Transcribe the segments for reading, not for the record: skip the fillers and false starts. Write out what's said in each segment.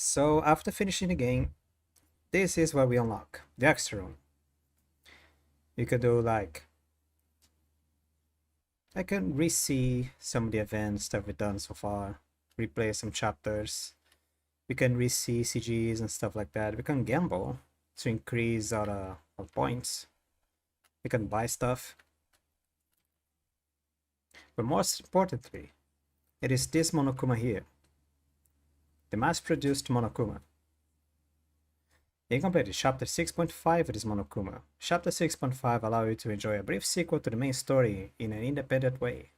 So after finishing the game, this is where we unlock the extra room. You could do like, I can re-see some of the events that we've done so far, replay some chapters. We can re-see CGs and stuff like that. We can gamble to increase our points. We can buy stuff. But most importantly, it is this Monokuma here. The mass-produced Monokuma. You completed Chapter 6.5 of this Monokuma. Chapter 6.5 allows you to enjoy a brief sequel to the main story in an independent way.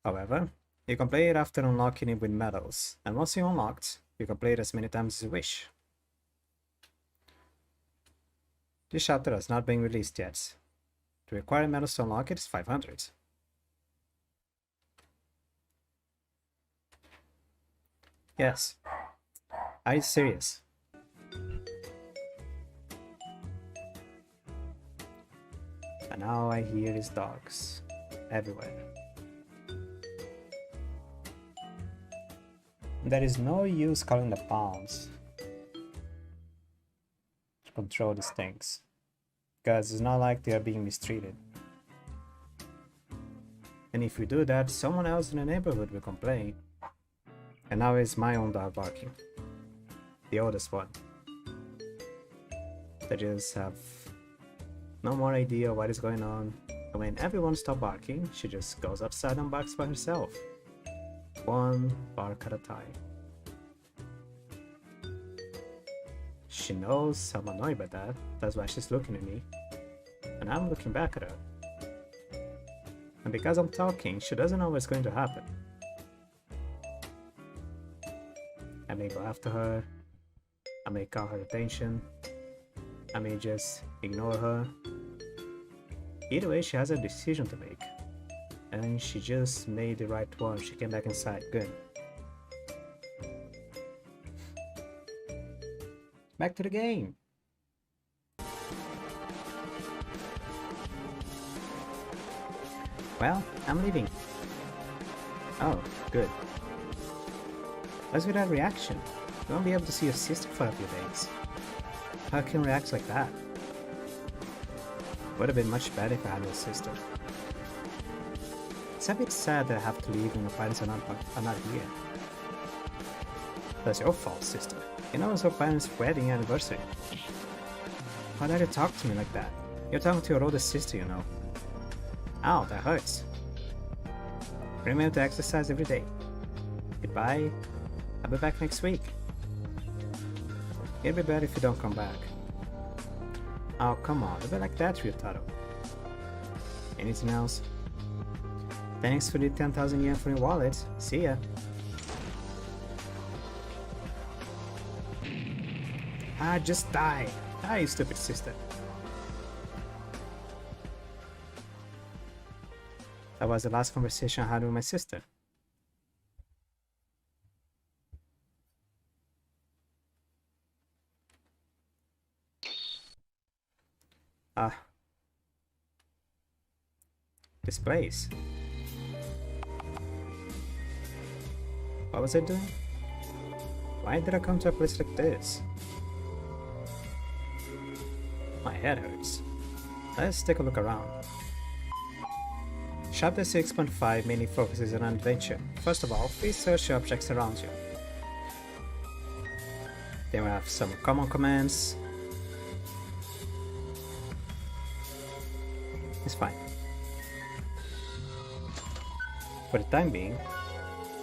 However, you can play it after unlocking it with medals, and once you unlocked, you can play it as many times as you wish. This chapter has not been released yet. The required medals to unlock it is 500. Yes. Are you serious? And now I hear his dogs everywhere. There is no use calling the pawns to control these things, because it's not like they are being mistreated. And if we do that, someone else in the neighborhood will complain. And now it's my own dog barking. The oldest one. They just have no more idea what is going on. And when everyone stops barking, she just goes outside and barks by herself. One bark at a time. She knows I'm annoyed by that. That's why she's looking at me. And I'm looking back at her. And because I'm talking, she doesn't know what's going to happen. I may go after her. I may call her attention. I may just ignore her. Either way, she has a decision to make. And she just made the right one. She came back inside. Good. Back to the game. Well, I'm leaving. Oh, good. What's with that reaction? You won't be able to see your sister for a few days. How can you react like that? Would have been much better if I had a sister. It's a bit sad that I have to leave when my parents are not here. That's your fault, sister. You know it's your parents' wedding anniversary. Why did you talk to me like that? You're talking to your older sister, you know. Ow, that hurts. Remember to exercise every day. Goodbye. I'll be back next week. It'll be better if you don't come back. Oh, come on, don't be like that, Ryotaro. Anything else? Thanks for the 10,000 yen for your wallet. See ya. Ah, just die. Die, you stupid sister. That was the last conversation I had with my sister. Ah. This place. What was I doing? Why did I come to a place like this? My head hurts. Let's take a look around. Chapter 6.5 mainly focuses on adventure. First of all, please search the objects around you. Then we have some common commands. It's fine. For the time being,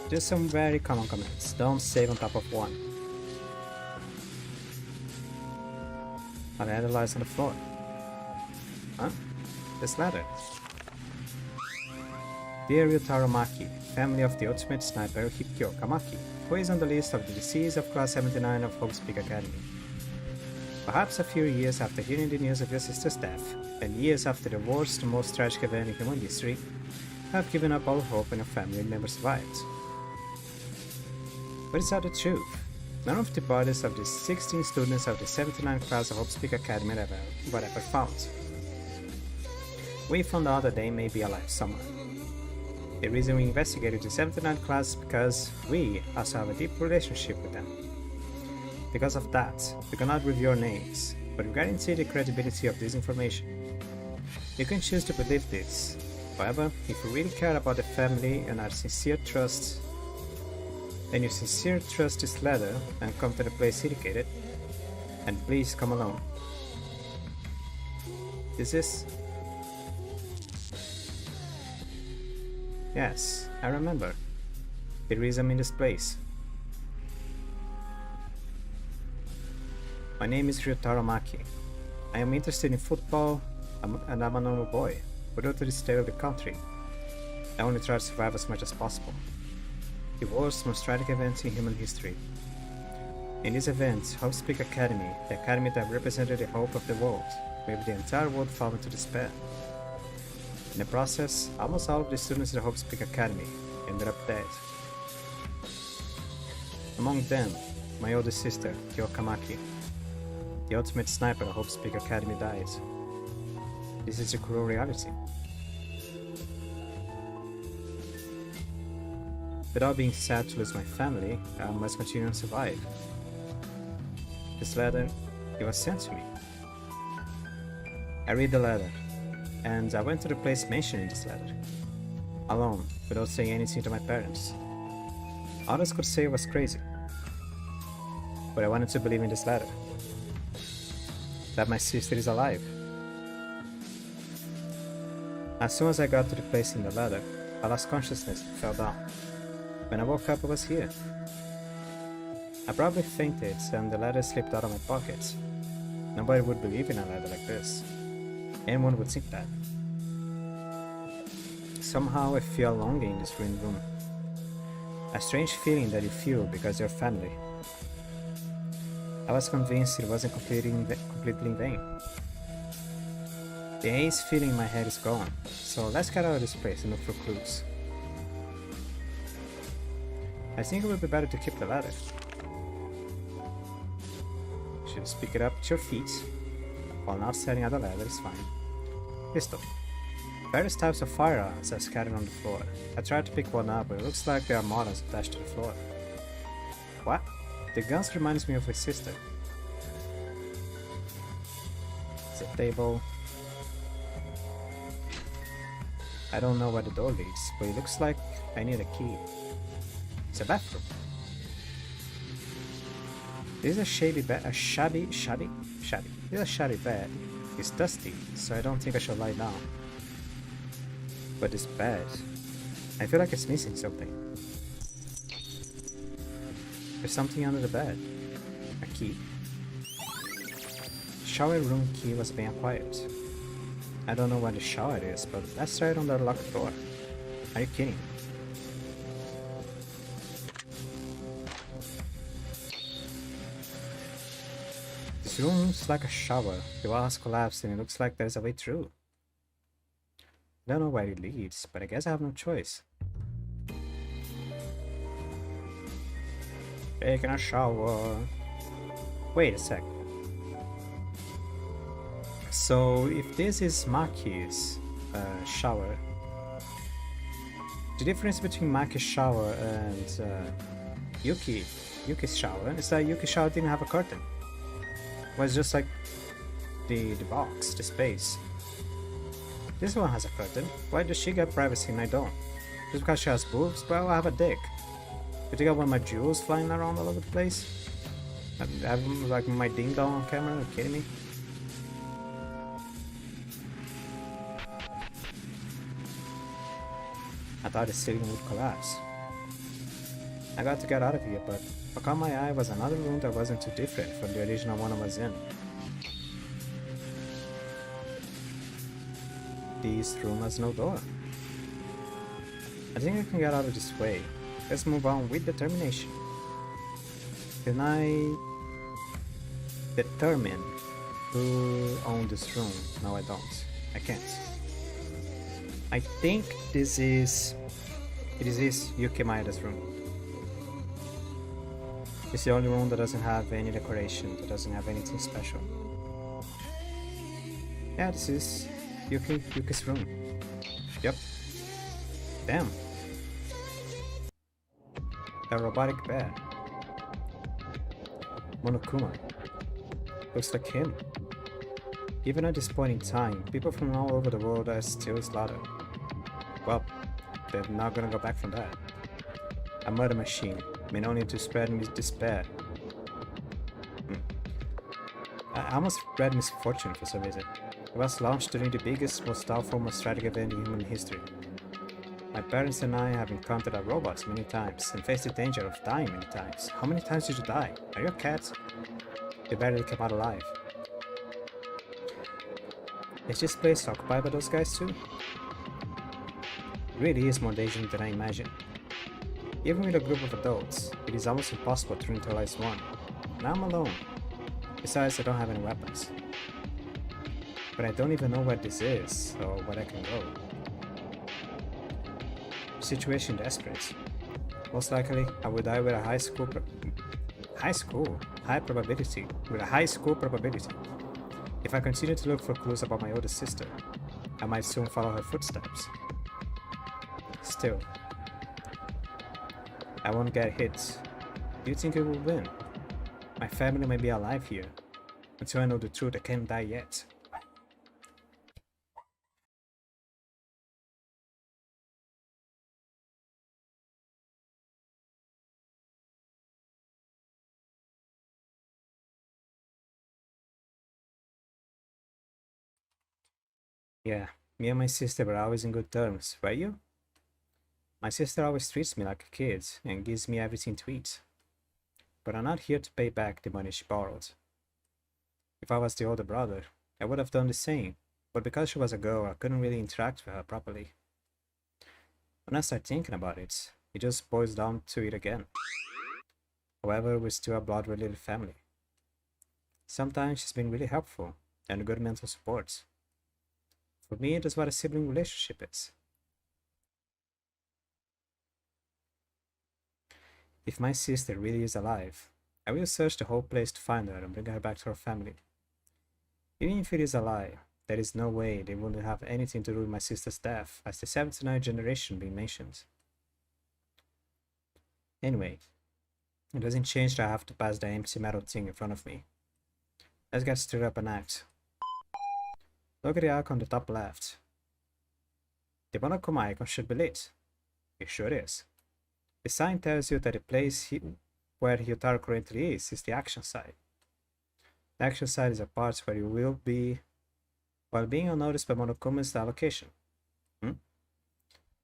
just some very common commands. Don't save on top of one. I'll analyze on the floor. Huh? This ladder. Dear Ryotaro Maki, family of the ultimate sniper Hikyo Kamaki, who is on the list of the deceased of Class 79 of Hope's Peak Academy. Perhaps a few years after hearing the news of your sister's death, and years after the worst, most tragic event in human history, I have given up all hope and your family never survived. But it's not the truth. None of the bodies of the 16 students of the 79 class of Hope's Peak Academy were ever found. We found out that they may be alive somewhere. The reason we investigated the 79th class is because we also have a deep relationship with them. Because of that, we cannot reveal names, but we guarantee the credibility of this information. You can choose to believe this. However, if you really care about the family and our sincere trust, then you sincere trust this letter and come to the place indicated, and please come alone. This is... Yes, I remember. The reason I'm in this place. My name is Ryotaro Maki. I am interested in football, and I'm a normal boy, who due to the state of the country, I only try to survive as much as possible. The worst, most tragic event in human history. In this event, Hope Peak Academy, the academy that represented the hope of the world, with the entire world falling to despair. In the process, almost all of the students in the Hope Peak Academy ended up dead. Among them, my older sister, Kyokamaki, the ultimate sniper of Hope Peak Academy, died. This is a cruel reality. Without being sad to lose my family, I must continue to survive. This letter, it was sent to me. I read the letter, and I went to the place mentioned in this letter, alone, without saying anything to my parents. Others could say I was crazy, but I wanted to believe in this letter, that my sister is alive. As soon as I got to the place in the letter, I lost consciousness and fell down. When I woke up, I was here. I probably fainted and the letter slipped out of my pocket. Nobody would believe in a letter like this. Anyone would think that. Somehow I feel a longing in this ruined room. A strange feeling that you feel because you're family. I was convinced it wasn't completely in vain. The haze feeling in my head is gone, so let's get out of this place and look for clues. I think it would be better to keep the ladder. Should just pick it up with your feet, while not setting out the ladder is fine. Pistol. Various types of firearms are scattered on the floor. I tried to pick one up, but it looks like there are models attached to the floor. What? The guns reminds me of my sister. It's a table. I don't know where the door leads, but it looks like I need a key. It's a bathroom. This is a shabby bed. Shabby. This is a shabby bed. It's dusty, so I don't think I should lie down. But this bed, I feel like it's missing something. There's something under the bed. A key. Shower room key was being acquired. I don't know where the shower is, but let's try it on the locked door. Are you kidding? This room looks like a shower. The wall has collapsed and it looks like there's a way through. I don't know where it leads, but I guess I have no choice. Taking a shower. Wait a sec. So if this is Maki's shower, the difference between Maki's shower and Yuki's shower is that Yuki's shower didn't have a curtain. It was just like the box, the space. This one has a curtain. Why does she get privacy and I don't? Just because she has boobs? Well, I have a dick. You think I want my jewels flying around all over the place? I have like my ding dong on camera? Are you kidding me? I thought the ceiling would collapse. I got to get out of here, but what caught my eye was another room that wasn't too different from the original one I was in. This room has no door. I think I can get out of this way. Let's move on with determination. Can I determine who owns this room? No, I don't. I can't. I think this is... it is Yuki Maeda's room. It's the only room that doesn't have any decoration, that doesn't have anything special. Yeah, this is Yuki's room. Yep. Damn, A robotic bear. Monokuma. Looks like him. Even at this point in time, people from all over the world are still slaughtered. Well, they're not gonna go back from that. A murder machine, made only to spread despair. I almost spread misfortune for some reason. It was launched during the biggest, most awful, most tragic event in human history. My parents and I have encountered our robots many times and faced the danger of dying many times. How many times did you die? Are you a cat? You barely came out alive. Is this place occupied by those guys too? It really is more dangerous than I imagined. Even with a group of adults, it is almost impossible to neutralize one. And I'm alone. Besides, I don't have any weapons. But I don't even know where this is, or where I can go. Situation desperate. Most likely, I will die with a high school probability. If I continue to look for clues about my older sister, I might soon follow her footsteps. Still, I won't get hit. Do you think I will win? My family may be alive here. Until I know the truth, I can't die yet. Yeah, me and my sister were always in good terms, were you? My sister always treats me like a kid and gives me everything to eat. But I'm not here to pay back the money she borrowed. If I was the older brother, I would have done the same, but because she was a girl, I couldn't really interact with her properly. When I start thinking about it, it just boils down to it again. However, we're still a blood-related family. Sometimes she's been really helpful and a good mental support. For me, that's what a sibling relationship is. If my sister really is alive, I will search the whole place to find her and bring her back to her family. Even if it is a lie, there is no way they wouldn't have anything to do with my sister's death, as the 79th generation being mentioned. Anyway, it doesn't change that I have to pass the empty metal thing in front of me. Let's get stirred up and act. Look at the icon on the top left. The Monokuma icon should be lit. It sure is. The sign tells you that the place where Hyotaro currently is the action side. The action side is a part where you will be while being unnoticed by Monokuma's allocation.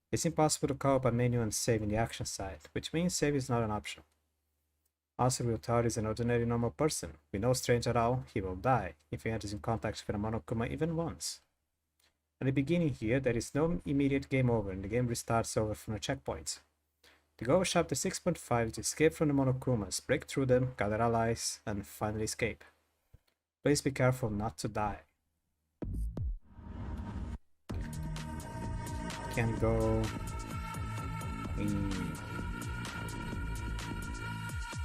It's impossible to call up a menu and save in the action side, which means save is not an option. Also, Ryotaro is an ordinary normal person. With no strength at all, he will die if he enters in contact with a Monokuma even once. At the beginning here, there is no immediate game over and the game restarts over from a checkpoint. The goal of chapter 6.5 is to escape from the Monokumas, break through them, gather allies, and finally escape. Please be careful not to die. Can go...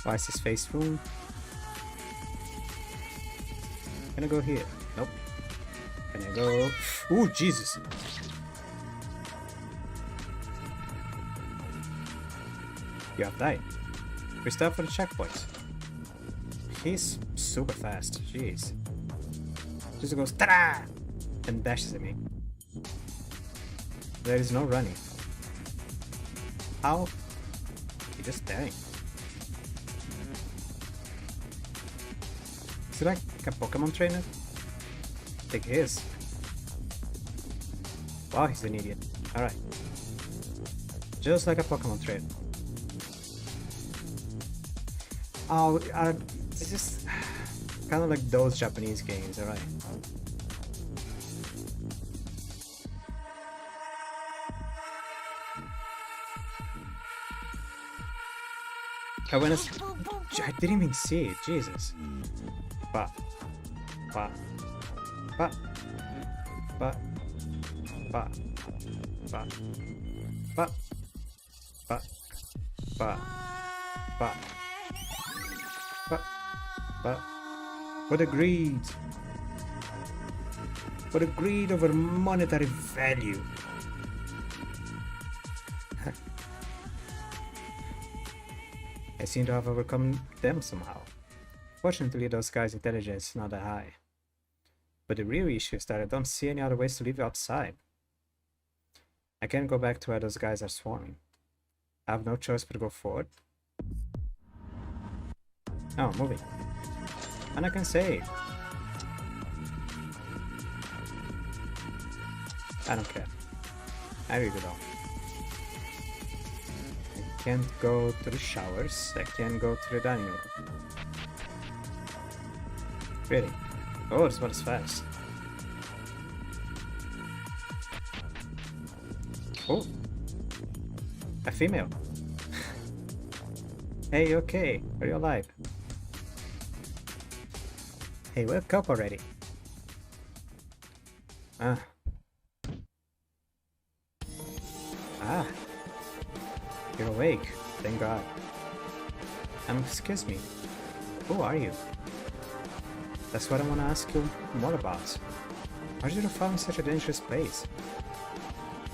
Why is his face full? Can I go here? Nope. Can I go... Ooh, Jesus! You have died. Restart for the checkpoint. He's super fast. Jeez. Just goes ta-da! And dashes at me. There is no running. How? He just dying. Is he like a Pokemon trainer? Take his. Wow, he's an idiot. Alright. Just like a Pokemon trainer. Oh, it's just kind of like those Japanese games, alright. I didn't even see it, Jesus. Ba. Ba. Ba. Ba. Ba. Ba. Ba. Ba. Ba. Ba. But for the greed over monetary value. I seem to have overcome them somehow. Fortunately, those guys' intelligence is not that high. But the real issue is that I don't see any other ways to leave you outside. I can't go back to where those guys are swarming. I have no choice but to go forward. Oh, moving. And I can save. I don't care. I really don't. I can't go to the showers. I can't go to the dining room. Really? Oh, this one is fast. Oh! A female. Hey, you okay? Are you alive? Hey, wake up already. Ah. You're awake. Thank God. Excuse me. Who are you? That's what I want to ask you more about. How did you fall in such a dangerous place?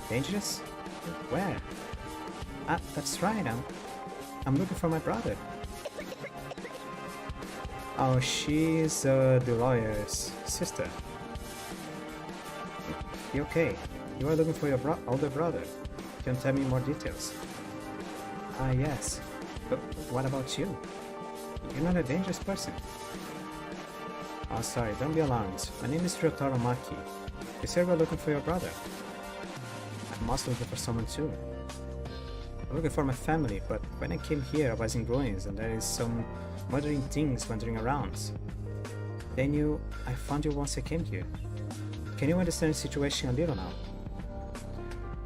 Dangerous? Where? Ah, that's right. I'm looking for my brother. Oh, she's the lawyer's sister. You okay? You are looking for your older brother. Can you tell me more details? Ah, yes. But what about you? You're not a dangerous person. Oh, sorry, don't be alarmed. My name is Ryotaro Maki. You said we're looking for your brother. I'm also looking for someone too. I'm looking for my family, but when I came here I was in ruins and there is some murdering things wandering around. Then I found you once I came here. Can you understand the situation a little now?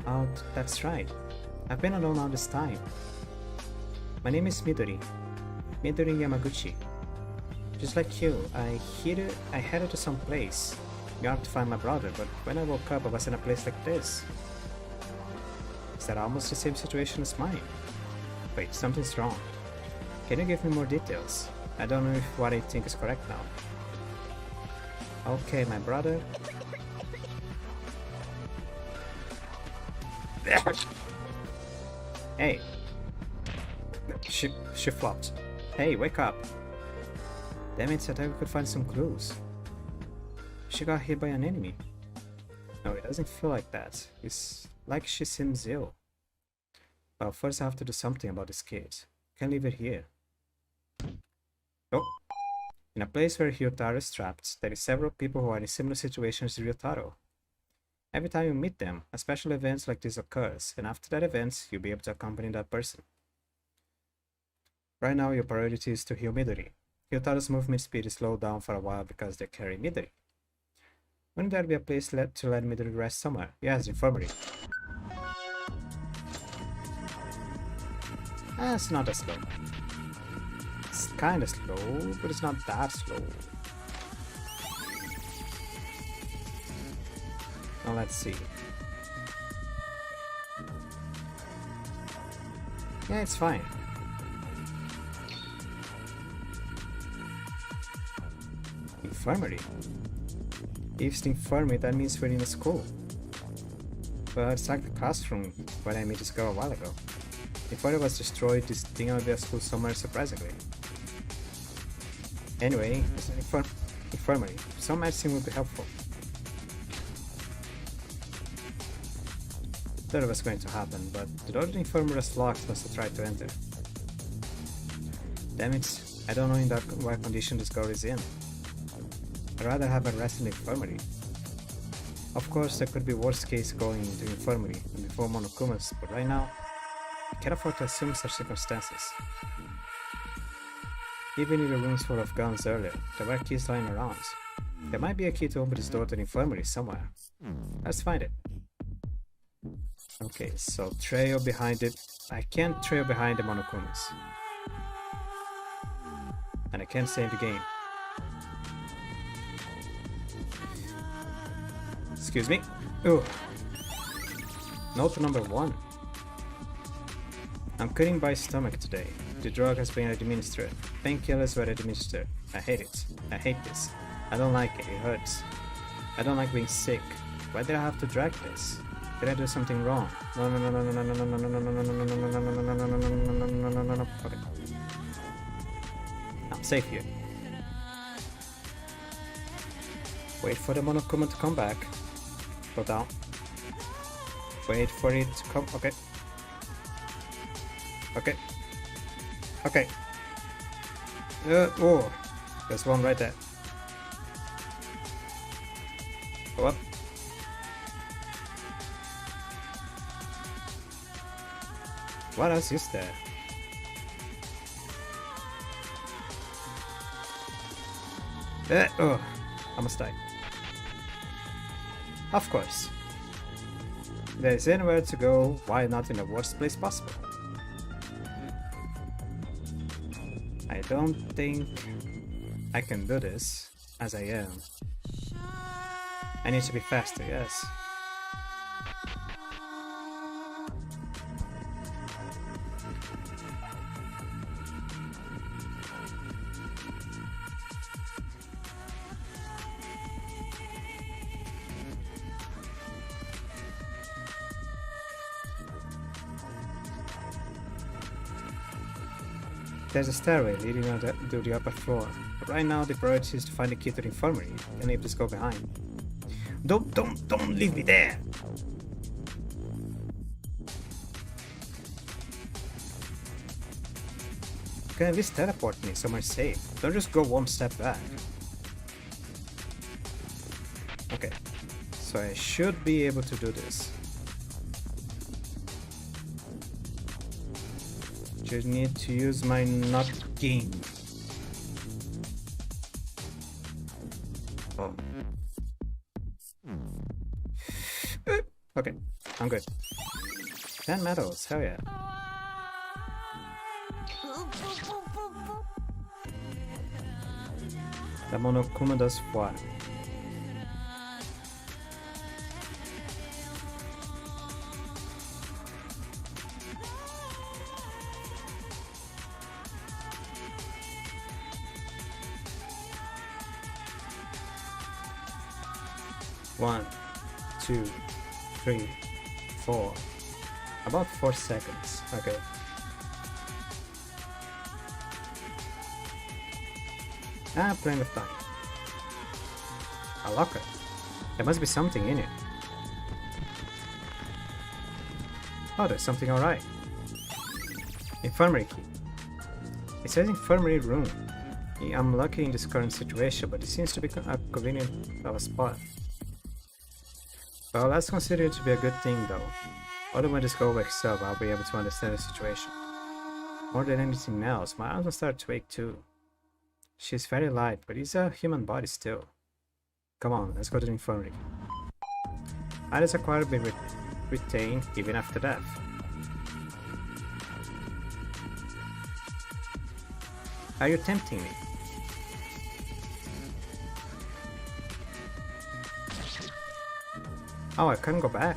Oh, that's right. I've been alone all this time. My name is Midori Yamaguchi. Just like you, I headed to some place in order to find my brother, but when I woke up I was in a place like this. Is that almost the same situation as mine? Wait, something's wrong. Can you give me more details? I don't know if what I think is correct now. Okay, my brother... Hey! She flopped. Hey, wake up! Damn it, I thought we could find some clues. She got hit by an enemy. No, it doesn't feel like that. It's like she seems ill. Well, first I have to do something about this kid. Can't leave it here. Oh! In a place where Ryotaro is trapped, there is several people who are in similar situations to Ryotaro. Every time you meet them, a special event like this occurs, and after that event, you'll be able to accompany that person. Right now, your priority is to heal Midori. Ryotaro's movement speed is slowed down for a while because they carry Midori. Wouldn't there be a place to let Midori rest somewhere? Yes, the infirmary. It's not that slow. It's kinda slow, but it's not that slow. Now let's see. Yeah, it's fine. Infirmary? If it's the infirmary, that means we're in a school. But it's like the classroom where I met this girl a while ago. Before it was destroyed, this thing will be a school somewhere surprisingly. Anyway, it's an infirmary. Some medicine would be helpful. Thought it was going to happen, but the door to the infirmary was locked once I tried to enter. Damn it, I don't know in what condition this girl is in. I'd rather have her rest in the infirmary. Of course, there could be worse case going into the infirmary than before Monokuma's, but right now, I can't afford to assume such circumstances. Even in the rooms full of guns earlier, there were keys lying around. There might be a key to open this door to the infirmary somewhere. Let's find it. Okay, so trail behind it. I can't trail behind the Monokumas. And I can't save the game. Excuse me. Ugh. Note number 1. I'm cutting by stomach today. The drug has been administered. Painkillers were administered. I hate it. I hate this. I don't like it. It hurts. I don't like being sick. Why did I have to drag this? Did I do something wrong? No. Okay. I'm safe here. Wait for the Monokuma to come back. Go down. Wait for it to come. Okay. Okay. Okay. Oh, there's one right there. Go up. What else is there? Oh, I must die. Of course. If there's anywhere to go, why not in the worst place possible? I don't think I can do this as I am. I need to be faster, yes. There's a stairway leading to the upper floor, but right now the priority is to find the key to the infirmary and leave this go behind. Don't leave me there! You can at least teleport me somewhere safe. Don't just go one step back. Okay, so I should be able to do this. Just need to use my nut game. Oh. Okay, I'm good. 10 medals, hell yeah. La Monokuma does what? One, 2, 3, 4. About 4 seconds. Okay. Plenty of time. A locker. There must be something in it. Oh, there's something alright. Infirmary key. It says infirmary room. I'm lucky in this current situation, but it seems to be a convenient of a spot. Well, let's consider it to be a good thing though. Only when this girl wakes up, I'll be able to understand the situation. More than anything else, my arms will start to ache too. She's very light, but it's a human body still. Come on, let's go to the infirmary. Items acquired will be retained even after death. Are you tempting me? Oh, I couldn't go back.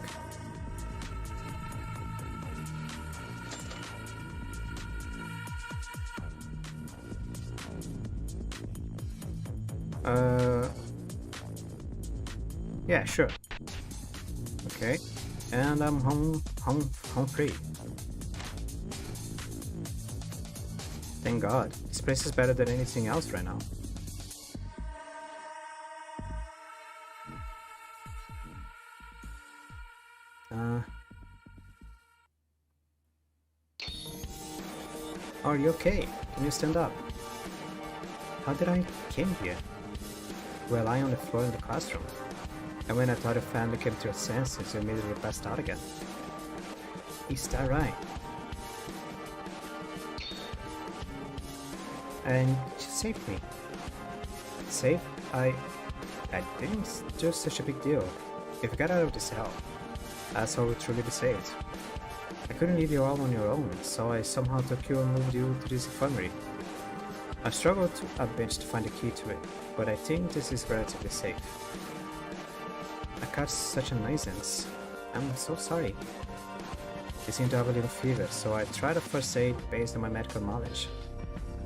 Yeah, sure. Okay, and I'm home free. Thank God, this place is better than anything else right now. Are you okay? Can you stand up? How did I came here? Well, lying on the floor in the classroom. And when I thought your family came to your senses, you immediately passed out again. Is that right? And you saved me. Saved? I didn't do such a big deal. If you got out of this hell, that's how we truly be saved. I couldn't leave you all on your own, so I somehow took you and moved you to this infirmary. I struggled a bit to find the key to it, but I think this is relatively safe. I caused such a nuisance. I'm so sorry. You seem to have a little fever, so I tried a first aid based on my medical knowledge.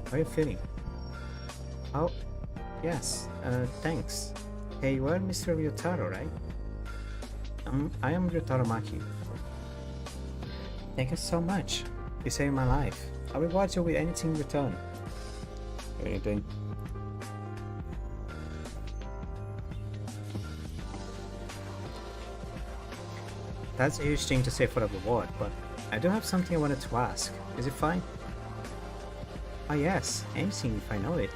How are you feeling? Oh, yes, thanks. Hey, you are Mr. Ryotaro, right? I am Ryotaro Maki. Thank you so much. You saved my life. I'll reward you with anything in return. Anything? That's a huge thing to say for a reward, but I do have something I wanted to ask. Is it fine? Oh yes, anything if I know it.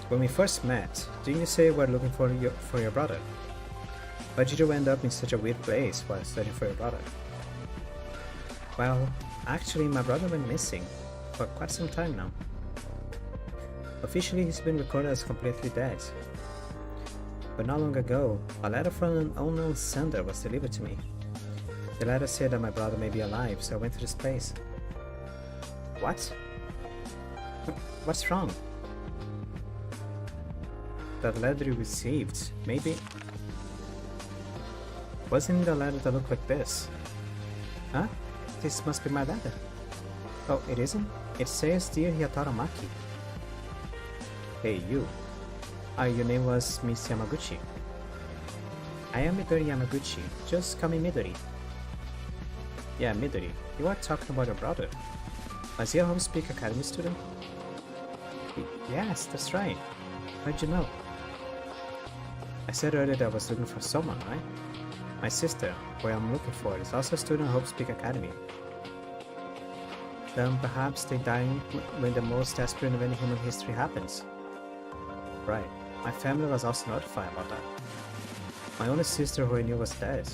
When we first met, didn't you say you were looking for your brother? Why did you end up in such a weird place while searching for your brother? Well, actually my brother went missing for quite some time now. Officially he's been recorded as completely dead. But not long ago, a letter from an unknown sender was delivered to me. The letter said that my brother may be alive, so I went to this place. What? What's wrong? That letter you received, maybe... Wasn't the letter that looked like this? Huh? This must be my letter. Oh, it isn't? It says Dear Hyataro Maki. Hey, you. Your name was Miss Yamaguchi. I am Midori Yamaguchi. Just call me Midori. Yeah, Midori. You are talking about your brother. Was he a Homespeak Academy student? Yes, that's right. How'd you know? I said earlier that I was looking for someone, right? My sister, who I'm looking for, is also a student at Homespeak Academy. Then perhaps they die when the most desperate event in human history happens. Right. My family was also notified about that. My only sister who I knew was dead.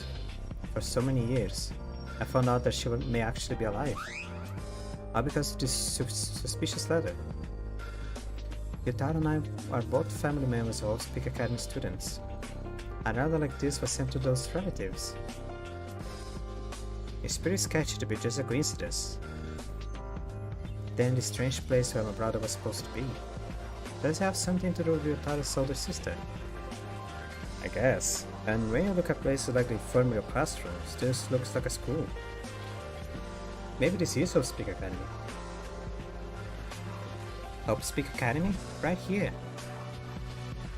For so many years, I found out that she may actually be alive. All because of this suspicious letter. Yutaro and I are both family members of Homespeak Academy students. A letter like this was sent to those relatives. It's pretty sketchy to be just a coincidence. Then the strange place where my brother was supposed to be. Does it have something to do with Yutaro's older sister? I guess. And when you look at places like the infirmary or classrooms, this looks like a school. Maybe this is Homespeak Academy. Homespeak Academy? Right here.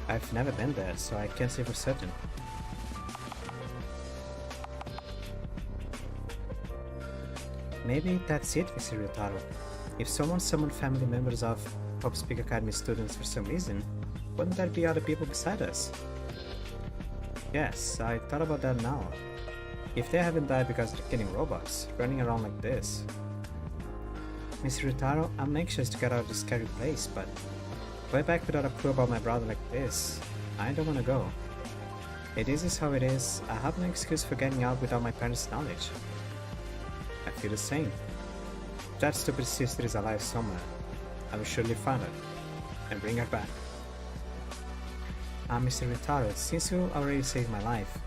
I've never been there, so I can't say for certain. Maybe that's it, Mr. Ryotaro. If someone summoned family members of Homespeak Academy students for some reason, wouldn't there be other people beside us? Yes, I thought about that now. If they haven't died because they're killing robots, running around like this. Mr. Ryotaro, I'm anxious to get out of this scary place, but way back without a clue about my brother like this, I don't want to go. If this is how it is, I have no excuse for getting out without my parents' knowledge. I feel the same. If that stupid sister is alive somewhere, I will surely find her and bring her back. Mr. Ryotaro, since you already saved my life,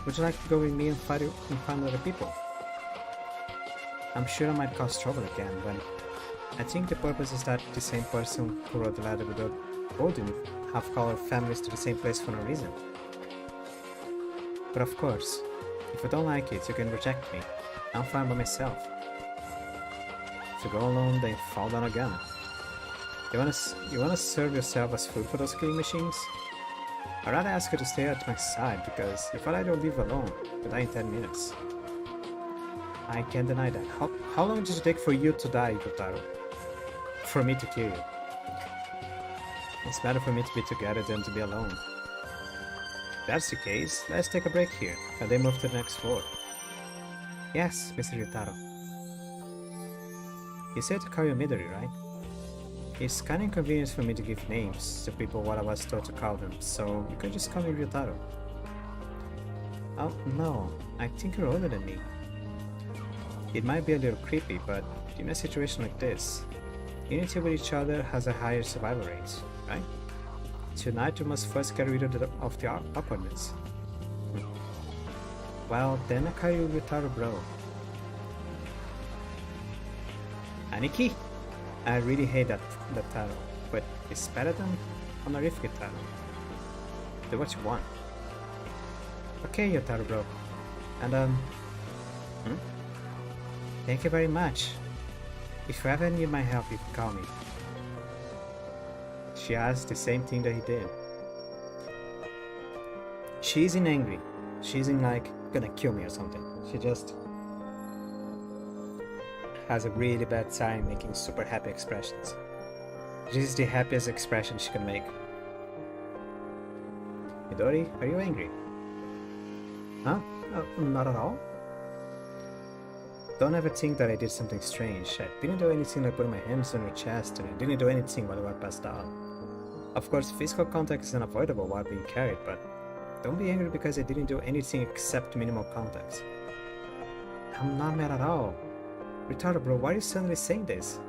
would you like to go with me and find other people? I'm sure I might cause trouble again, but I think the purpose is that the same person who wrote the letter without holding have called our families to the same place for no reason. But of course, if you don't like it, you can reject me. I'm fine by myself. If you go alone, then fall down again. You wanna serve yourself as food for those killing machines? I'd rather ask you to stay at my side, because if I let you leave alone, you'll die in 10 minutes. I can't deny that. How long did it take for you to die, Ryotaro? For me to kill you. It's better for me to be together than to be alone. If that's the case, let's take a break here, and then move to the next floor. Yes, Mr. Ryotaro. You said to call you Midori, right? It's kinda inconvenient for me to give names to people what I was told to call them, so you could just call me Ryotaro. Oh, no, I think you're older than me. It might be a little creepy, but in a situation like this, unity with each other has a higher survival rate, right? Tonight we must first get rid of the awkwardness. Well, then I call you Ryotaro bro. Aniki? I really hate that taro, but it's better than honorific taro. Do what you want. Okay, Ryotaro bro. And Thank you very much. If you ever need my help, you can call me. She asked the same thing that he did. She isn't angry. She isn't like gonna kill me or something. She just has a really bad time making super happy expressions. This is the happiest expression she can make. Midori, are you angry? Huh? Not at all. Don't ever think that I did something strange. I didn't do anything like putting my hands on your chest, and I didn't do anything while you were passed out. Of course, physical contact is unavoidable while being carried, but don't be angry because I didn't do anything except minimal contact. I'm not mad at all. Retarded bro, why are you suddenly saying this?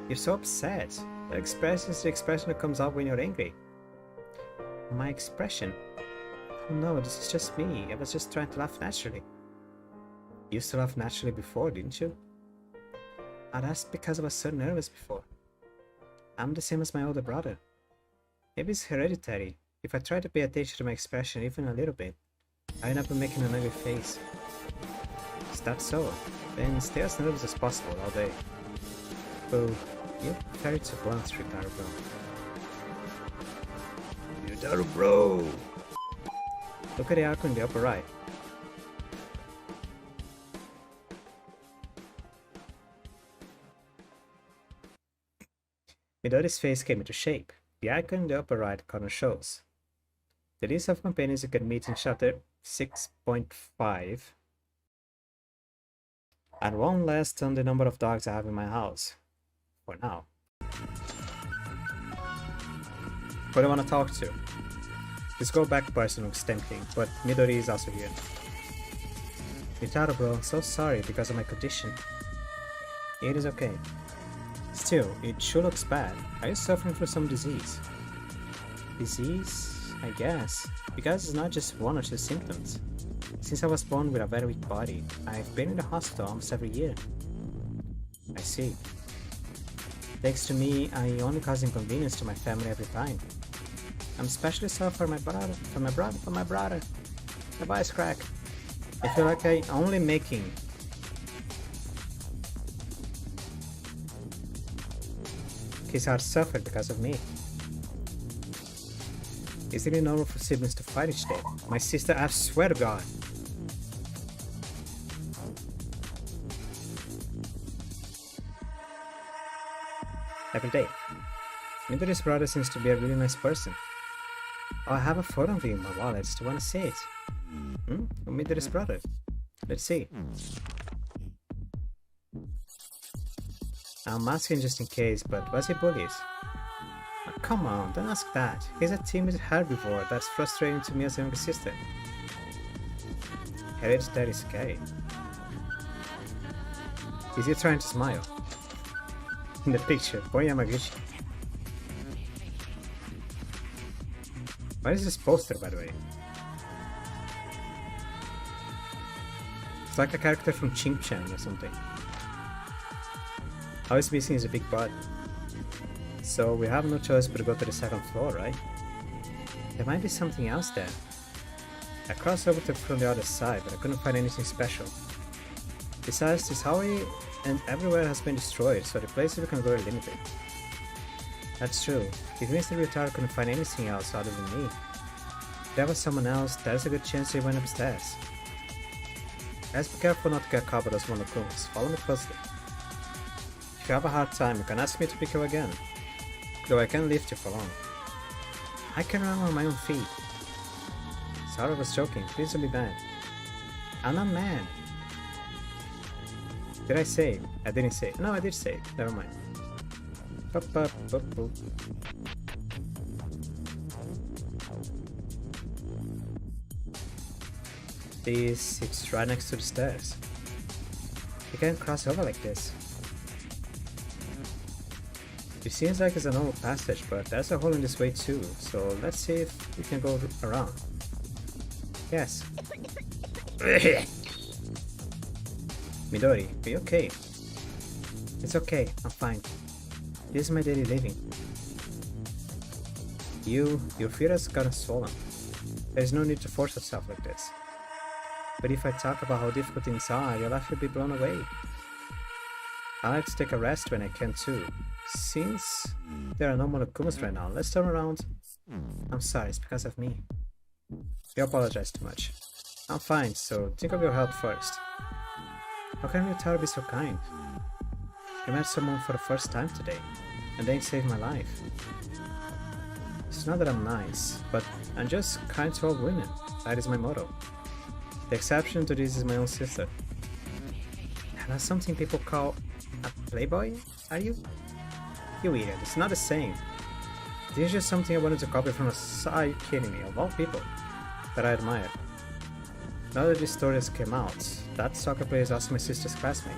You're so upset. That expression is the expression that comes out when you're angry. My expression? Oh no, this is just me. I was just trying to laugh naturally. You used to laugh naturally before, didn't you? Oh, that's because I was so nervous before. I'm the same as my older brother. Maybe it's hereditary. If I try to pay attention to my expression even a little bit, I end up making an ugly face. Is that so? Then stay as nervous as possible all day. Oh, you're very too blunt, Ryutaro bro. Ryutaro bro! Look at the icon in the upper right. Midori's face came into shape. The icon in the upper right corner shows the list of companions you can meet in chapter 6.5 and one less on the number of dogs I have in my house. For now. Who do I want to talk to? This go back person looks tempting, but Midori is also here. Ryutaro bro, I'm so sorry because of my condition. It is okay. Still, it sure looks bad. Are you suffering from some disease? Disease? I guess. Because it's not just one or two symptoms. Since I was born with a very weak body, I've been in the hospital almost every year. I see. Thanks to me, I only cause inconvenience to my family every time. I'm especially sorry for my brother. My voice crack. I feel like I only making his heart suffered because of me. Isn't it normal for siblings to fight each day? My sister, I swear to God. Every day. Midori's brother seems to be a really nice person. Oh, I have a photo of him in my wallet. Do you want to see it? Midori's brother. Let's see. I'm asking just in case, but was he bullied? Oh, come on, don't ask that. He's a timid herbivore that's frustrating to me as a younger sister. Hereditary is scary. Is he trying to smile? In the picture, boy Yamaguchi. What is this poster, by the way? It's like a character from Ching-chan or something. All it's missing is a big butt. So we have no choice but to go to the second floor, right? There might be something else there. I crossed over from the other side, but I couldn't find anything special. Besides, this hallway and everywhere has been destroyed, so the places we can go are limited. That's true. It means that Ryutaro couldn't find anything else other than me. If there was someone else, there's a good chance he went upstairs. Let's be careful not to get caught by those monokumas. Follow me closely. If you have a hard time, you can ask me to pick you again. Though I can't lift you for long. I can run on my own feet. Sorry, I was joking. Please don't be mad. I'm not mad. Did I say? I didn't say. No, I did say. Never mind. It's right next to the stairs. You can't cross over like this. It seems like it's a normal passage, but there's a hole in this way too, so let's see if we can go around. Yes. Midori, are you okay? It's okay, I'm fine. This is my daily living. Your feet has gotten swollen. There's no need to force yourself like this. But if I talk about how difficult things are, your life will be blown away. I like to take a rest when I can too. Since there are no monokumas right now, let's turn around. I'm sorry, it's because of me. You apologize too much. I'm fine, so think of your health first. How can Ryutaro be so kind? You met someone for the first time today. and then saved my life. It's not that I'm nice, but I'm just kind to all women. That is my motto. The exception to this is my own sister. And that's something people call a playboy, are you? You idiot, it's not the same. This is just something I wanted to copy from are you kidding me, of all people, that I admire. Now that these stories came out, that soccer player is also my sister's classmate.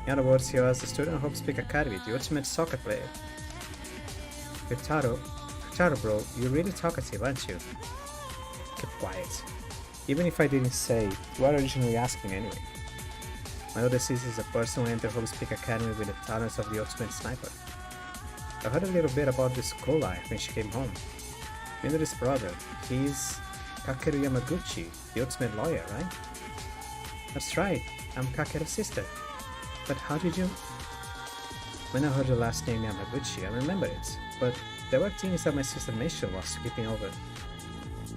In other words, he was the student of Hope Speak Academy, the ultimate soccer player. Yotaro, bro, you're really talkative, aren't you? Keep quiet. Even if I didn't say, you are originally asking anyway. My older sister is a person who entered Hope Speak Academy with the talents of the ultimate sniper. I heard a little bit about the school life when she came home. Minori's brother, he's Kakeru Yamaguchi, the ultimate lawyer, right? That's right, I'm Kakeru's sister. But how did you... When I heard the last name Yamaguchi, I remembered it, but there were things that my sister mentioned while skipping over.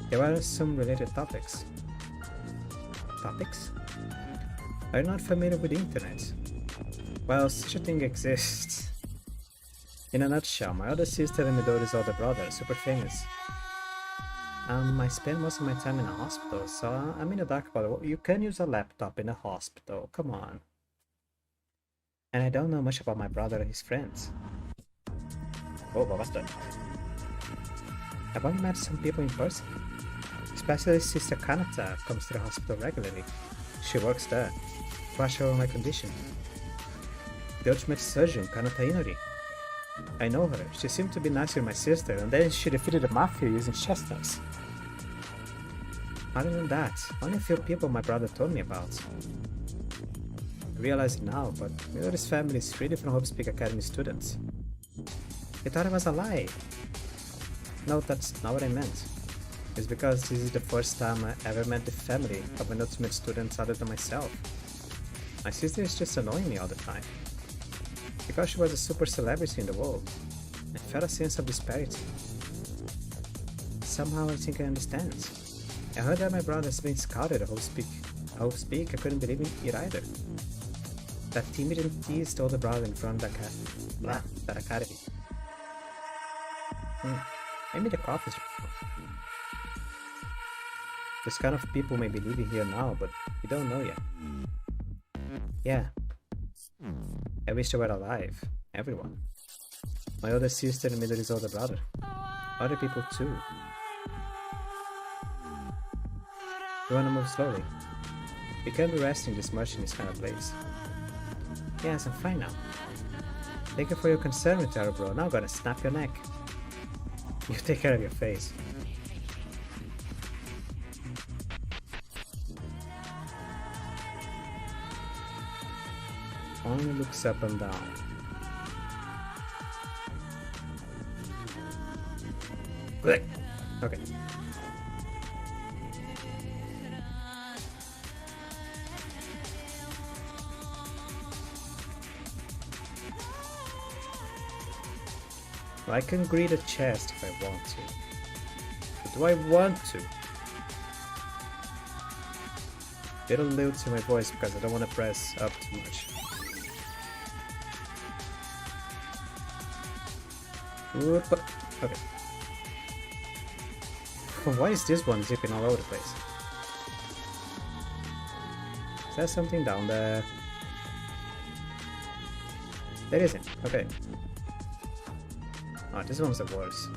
There were some related topics. Topics? Are you not familiar with the internet? Well, such a thing exists. In a nutshell, my older sister and Midori's older brother are super famous. I spend most of my time in a hospital, so I'm in the dark about it. You can use a laptop in a hospital, come on. And I don't know much about my brother and his friends. Oh, what was that? I've only met some people in person. Especially Sister Kanata comes to the hospital regularly. She works there. Watch over my condition. The ultimate surgeon, Kanata Inori. I know her. She seemed to be nicer than my sister, and then she defeated the mafia using chestnuts. Other than that, only a few people my brother told me about. I realize it now, but Midori's family is really from Hope Speak Academy students. I thought it was a lie. No, that's not what I meant. It's because this is the first time I ever met the family of an ultimate student other than myself. My sister is just annoying me all the time. Because she was a super celebrity in the world, I felt a sense of disparity. Somehow I think I understand. I heard that my brother has been scouted at Hope Speak, I couldn't believe it either. That timid and teased older brother in front of that academy. Maybe the coffee's wrong. This kind of people may be living here now, but we don't know yet. Yeah. I wish they were alive. Everyone. My older sister and Midori's older brother. Other people too. You wanna move slowly? You can't be resting this much in this kind of place. Yes, I'm fine now. Thank you for your concern, Taro bro. Now I'm gonna snap your neck. You take care of your face. Only looks up and down. Click. Okay. I can greet a chest if I want to. But do I want to? Little loud to my voice because I don't want to press up too much. Oop. Okay. Why is this one zipping all over the place? Is there something down there? There isn't. Okay. Oh, this one's the worst.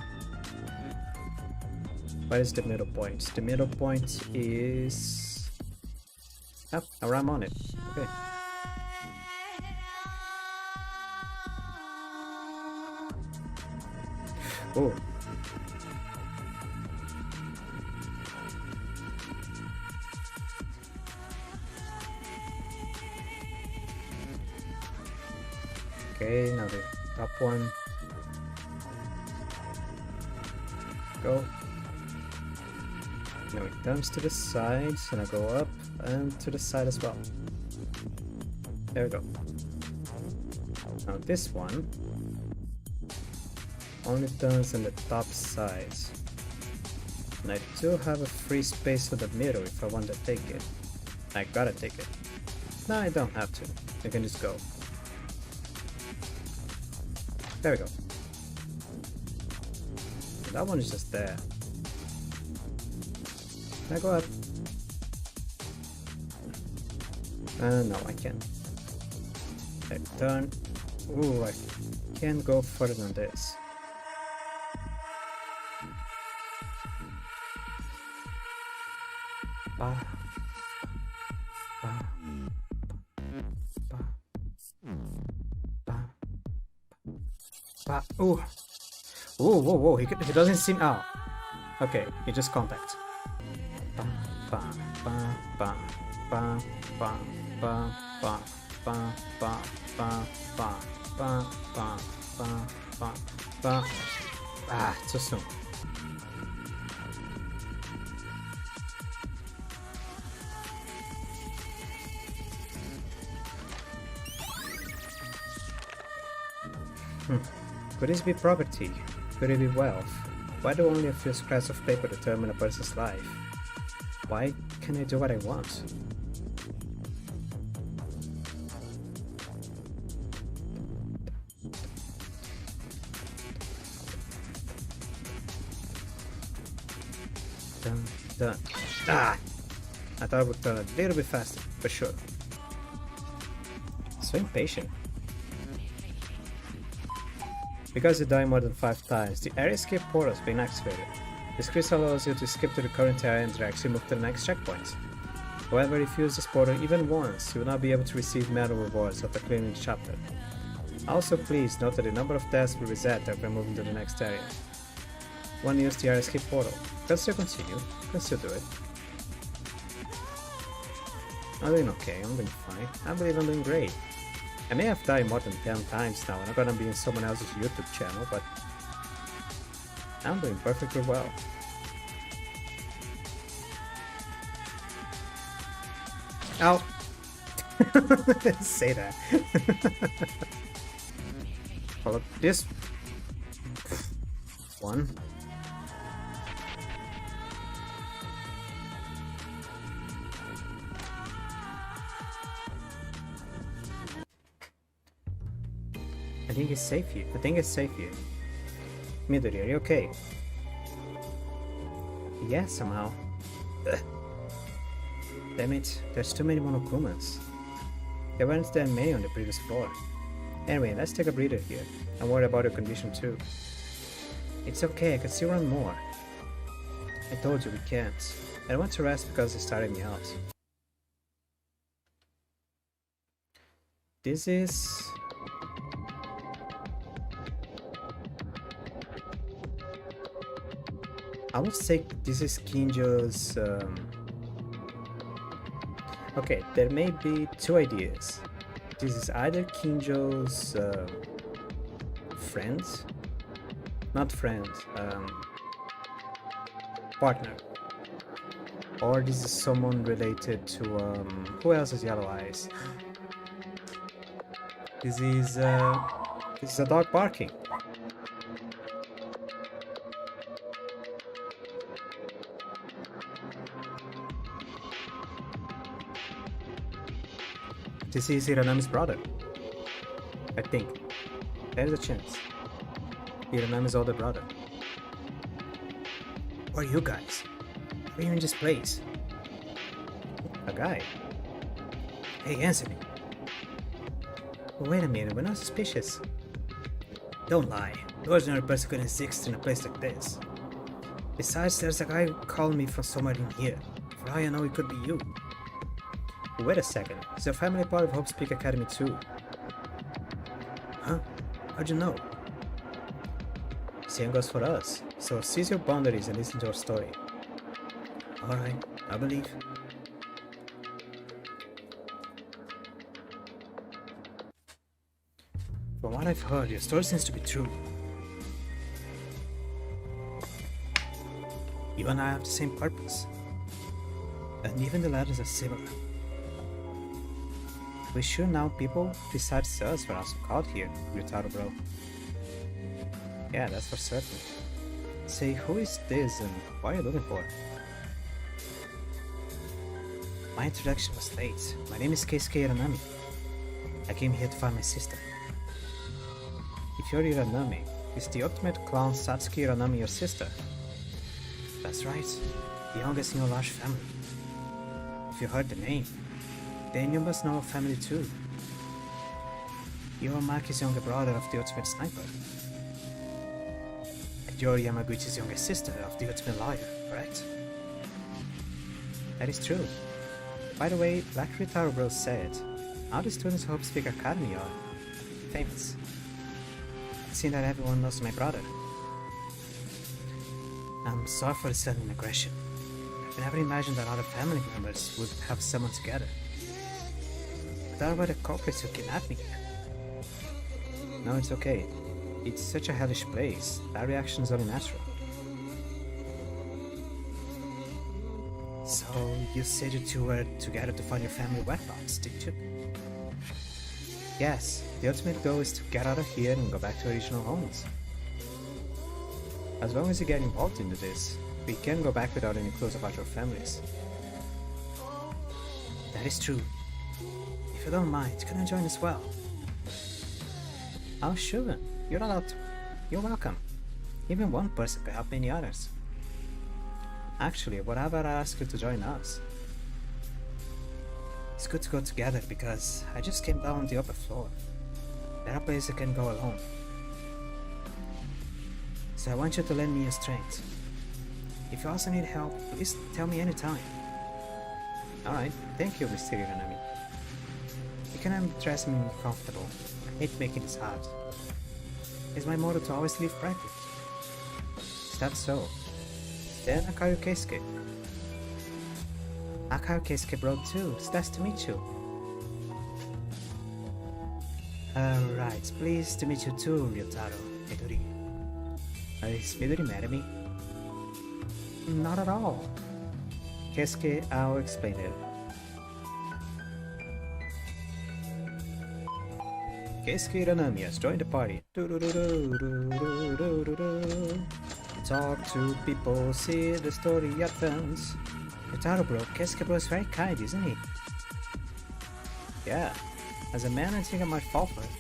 What is the middle point? The middle point is... Oh, now I'm on it. Okay. Oh. Okay, now the top one. Go. Now it turns to the sides, and I go up and to the side as well. There we go. Now this one only turns on the top sides. And I do have a free space in the middle if I want to take it. I gotta take it. No, I don't have to. I can just go. There we go. That one is just there. Can I go up? No, I can't. Okay, turn. Ooh, I can't go further than this. Ooh. Ooh, whoa, whoa, he doesn't seem... Oh. Okay, he just contact. Ah, too soon. Could this be property? Could it be wealth? Why do only a few scraps of paper determine a person's life? Why can't I do what I want? Dun, dun. Ah! I thought it would turn a little bit faster, for sure. So impatient. Because you die more than 5 times, the area escape portal has been activated. This crystal allows you to skip to the current area and directly move to the next checkpoint. However, if you use this portal even once, you will not be able to receive medal rewards after clearing the chapter. Also, please note that the number of deaths will reset after moving to the next area. One use the area escape portal. You can still continue, you can still do it. I'm doing okay, I'm doing fine. I believe I'm doing great. I may have died more than 10 times now and I'm gonna be in someone else's YouTube channel, but I'm doing perfectly well. Ow! Say that. Follow this one. I think it's safe here. I think it's safe here. Midori, are you okay? Yeah, somehow. Ugh. Damn it, there's too many Monokumas. There weren't that many on the previous floor. Anyway, let's take a breather here. I'm worried about your condition too. It's okay, I can still run more. I told you we can't. I want to rest because it's tiring me out. This is... I would say this is Kinjo's... Okay, there may be two ideas. This is either Kinjo's friend, not friend, partner, or this is someone related to who else has yellow eyes? This is a dog barking. This is Hiranami's brother. I think. There's a chance. Hiranami's older brother. Who are you guys? Why are you in this place? A guy? Hey, answer me. Wait a minute, we're not suspicious. Don't lie. No ordinary person could exist in a place like this. Besides, there's a guy calling me from somewhere in here. For all I know, it could be you. Wait a second, is your family part of Hope's Peak Academy too? Huh? How'd you know? Same goes for us, so seize your boundaries and listen to our story. Alright, I believe. From what I've heard, your story seems to be true. You and I have the same purpose. And even the letters are similar. We sure now people besides us were also caught here, Ryutaro bro. Yeah, that's for certain. Say, who is this and what are you looking for? My introduction was late. My name is Keisuke Hiranami. I came here to find my sister. If Shiori Ranami. Is the ultimate clone Satsuki Ranami your sister? That's right, the youngest in your large family. If you heard the name, then you must know our family too. You are Maki's younger brother of the ultimate sniper. And you're Yamaguchi's younger sister of the ultimate lawyer, correct? That is true. By the way, like Ryutaro Bros said, all the students of Hope Speak Academy are famous. It seems that everyone knows my brother. I'm sorry for the sudden aggression. I've never imagined that other family members would have someone together. But what about the culprits who kidnapped me? No, it's okay. It's such a hellish place. That reaction is only natural. So, you said you two were together to find your family wetbox, didn't you? Yes, the ultimate goal is to get out of here and go back to original homes. As long as you get involved into this, we can go back without any clues about your families. That is true. If you don't mind, can I join as well? Oh sure, you're allowed to. You're welcome. Even one person can help many others. Actually, what about I ask you to join us? It's good to go together because I just came down on the upper floor. There are places I can go alone. So I want you to lend me your strength. If you also need help, please tell me anytime. Alright, thank you, Mr. Ranami. You can dress me comfortable. I hate making this hard. It's my motto to always leave brightly. Is that so? Then Akaru Keisuke. Akaru Keisuke bro too, it's nice to meet you. Right, pleased to meet you too, Ryutaro, Midori. Is Midori mad at me? Not at all. Keisuke, I'll explain it. Keisuke Ranami has joined the party. Talk to people, see the story advance. Ryutaro bro, Keisuke bro is very kind, isn't he? Yeah, as a man I think I might fall for it.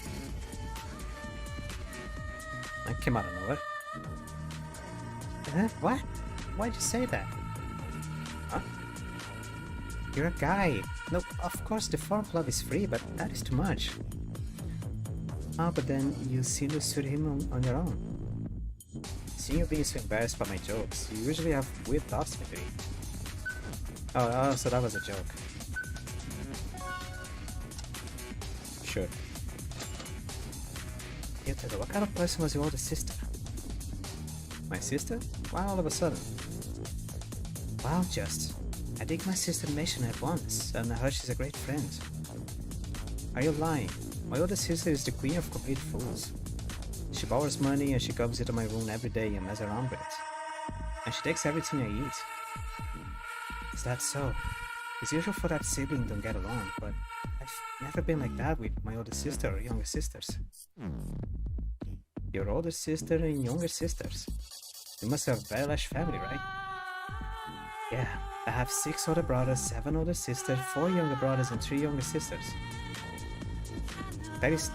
That came out of nowhere. What? Why'd you say that? Huh? You're a guy. No, of course the form of love is free, but that is too much. Ah, but then you seem to suit him on your own. Seeing you being so embarrassed by my jokes, you usually have weird thoughts, maybe. Oh, so that was a joke. Sure. Ryutaro, what kind of person was your older sister? My sister? Why all of a sudden? Wow, just. I think my sister mentioned it once, and I heard she's a great friend. Are you lying? My older sister is the queen of complete fools. She borrows money and she comes into my room every day and messes around with it. And she takes everything I eat. Is that so? It's usual for that sibling don't get along, but I've never been like that with my older sister or younger sisters. Your older sister and younger sisters. You must have a very large family, right? Yeah, I have 6 older brothers, 7 older sisters, 4 younger brothers and 3 younger sisters. That is...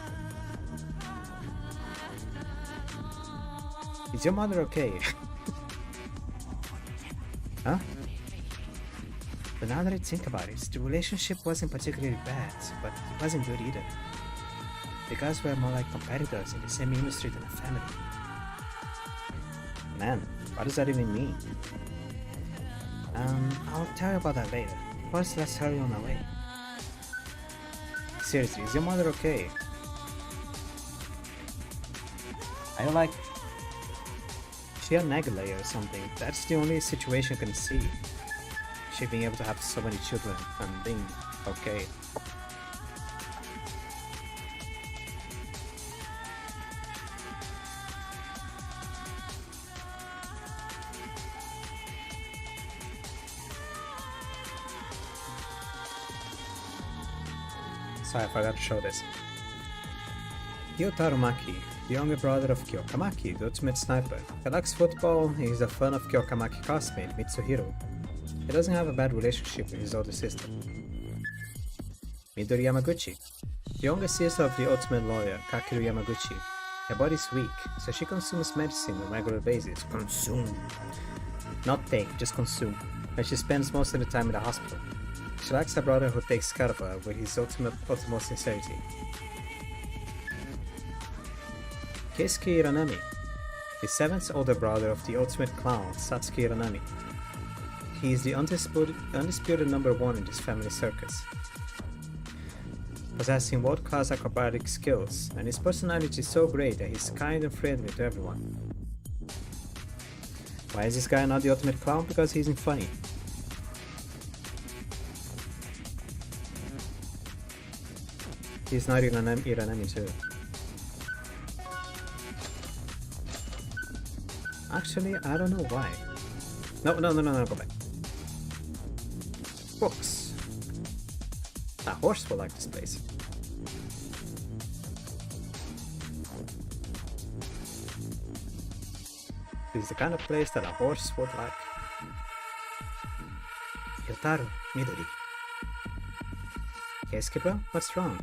Is your mother okay? Huh? But now that I think about it, the relationship wasn't particularly bad, but it wasn't good either. The guys were more like competitors in the same industry than a family. Man, what does that even mean? I'll tell you about that later. First, let's hurry on our way. Seriously, is your mother okay? I don't like... She had Nagale or something. That's the only situation I can see. She being able to have so many children and being okay. Sorry, I forgot to show this. Ryutaro Maki, the younger brother of Kyokamaki, the ultimate sniper. He likes football, he is a fan of Kyokamaki classmate Mitsuhiro. He doesn't have a bad relationship with his older sister. Midori Yamaguchi, the younger sister of the ultimate lawyer Kakeru Yamaguchi. Her body's weak, so she consumes medicine on a regular basis. Consume. Not take, just consume. And she spends most of the time in the hospital. She likes her brother who takes care of her with his utmost sincerity. Keisuke Hiranami, the 7th older brother of the ultimate clown, Satsuki Hiranami. He is the undisputed number 1 in this family circus, possessing world-class acrobatic skills, and his personality is so great that he's kind and friendly to everyone. Why is this guy not the ultimate clown? Because he isn't funny. He's not Hiranami too. Actually, I don't know why. No, go back. Books. A horse will like this place. This is the kind of place that a horse would like. Yotaru, Midori. Keisuke bro, what's wrong?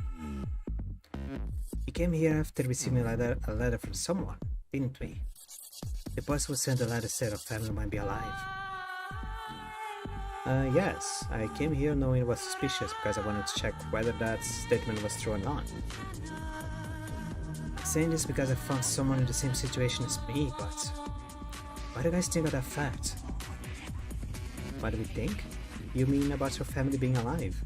We came here after receiving a letter from someone, didn't we? The boss who sent the letter said our family might be alive. Yes, I came here knowing it was suspicious because I wanted to check whether that statement was true or not. I'm saying this because I found someone in the same situation as me, but what do you guys think of that fact? What do we think? You mean about your family being alive?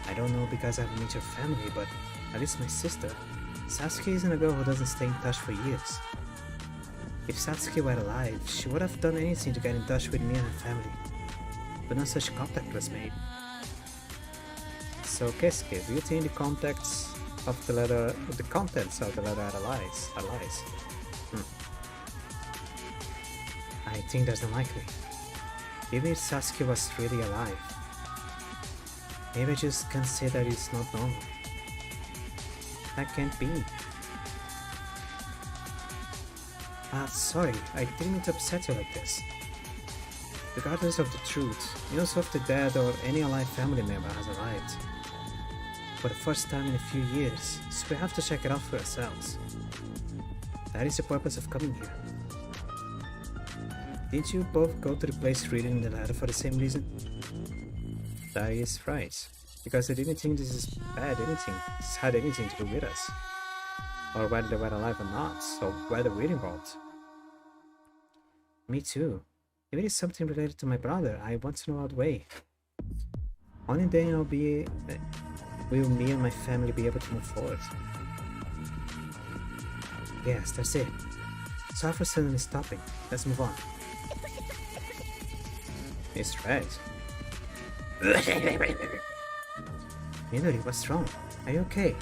I don't know because I haven't met your family, but at least my sister. Satsuki isn't a girl who doesn't stay in touch for years. If Satsuki were alive, she would have done anything to get in touch with me and her family, but no such contact was made. So Keisuke, do you think the contents of the letter are lies? I think that's unlikely. Even if Satsuki was really alive, maybe I just can't say that it's not normal. That can't be. Sorry, I didn't mean to upset you like this. Regardless of the truth, news of the dead or any alive family member has arrived. For the first time in a few years, so we have to check it out for ourselves. That is the purpose of coming here. Didn't you both go to the place reading the letter for the same reason? That is right, because I didn't think this had anything to do with us, or whether they were alive or not, or whether we're involved. Me too. If it is something related to my brother, I want to know how to way. Only then will me and my family be able to move forward. Yes, that's it. Sorry for suddenly stopping. Let's move on. It's right. Midori, what's wrong? Are you okay?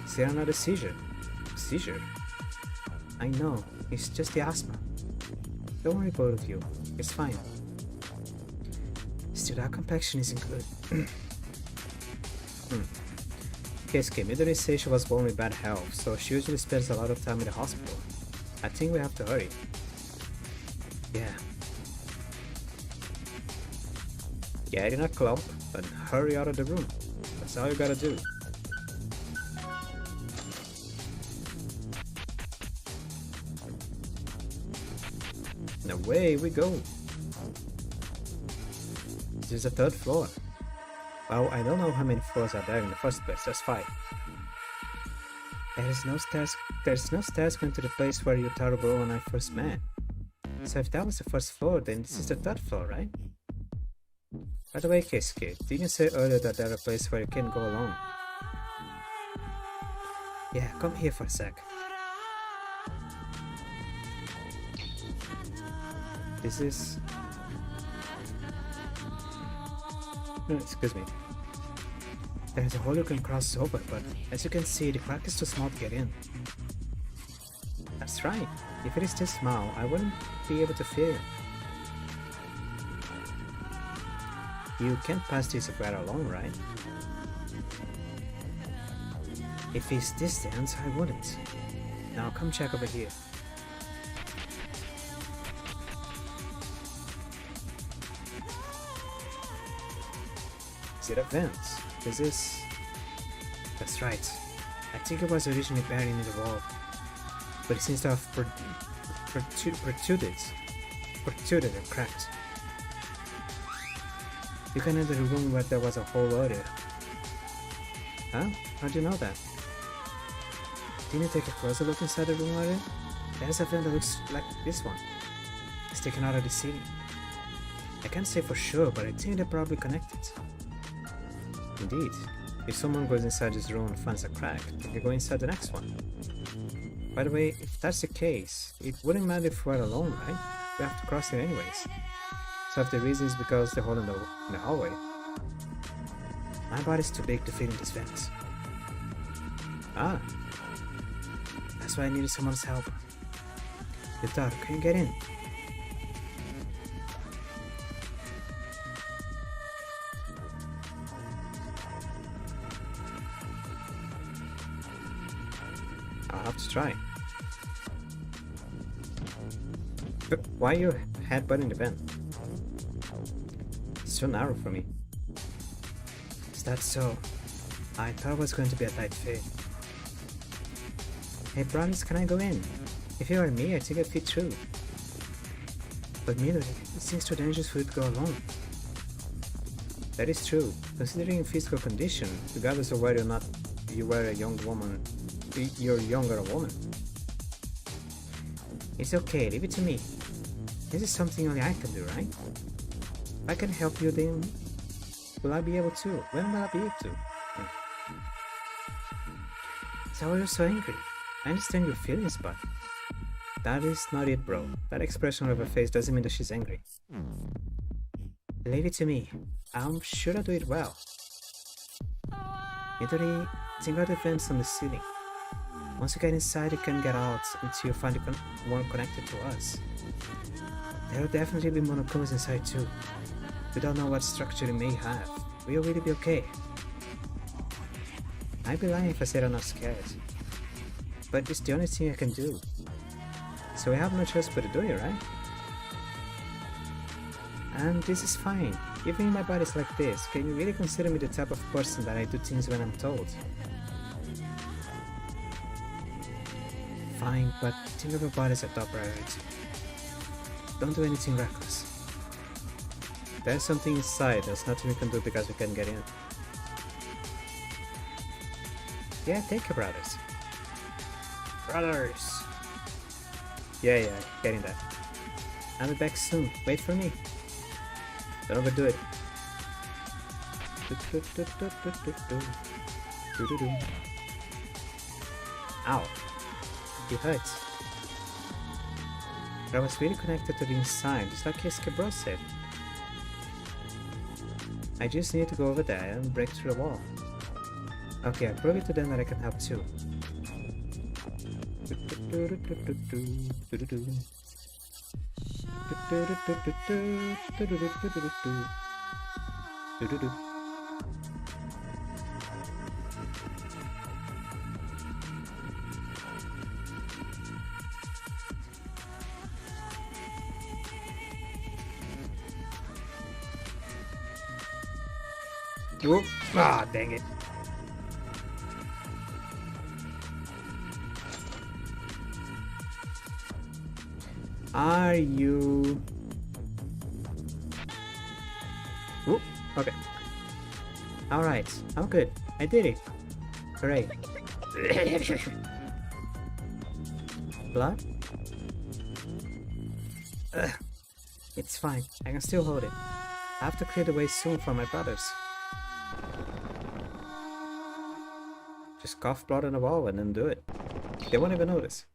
Is there another seizure? Seizure? I know, it's just the asthma. Don't worry, both of you. It's fine. Still, that complexion isn't good. Keisuke, Midori says she was born with bad health, so she usually spends a lot of time in the hospital. I think we have to hurry. Yeah. Get in a clump and hurry out of the room. That's all you gotta do. And away we go. This is the 3rd floor. Well, I don't know how many floors are there in the first place. There's 5. There's no stairs going to the place where Yotaro Bro and I first met. So if that was the 1st floor, then this is the 3rd floor, right? By the way, Keisuke, didn't you say earlier that there's a place where you can go alone? Yeah, come here for a sec. This is... excuse me. There's a hole you can cross over, but as you can see, the crack is too small to get in. That's right. If it is this small, I wouldn't be able to fit in. You can't pass this if we're alone, right? If it's this dense, I wouldn't. Now come check over here. Is it a vent? Is this... That's That's right. I think it was originally buried in the wall, but it seems to have protruded and cracked. You can enter the room where there was a hole earlier. Huh? How'd you know that? Didn't you take a closer look inside the room earlier? There's a vent that looks like this one. It's taken out of the ceiling. I can't say for sure, but I think they're probably connected. Indeed. If someone goes inside this room and finds a crack, they can go inside the next one. By the way, if that's the case, it wouldn't matter if we're alone, right? We have to cross it anyways. So if the reason is because the hole in the hallway, my body's too big to fit in this vent. Ah. That's why I needed someone's help. Yutaro, can you get in? I'll have to try. But why are you headbutting the vent? It's too narrow for me. Is that so? I thought it was going to be a tight fit. Hey brothers, can I go in? If you were me, I think I'd fit through. But Midori, it seems too dangerous for you to go alone. That is true. Considering your physical condition, regardless of whether or not you were a young woman, you're younger a woman. It's okay, leave it to me. This is something only I can do, right? If I can help you, then will I be able to? When will I be able to? So you're so angry. I understand your feelings, but that is not it, bro. That expression of her face doesn't mean that she's angry. Leave it to me. I'm sure I'll do it well. Midori, think of the vents on the ceiling. Once you get inside, you can't get out until you find one connected to us. There will definitely be monocomas inside too. We don't know what structure it may have. We'll really be okay. I'd be lying if I said I'm not scared. But it's the only thing I can do. So we have no choice but to do it, right? And this is fine. Even if my body's like this, can you really consider me the type of person that I do things when I'm told? Fine, but think of your body as a top priority. Don't do anything reckless. There's something inside, there's nothing we can do because we can't get in. Yeah, take your brothers. Brothers! Yeah, getting that. I'll be back soon, wait for me. Don't overdo it. Ow. It hurts. But I was really connected to the inside, just like Bro said. I just need to go over there and break through the wall. Okay, I'll prove it to them that I can help too. Whoop. Ah, dang it. Are you... Whoop. Okay. Alright, I'm good. I did it. Hooray. Blood? Ugh. It's fine. I can still hold it. I have to clear the way soon for my brothers. Just cough blood on the wall and then do it. They won't even notice.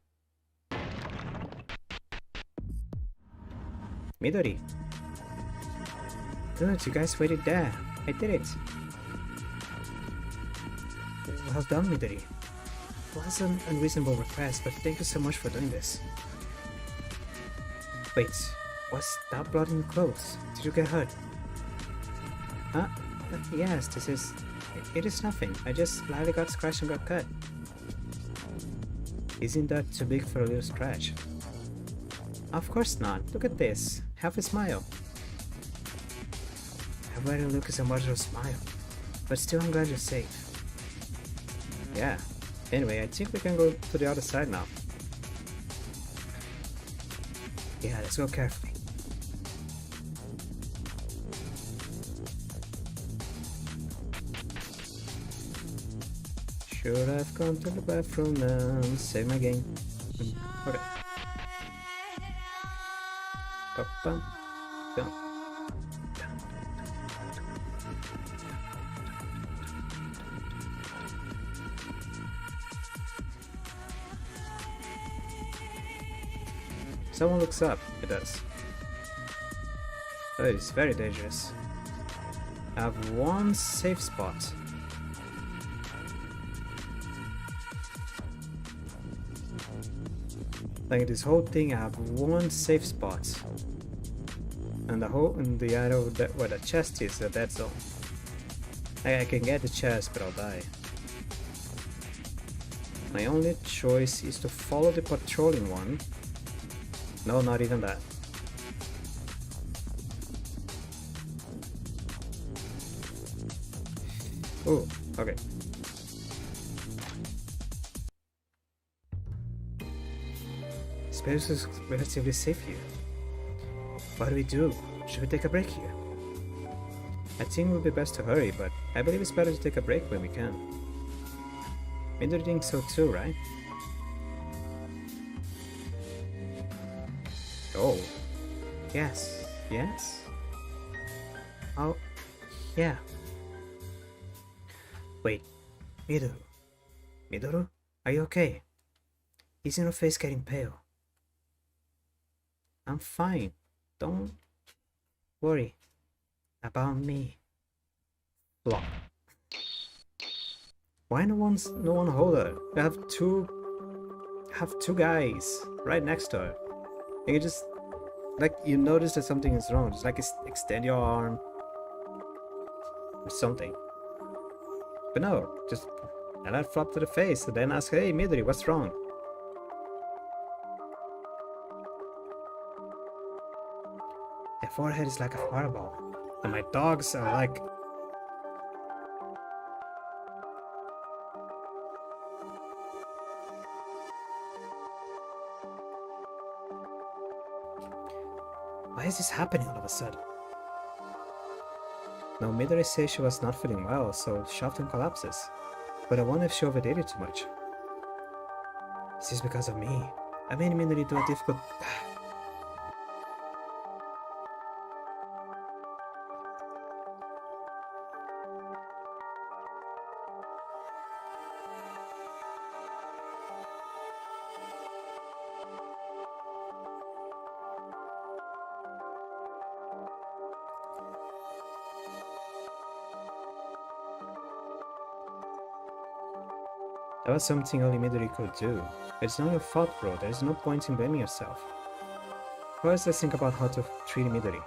Midori. Good, you guys waited there. I did it. Well done, Midori. It was an unreasonable request, but thank you so much for doing this. Wait, was that blood in your clothes? Did you get hurt? Huh? Yes, this is... It is nothing. I just slightly got scratched and got cut. Isn't that too big for a little scratch? Of course not. Look at this. Have a smile. I rarely look as a murderous smile. But still, I'm glad you're safe. Yeah. Anyway, I think we can go to the other side now. Yeah, let's go carefully. Should have gone to the bathroom now. Save my game. Okay. Bum, bum, bum. Someone looks up. It does. Oh, it's very dangerous. I have one safe spot. Like this whole thing, I have one safe spot. And the area where the chest is, the dead zone. I can get the chest, but I'll die. My only choice is to follow the patrolling one. No, not even that. Oh, okay. Space is relatively safe here. What do? Should we take a break here? I think it would be best to hurry, but I believe it's better to take a break when we can. Maybe you think so too, right? Oh. Yes. Yes? Oh. Yeah. Wait. Midori. Midori? Are you okay? Isn't your face getting pale? I'm fine. Don't worry about me. Flop. Why no one hold her? We have two guys right next to her. And you just like you notice that something is wrong. Just like extend your arm or something. But no, just let her flop to the face and then ask, hey Midori, what's wrong? My forehead is like a fireball, and my dogs are like... Why is this happening all of a sudden? Now Midori says she was not feeling well, so she often collapses. But I wonder if she overdid it too much. Is this because of me? I made Midori do a difficult... That was something only Midori could do. It's not your fault, bro. There's no point in blaming yourself. First, let's think about how to treat Midori.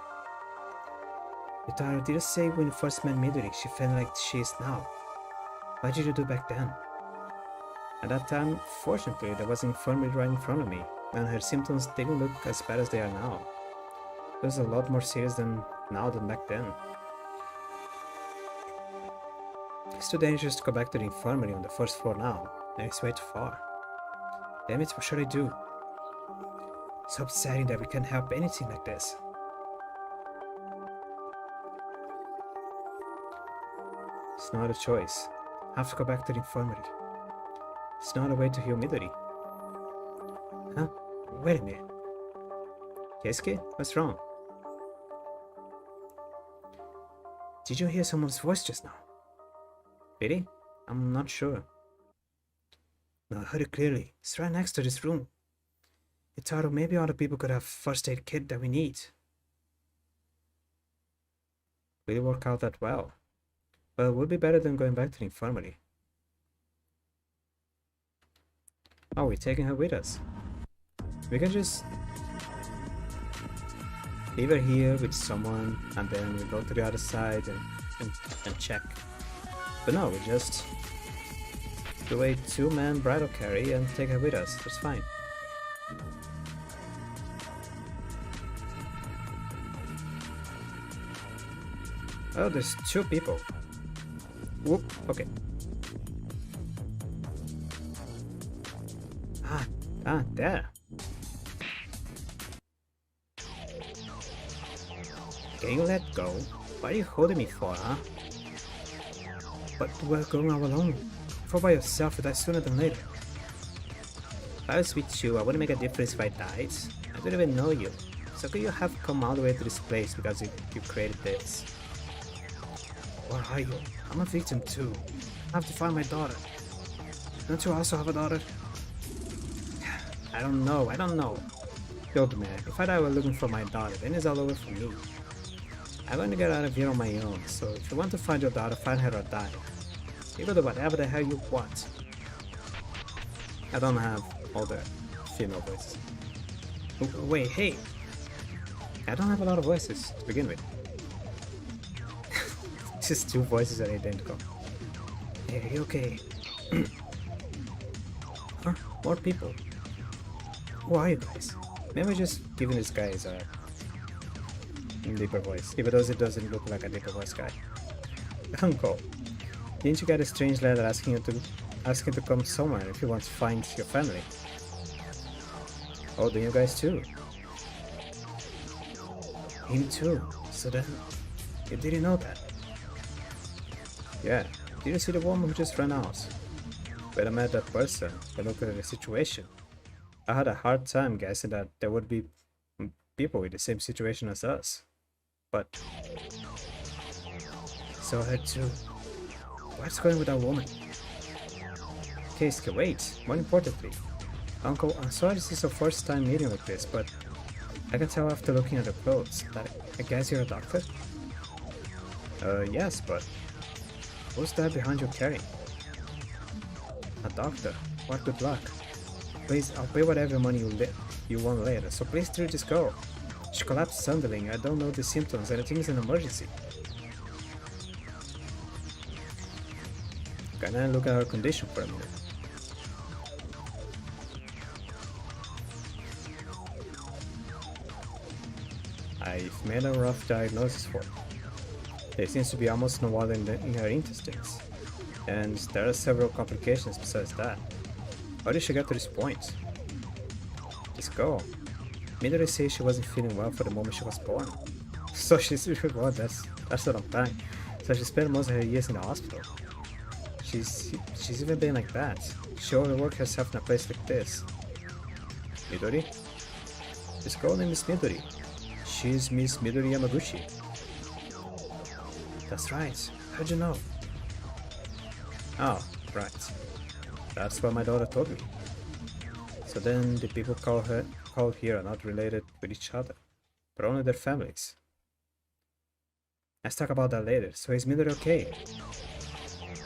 Yutaro, did you say when you first met Midori, she felt like she is now? What did you do back then? At that time, fortunately, there was an infirmary right in front of me, and her symptoms didn't look as bad as they are now. It was a lot more serious than back then. It's too dangerous to go back to the infirmary on the first floor now, and it's way too far. Damn it, what should I do? It's so upsetting that we can't help anything like this. It's not a choice. I have to go back to the infirmary. It's not a way to heal Midori. Huh? Wait a minute. Keisuke? What's wrong? Did you hear someone's voice just now? Really? I'm not sure. No, I heard it clearly. It's right next to this room. Yutaro, maybe other people could have first aid kit that we need. Will it work out that well? Well, it would be better than going back to the infirmary. Oh, we're taking her with us. We can just leave her here with someone and then we go to the other side and check. But no, we just do a two-man bridal carry and take her with us. That's fine. Oh, there's two people. Whoop, okay. Ah, there. Can you let go? What are you holding me for, huh? But we're going all alone. If you're by yourself, you die sooner than later. If I was with you, I wouldn't make a difference if I died. I don't even know you. So could you have come all the way to this place because you created this? Where are you? I'm a victim too. I have to find my daughter. Don't you also have a daughter? I don't know. Look man, if I die while looking for my daughter, then it's all over for me. I'm going to get out of here on my own, so if you want to find your daughter, find her or die. You can do whatever the hell you want. I don't have all the female voices. Wait, hey! I don't have a lot of voices to begin with. Just 2 voices are identical. Hey, are you okay? Huh? More people. Who are you guys? Maybe just giving this guy a deeper voice, even though it doesn't look like a deeper voice guy. Uncle, didn't you get a strange letter asking to come somewhere if you want to find your family? Oh, do you guys too? Him too. So then, you didn't know that? Yeah. Did you see the woman who just ran out? When I met that person, I looked at the situation. I had a hard time guessing that there would be people in the same situation as us. But... so her too. What's going with that woman? Keisuke, wait. More importantly. Uncle, I'm sorry this is your first time meeting like this, but I can tell after looking at the clothes that I guess you're a doctor? Yes, but who's that behind you carrying? A doctor. What good luck. Please, I'll pay whatever money you want later, so please treat this girl. She collapsed suddenly, I don't know the symptoms, and I think it's an emergency. Can I look at her condition for a minute? I've made a rough diagnosis for her. There seems to be almost no water in her intestines, and there are several complications besides that. How did she get to this point? This girl. Midori says she wasn't feeling well for the moment she was born. So she's really well, that's a long time. So she spent most of her years in the hospital. She's even been like that. She overworked herself in a place like this. Midori? This girl named Miss Midori. She's Miss Midori Yamaguchi. That's right. How'd you know? Oh, right. That's what my daughter told me. So then the people called here are not related with each other, but only their families. Let's talk about that later. So is Midori okay?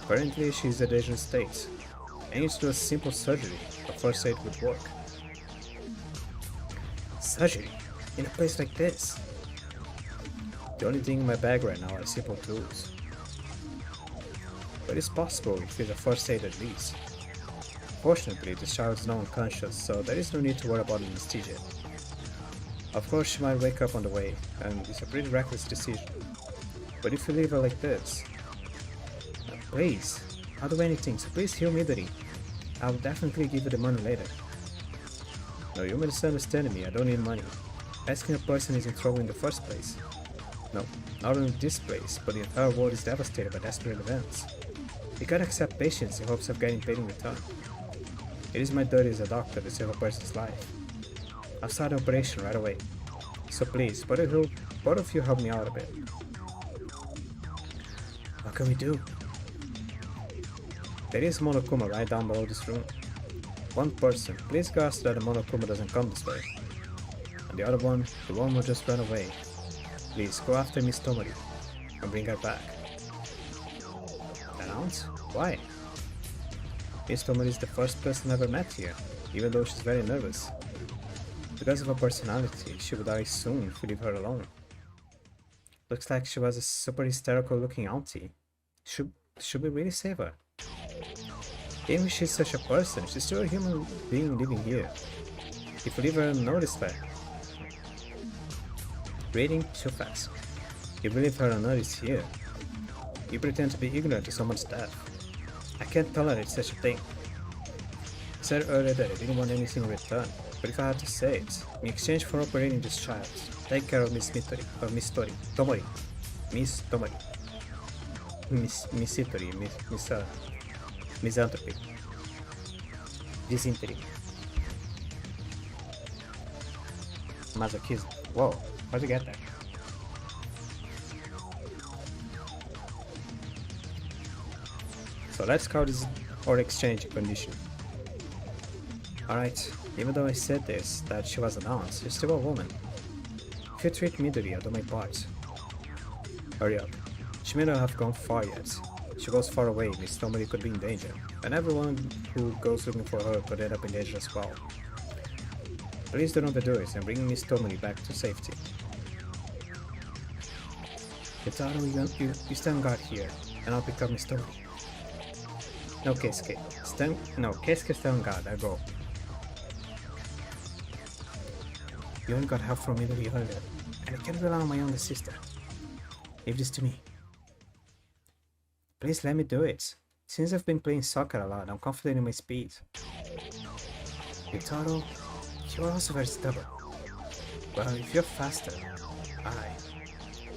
Apparently she's in a dangerous state. I need to do a simple surgery, but first aid would work. Surgery? In a place like this? The only thing in my bag right now are simple tools. But it's possible if it's a first aid at least. Fortunately, this child is now unconscious, so there is no need to worry about anesthesia. Of course, she might wake up on the way, and it's a pretty reckless decision. But if you leave her like this... please, I'll do anything, so please heal Midori. I'll definitely give you the money later. No, you misunderstanding me, I don't need money. Asking a person is in trouble in the first place. No, not only this place, but the entire world is devastated by desperate events. You gotta accept patience in hopes of getting paid in return. It is my duty as a doctor to save a person's life. I'll start the operation right away. So please, both of you help me out a bit. What can we do? There is Monokuma right down below this room. One person, please guard that the Monokuma doesn't come this way. And the other one, the one who just ran away. Please go after Miss Tomori and bring her back. Announce? Why? Miss Tomori is the first person I ever met here, even though she's very nervous. Because of her personality, she would die soon if we leave her alone. Looks like she was a super hysterical looking auntie. Should we really save her? Even if she's such a person, she's still a human being living here. If we leave her unnoticed there. Reading too fast. If we leave her unnoticed here, you pretend to be ignorant to someone's death. I can't tolerate such a thing. said earlier that I didn't want anything in return, but if I had to say it, in exchange for operating this child, take care of Miss Mitori, or Miss Tori, Tomori, Miss Tomori, Miss Itori, Misanthropy, Dysentery, Masochism. Whoa, where'd you get that? So let's call this our exchange condition. Alright, even though I said this, that she was an aunt, she's still a woman. If you treat Midori, I'll do my part. Hurry up. She may not have gone far yet. If she goes far away, Miss Tomori could be in danger, and everyone who goes looking for her could end up in danger as well. Please don't overdo it and bring Miss Tomori back to safety. Yotaro, you stand guard here, and I'll pick up Miss Tomori. No, Keisuke. Keisuke stand guard, I go. You only got help from Midori earlier, and I can't rely on my younger sister. Leave this to me. Please let me do it. Since I've been playing soccer a lot, I'm confident in my speed. Yotaro, you are also very stubborn. Well, if you're faster,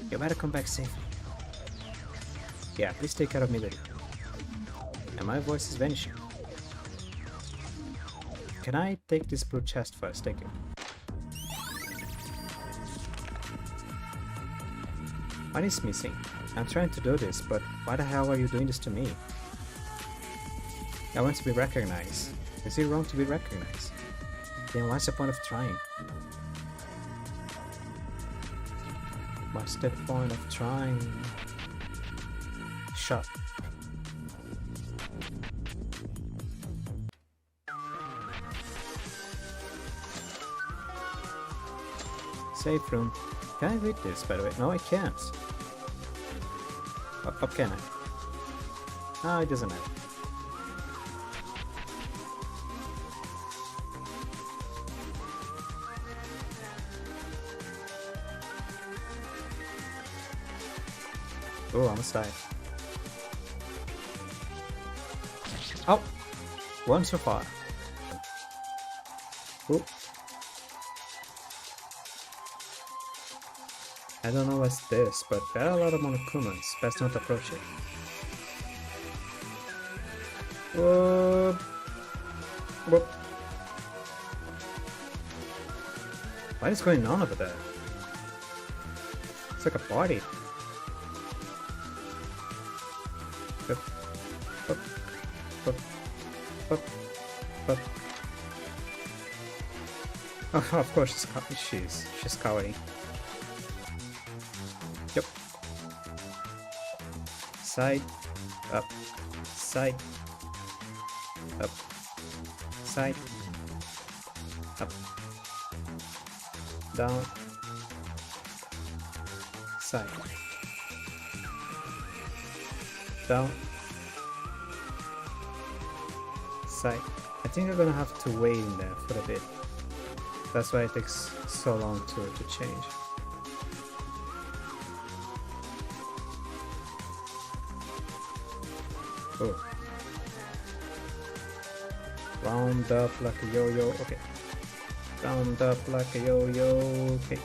you better come back safely. Yeah, please take care of Midori. And my voice is vanishing. Can I take this blue chest first? Thank you. What is missing? I'm trying to do this, but why the hell are you doing this to me? I want to be recognized. Is it wrong to be recognized? Then what's the point of trying? What's the point of trying? Shut. Safe room. Can I read this, by the way? No, I can't. Or can I? No, it doesn't matter. Oh, I almost died. Oh! One so far. Oh. I don't know what's this, but there are a lot of Monokumans. Best not approach it. Whoop. Whoop. What is going on over there? It's like a party. Whoop. Whoop. Whoop. Whoop. Whoop. Oh, of course she's cowering. Yep. Side, up, side, up, side, up, down, side, down, side. I think I'm gonna have to wait in there for a bit. That's why it takes so long to change. Oh. Round up like a yo-yo, okay. Round up like a yo-yo, okay.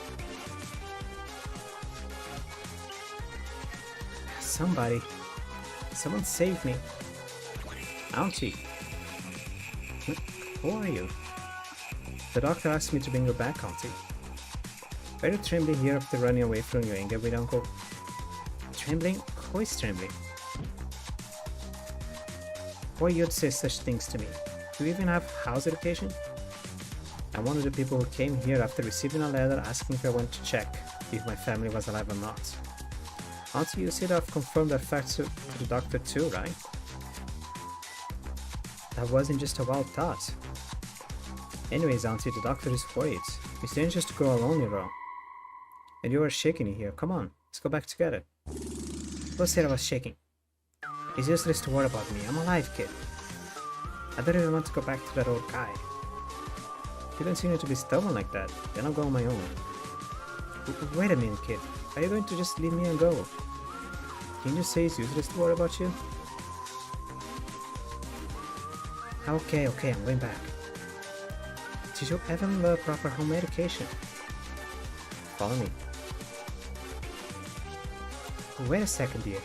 Someone save me. Auntie. Who are you? The doctor asked me to bring you back, Auntie. Are you trembling here after running away from your anger with Uncle? Trembling? Who is trembling? Why you'd say such things to me? Do you even have house education? I'm one of the people who came here after receiving a letter asking if I went to check if my family was alive or not. Auntie, you said I've confirmed that fact to the doctor too, right? That wasn't just a wild thought. Anyways, Auntie, the doctor is worried. It's dangerous to go alone, you know. And you are shaking in here. Come on, let's go back together. Who said I was shaking? It's useless to worry about me. I'm alive, kid. I don't even want to go back to that old guy. If you continue to be stubborn like that, then I'll go on my own. Wait a minute, kid. Are you going to just leave me and go? Can you say it's useless to worry about you? Okay, I'm going back. Did you ever learn proper home education? Follow me. Wait a second, dear.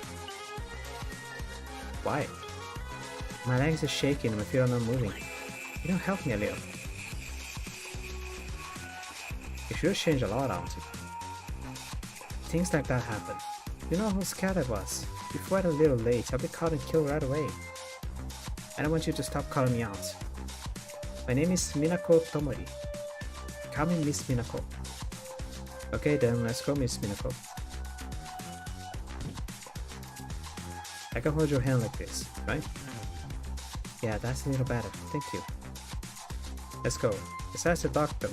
Why? My legs are shaking and my feet are not moving. You don't help me a little. You should change a lot, auntie. Things like that happen. You know how scared I was. If we're a little late, I'll be caught and killed right away. I don't want you to stop calling me out. My name is Minako Tomori. Call me Miss Minako. Okay then, let's go, Miss Minako. I can hold your hand like this, right? Yeah, that's a little better. Thank you. Let's go. Besides the doctor,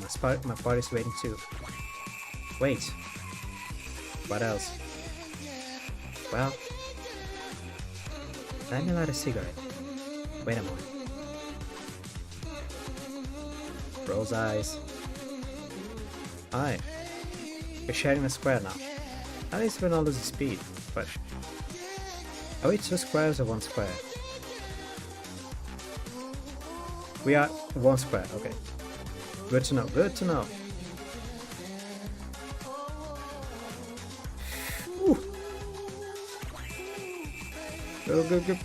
my body's waiting too. Wait. What else? Well, let me light a cigarette. Wait a moment. Rose eyes. Hi. We're sharing a square now. At least we're not losing speed, but... Are we 2 squares or 1 square? We are 1 square, okay. Good to know, good to know. Ooh. Go.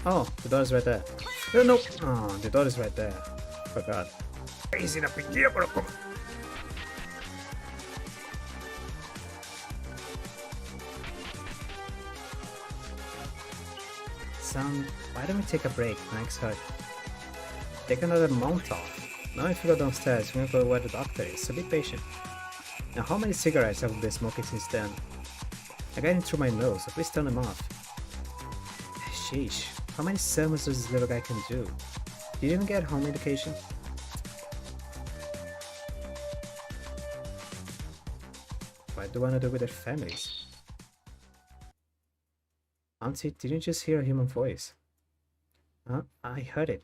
Oh, the door is right there. No. Oh, the door is right there. Forgot. Crazy na pigia, bro. Son, why don't we take a break? Next hurt. Take another mount off. Now if we go downstairs, we're gonna go where the doctor is, so be patient. Now how many cigarettes have we been smoking since then? I got in through my nose, so please turn them off. Sheesh, how many sermons does this little guy can do? Did you even get home education? What do you wanna do with their families? Auntie, didn't you just hear a human voice? Huh? I heard it.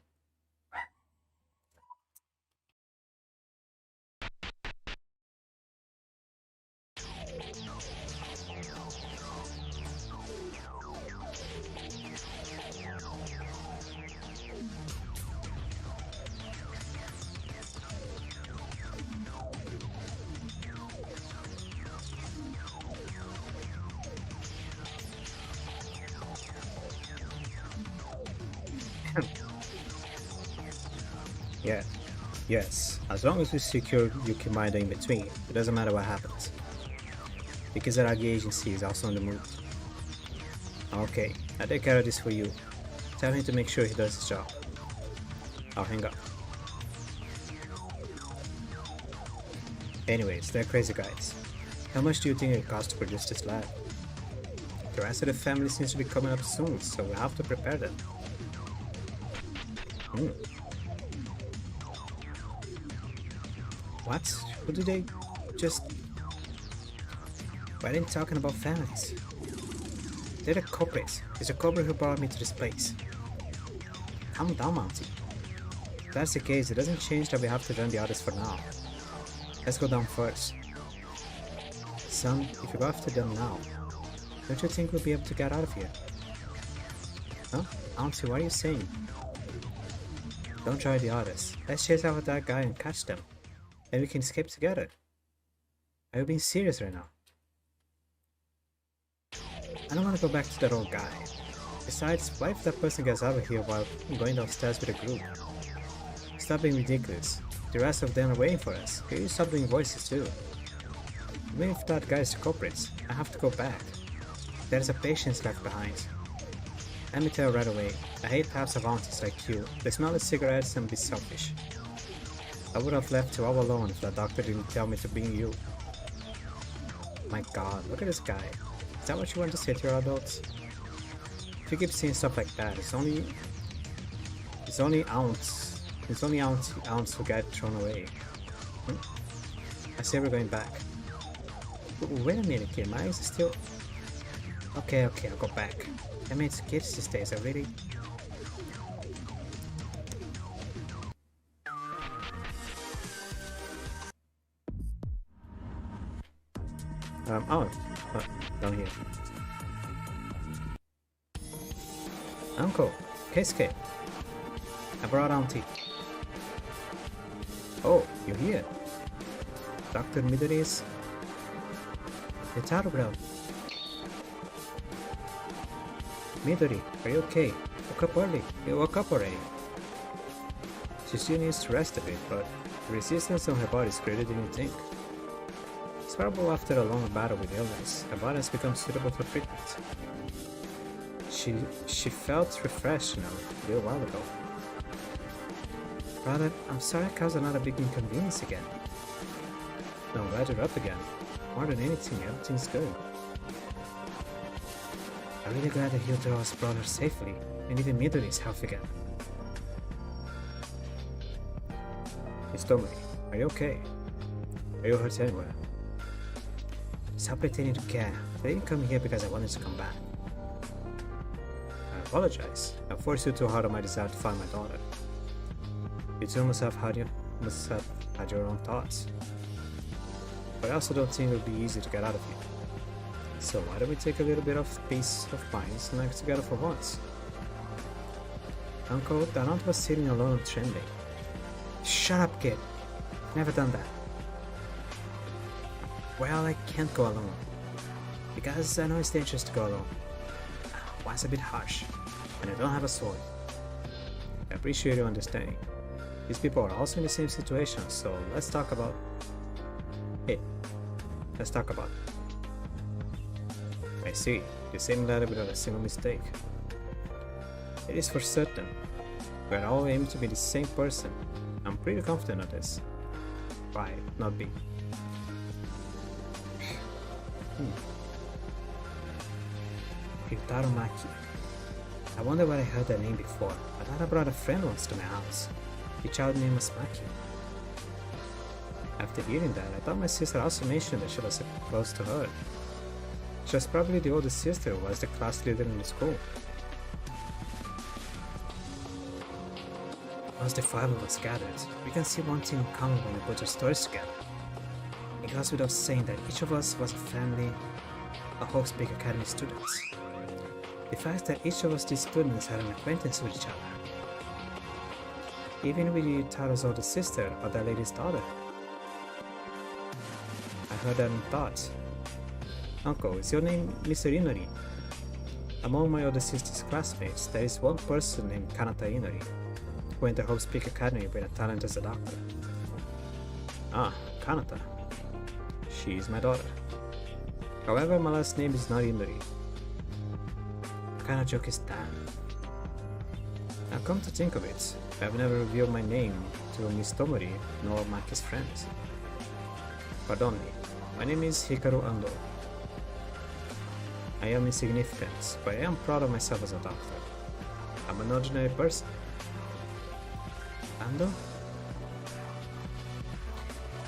Yeah. Yes. As long as we secure Yukimida in between, it doesn't matter what happens. Because the Ragi agency is also on the move. Okay, I'll take care of this for you. Tell him to make sure he does his job. I'll hang up. Anyways, they're crazy guys. How much do you think it costs to produce this lab? The rest of the family seems to be coming up soon, so we have to prepare them. What? Who do they just... Why are they talking about families? They're the culprits. It's the culprit who brought me to this place. Calm down, Monty. If that's the case, it doesn't change that we have to join the others for now. Let's go down first. Son, if we go after them now, don't you think we'll be able to get out of here? Huh? Auntie, what are you saying? Don't join the others. Let's chase after that guy and catch them. And we can escape together. Are you being serious right now? I don't want to go back to that old guy. Besides, what if that person gets out of here while going downstairs with a group? Stop being ridiculous. The rest of them are waiting for us. Can you stop doing voices too? Even if that guy is the culprit, I have to go back. There's a patient left behind. Let me tell you right away, I hate types of aunties like you. They smell the cigarettes and be selfish. I would have left you all alone if the doctor didn't tell me to bring you. My god, look at this guy. Is that what you want to say to your adults? If you keep saying stuff like that, it's only ounce who get thrown away. I say we're going back. Wait a minute, kid, my eyes are still... Okay, I'll go back. I mean, it's kids these days, I really... Down here. Uncle, Keisuke. I brought Auntie. Oh, you're here. Dr. Midori's... Yotaro bro. Midori, are you okay? Woke up early. You woke up already. She still needs to rest a bit, but the resistance on her body is greater than you think. It's probable after a long battle with illness, her body has become suitable for treatment. She felt refreshed now, a little while ago. Brother, I'm sorry I caused another big inconvenience again. No, I'm glad you're up again. More than anything, everything's good. I'm really glad that Hyotaro was brought her safely, and even Midori is healthy again. Miss Tomori, are you okay? Are you hurt anywhere? Stop pretending to care. I didn't come here because I wanted to come back. I apologize. I forced you too hard on my desire to find my daughter. You two must have had your own thoughts. But I also don't think it would be easy to get out of here. So why don't we take a little bit of peace of mind and act together for once? Uncle, the aunt was sitting alone and trembling. Shut up, kid. Never done that. Well, I can't go alone. Because I know it's dangerous to go alone. One's a bit harsh, and I don't have a sword. I appreciate your understanding. These people are also in the same situation, so let's talk about... Hey, let's talk about it. I see, you seem glad without a single mistake. It is for certain. We are all aiming to be the same person. I'm pretty confident of this. Why not be? Ryutaro Maki. I wonder where I heard that name before. I thought I brought a friend once to my house. The child name was Maki. After hearing that, I thought my sister also mentioned that she was close to her. She was probably the older sister who was the class leader in the school. Once the five of us gathered, we can see one thing in common when we put our stories together. It goes without saying that each of us was a family of Hawks Peak Academy students. The fact that each of us these students had an acquaintance with each other. Even with Yutaro's older sister or that lady's daughter. I heard that and thought, Uncle, is your name Mr. Inori? Among my older sister's classmates, there is one person named Kanata Inori, who entered Hope's Peak Academy with a talent as a doctor. Ah, Kanata. She is my daughter. However, my last name is not Inori. What kind of joke is that? Now come to think of it, I have never revealed my name to Miss Tomori nor Maki's friends. Pardon me, my name is Hikaru Ando. I am insignificant, but I am proud of myself as a doctor. I'm an ordinary person. Ando?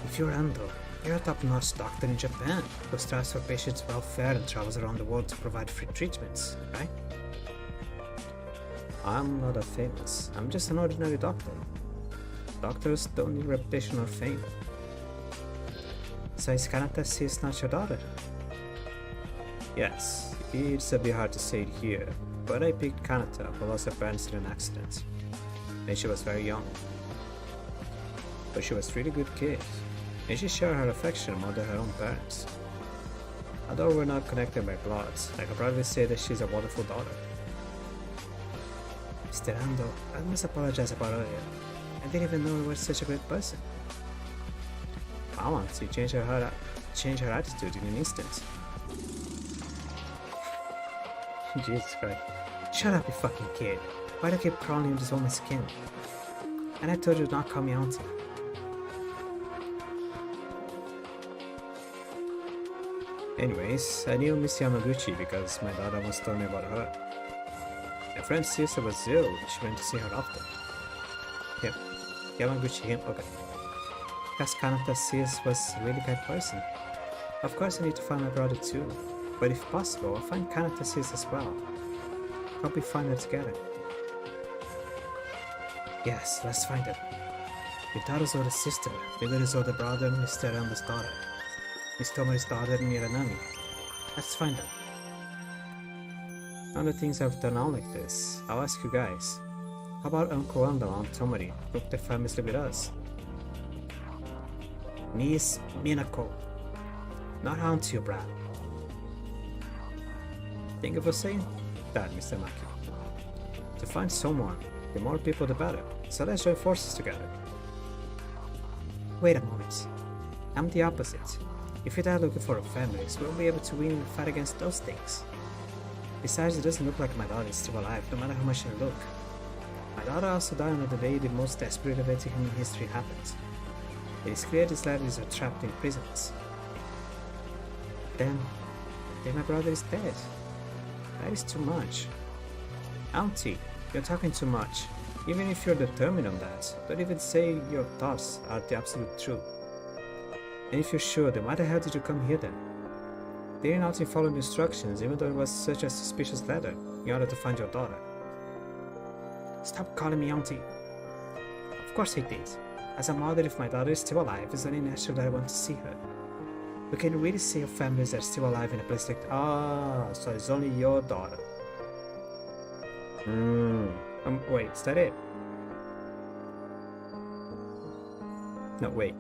If you're Ando, you're a top-notch doctor in Japan who strives for patients' welfare and travels around the world to provide free treatments, right? I'm not that famous. I'm just an ordinary doctor. Doctors don't need reputation or fame. So is Kanata sis not your daughter? Yes, it's a bit hard to say it here, but I picked Kanata who lost her parents in an accident when she was very young. But she was a really good kid, and she shared her affection more than her own parents. Although we're not connected by blood, I could probably say that she's a wonderful daughter. Mr. Ando, I must apologize about earlier. I didn't even know you were such a great person. Wow, she changed her attitude in an instant. Jesus Christ. Shut up, you fucking kid. Why do you keep crawling in this woman's skin? And I told you not call me auntie. Anyways, I knew Miss Yamaguchi because my daughter once told me about her. My friend's sister was ill and she went to see her often. Yep, Yamaguchi him, okay. Because Kanata sis was a really kind person. Of course I need to find my brother too, but if possible, I'll find Kanata sis as well. Hope we find her together. Yes, let's find her. Yutaro's older sister, Midori's older brother, Mr. Ando's daughter. Miss Tomori's daughter and Miranami. Let's find them. Now that things have turned out like this, I'll ask you guys. How about Uncle Ando and Aunt Tomori took their families with us? Miss Minako. Not Aunt you, Brad. Thank you for saying that, Mr. Maki. To find someone, the more people the better, so let's join forces together. Wait a moment. I'm the opposite. If you're there looking for our families, we won't be able to win in the fight against those things. Besides, it doesn't look like my daughter is still alive, no matter how much I look. My daughter also died on the day the most desperate event in human history happened. It is clear these ladies are trapped in prisons. Then my brother is dead. That is too much. Auntie, you're talking too much. Even if you're determined on that, don't even say your thoughts are the absolute truth. And if you're sure, then why the hell did you come here then? They didn't even follow the instructions, even though it was such a suspicious letter, in order to find your daughter. Stop calling me auntie. Of course I did. As a mother, if my daughter is still alive, it's only natural that I want to see her. We can really see your families that are still alive in a place like that. Ah, so it's only your daughter. Wait, is that it? No, wait.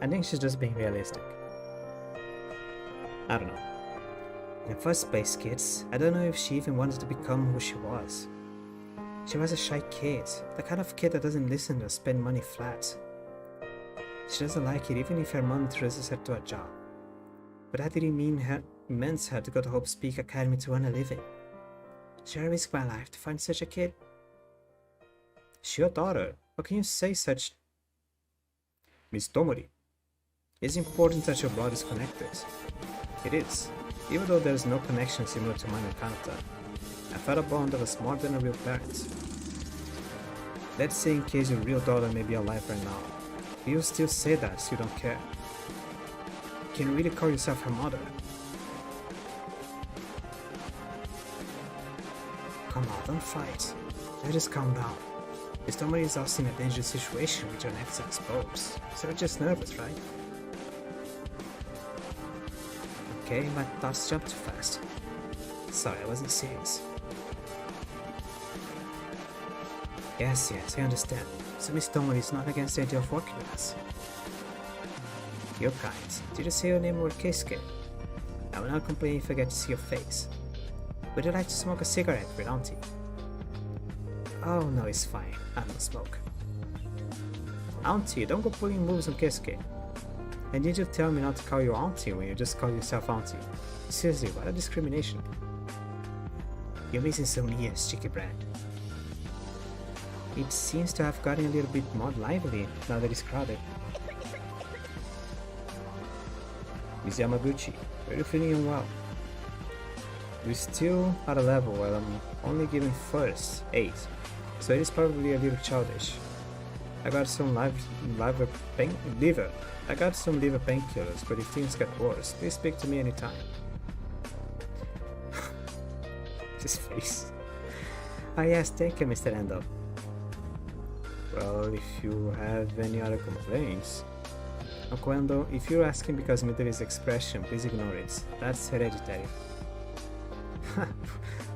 I think she's just being realistic. I don't know. In the first place, kids, I don't know if she even wanted to become who she was. She was a shy kid, the kind of kid that doesn't listen or spend money flat. She doesn't like it even if her mom trusts her to a job. But that didn't mean her meant her to go to Hope Speak Academy to earn a living. Should I risk my life to find such a kid? She's your daughter. How can you say such? Miss Tomori, it's important that your blood is connected. It is, even though there is no connection similar to mine and Kanata. I felt a bond that was more than a real parent. Let's say in case your real daughter may be alive right now. Do you still say that so you don't care? Can you really call yourself her mother? Come on, don't fight. Let's just calm down. Miss Tomori is also in a dangerous situation with your necks exposed, so you're just nervous, right? Okay, my thoughts jumped too fast. Sorry, I wasn't serious. Yes, I understand. So Miss Tomori is not against the idea of working with us. You're kind. Did you say your name were Keisuke? I will not complain if I get to see your face. Would you like to smoke a cigarette with Auntie? Oh no, it's fine. I don't smoke. Auntie, don't go pulling moves on Keisuke. I need you to tell me not to call you Auntie when you just call yourself Auntie. Seriously, what a discrimination. You're missing some years, cheeky brat. It seems to have gotten a little bit more lively now that it's crowded. Miss Yamaguchi, are you feeling unwell? We're still at a level where I'm only giving first 8, so it is probably a little childish. I got some liver painkillers, but if things get worse, please speak to me anytime. This face. Ah yes, thank you, Mr. Endo. Well, if you have any other complaints... Uncle Endo, if you're asking because Midori's expression, please ignore it. That's hereditary.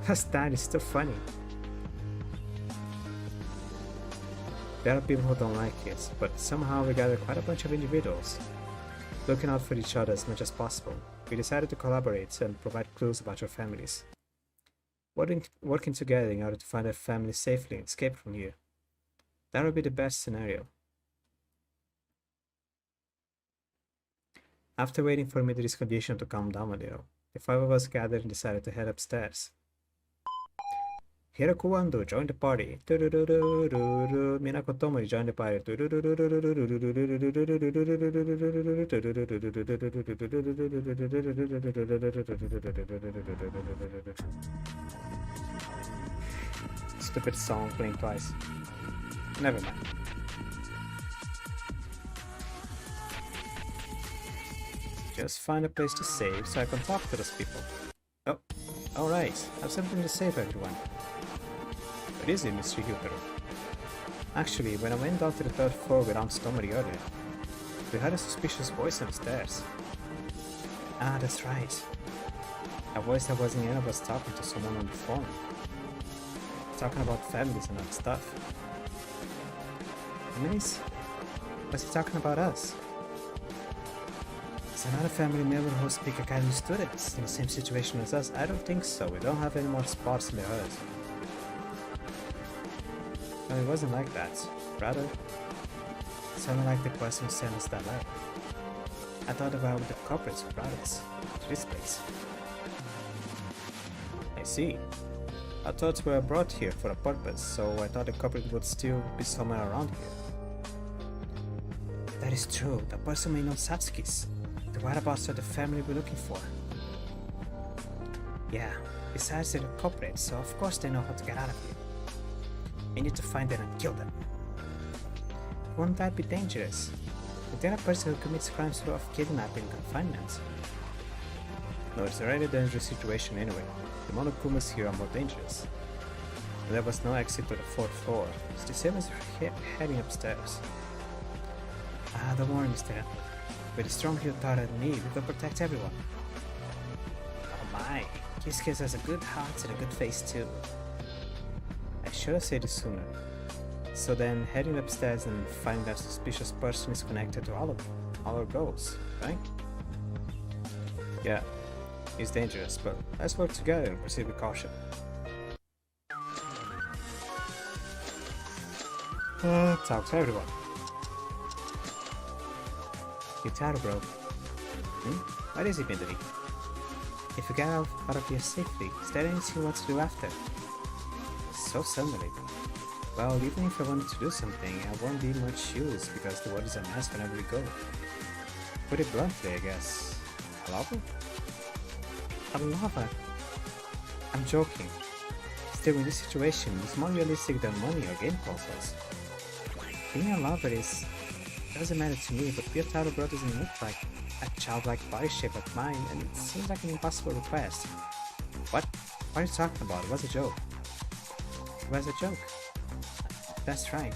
What's that? It's still funny. There are people who don't like it, but somehow we gathered quite a bunch of individuals. Looking out for each other as much as possible, we decided to collaborate and provide clues about your families. Working together in order to find our family safely and escape from here. That would be the best scenario. After waiting for Midori's condition to calm down a little, the 5 of us gathered and decided to head upstairs. Hiroko Ando joined the party. Minako Tomori joined the party. Stupid song playing twice. Never mind. Just find a place to save so I can talk to those people. Oh, alright. I have something to say for everyone. What is it, Mr. Hyukuro? Actually, when I went down to the 3rd floor with Aunt Tomori earlier, We heard a suspicious voice on the stairs. Ah, that's right. A voice that wasn't any of us talking to someone on the phone. Talking about families and other stuff. Families? Was he talking about us? Is another family member who speak academy students in the same situation as us? I don't think so. We don't have any more spots in the hers. No, it wasn't like that. Rather, it sounded like the person who sent us that letter. I thought about the culprits who brought us to this place. I see. I thought we were brought here for a purpose, so I thought the culprit would still be somewhere around here. That is true. The person may know Satsuki's. The whereabouts of the family we're looking for. Yeah, besides they're the culprits, so of course they know how to get out of here. We need to find them and kill them. Won't that be dangerous? If they're a person who commits crimes through of kidnapping and confinement. No, it's already a dangerous situation anyway. The Monokumas here are more dangerous. And there was no exit to the 4th floor, so the servants are heading upstairs. Ah, don't worry, Mr. Apple. With a strong Hyotaro and me, we will protect everyone. Oh my, Kisuke has a good heart and a good face too. I should have said it sooner. So then, heading upstairs and finding that suspicious person is connected to all of our goals, right? Yeah, it's dangerous, but let's work together and proceed with caution. Talk to everyone. Yutaro, bro. What is it been doing? If you get out of here safely, is there anything you want to do after? So suddenly. Well, even if I wanted to do something, I won't be much use because the world is a mess whenever we go. Put it bluntly, I guess. A lover? A lover? I'm joking. Still, in this situation, it's more realistic than money or game consoles. Being a lover doesn't matter to me, but Yutaro bro doesn't look like a childlike body shape like mine, and it seems like an impossible request. What? What are you talking about? It was a joke. It was a joke. That's right.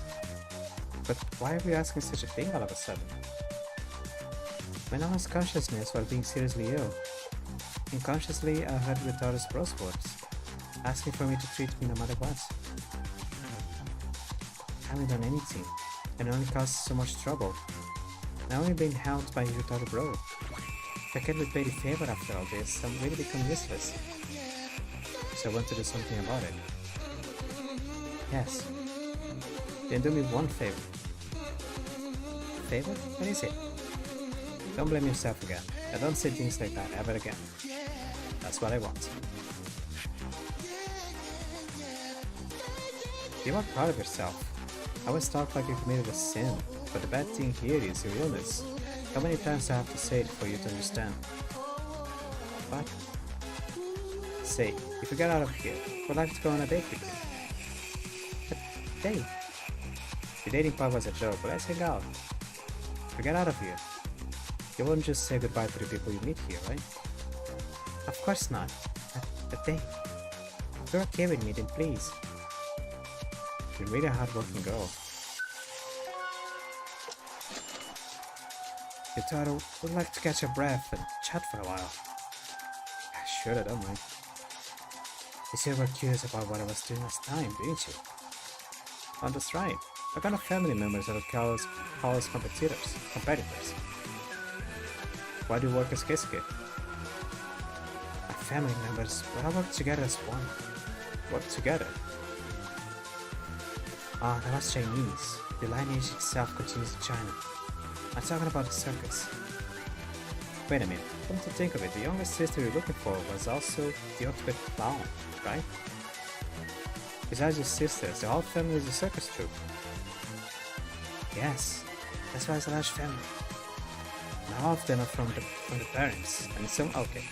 But why are we asking such a thing all of a sudden? When I lost consciousness while being seriously ill, unconsciously I heard Yutaro's bro's words, asking for me to treat me no matter what. I haven't done anything, and only caused so much trouble. I've only been helped by Yutaro bro. If I can't repay the favor after all this, I'm really become useless. So I want to do something about it. Yes. Then do me one favor. Favor? What is it? Don't blame yourself again. I don't say things like that ever again. That's what I want. You are proud of yourself. I always talk like you committed a sin, but the bad thing here is your illness. How many times do I have to say it for you to understand? What? Say, if you get out of here, would like to go on a date with you. A date? The dating part was a joke, but let's hang out. If you get out of here, you won't just say goodbye to the people you meet here, right? Of course not. A date. If you're okay with me, then please. You're really a hard-working girl. Yutaro would like to catch a breath and chat for a while. Sure, I don't mind. You said you were curious about what I was doing last time, didn't you? Oh, that's right. I got a family members that would call us competitors. Why do you work as Keisuke? My family members, but I work together as one. Work together? Ah, that was Chinese. The lineage itself continues in China. I'm talking about the circus. Wait a minute, come to think of it, the youngest sister you're looking for was also the ultimate clown, right? Besides your sisters, the whole family is a circus troupe. Yes, that's why it's a large family. Now all of them are from the parents, and some okay.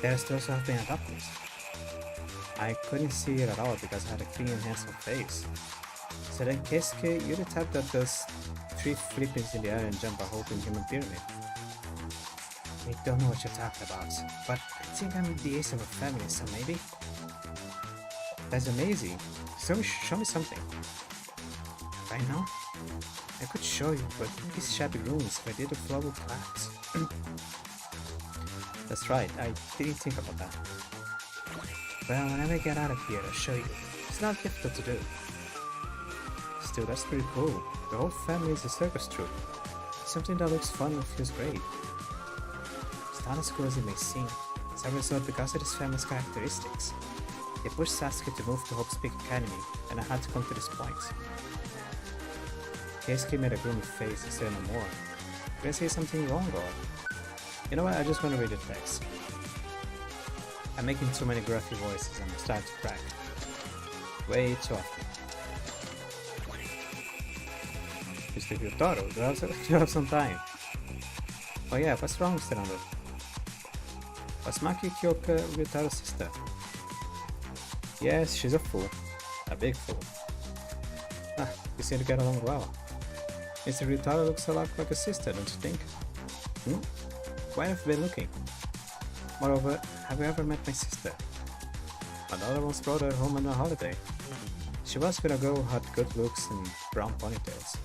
There's those who have been adopted. I couldn't see it at all because I had a clean and handsome face. So then Keisuke, you're the type that does 3 flippings in the air and jump a whole human pyramid. I don't know what you're talking about, but I think I'm the ace of a family, so maybe? That's amazing. So show me something. Right now? I could show you, but these shabby rooms are due to flower plaques. That's right, I didn't think about that. Well, whenever I get out of here, I'll show you. It's not difficult to do. Still, that's pretty cool. The whole family is a circus troupe. Something that looks fun and feels great. It's not as cool as it may seem. It's a result because of this family's characteristics. They pushed Sasuke to move to Hope's Peak Academy, and I had to come to this point. Keisuke made a gloomy face and said no more. Did I say something wrong or? You know what, I just want to read the text. I'm making too many gruffy voices and I'm starting to crack. Way too often. Mr. Ryotaro, do you have some time? Oh yeah, what's wrong, Mr. Ando? Was Maki Kyoka Ryotaro's sister? Yes, she's a fool. A big fool. Ah, you seem to get along well. Mr. Ryotaro looks a lot like a sister, don't you think? Hmm? Where have you been looking? Moreover, have you ever met my sister? My daughter once brought her home on a holiday. She was with a girl who had good looks and brown ponytails.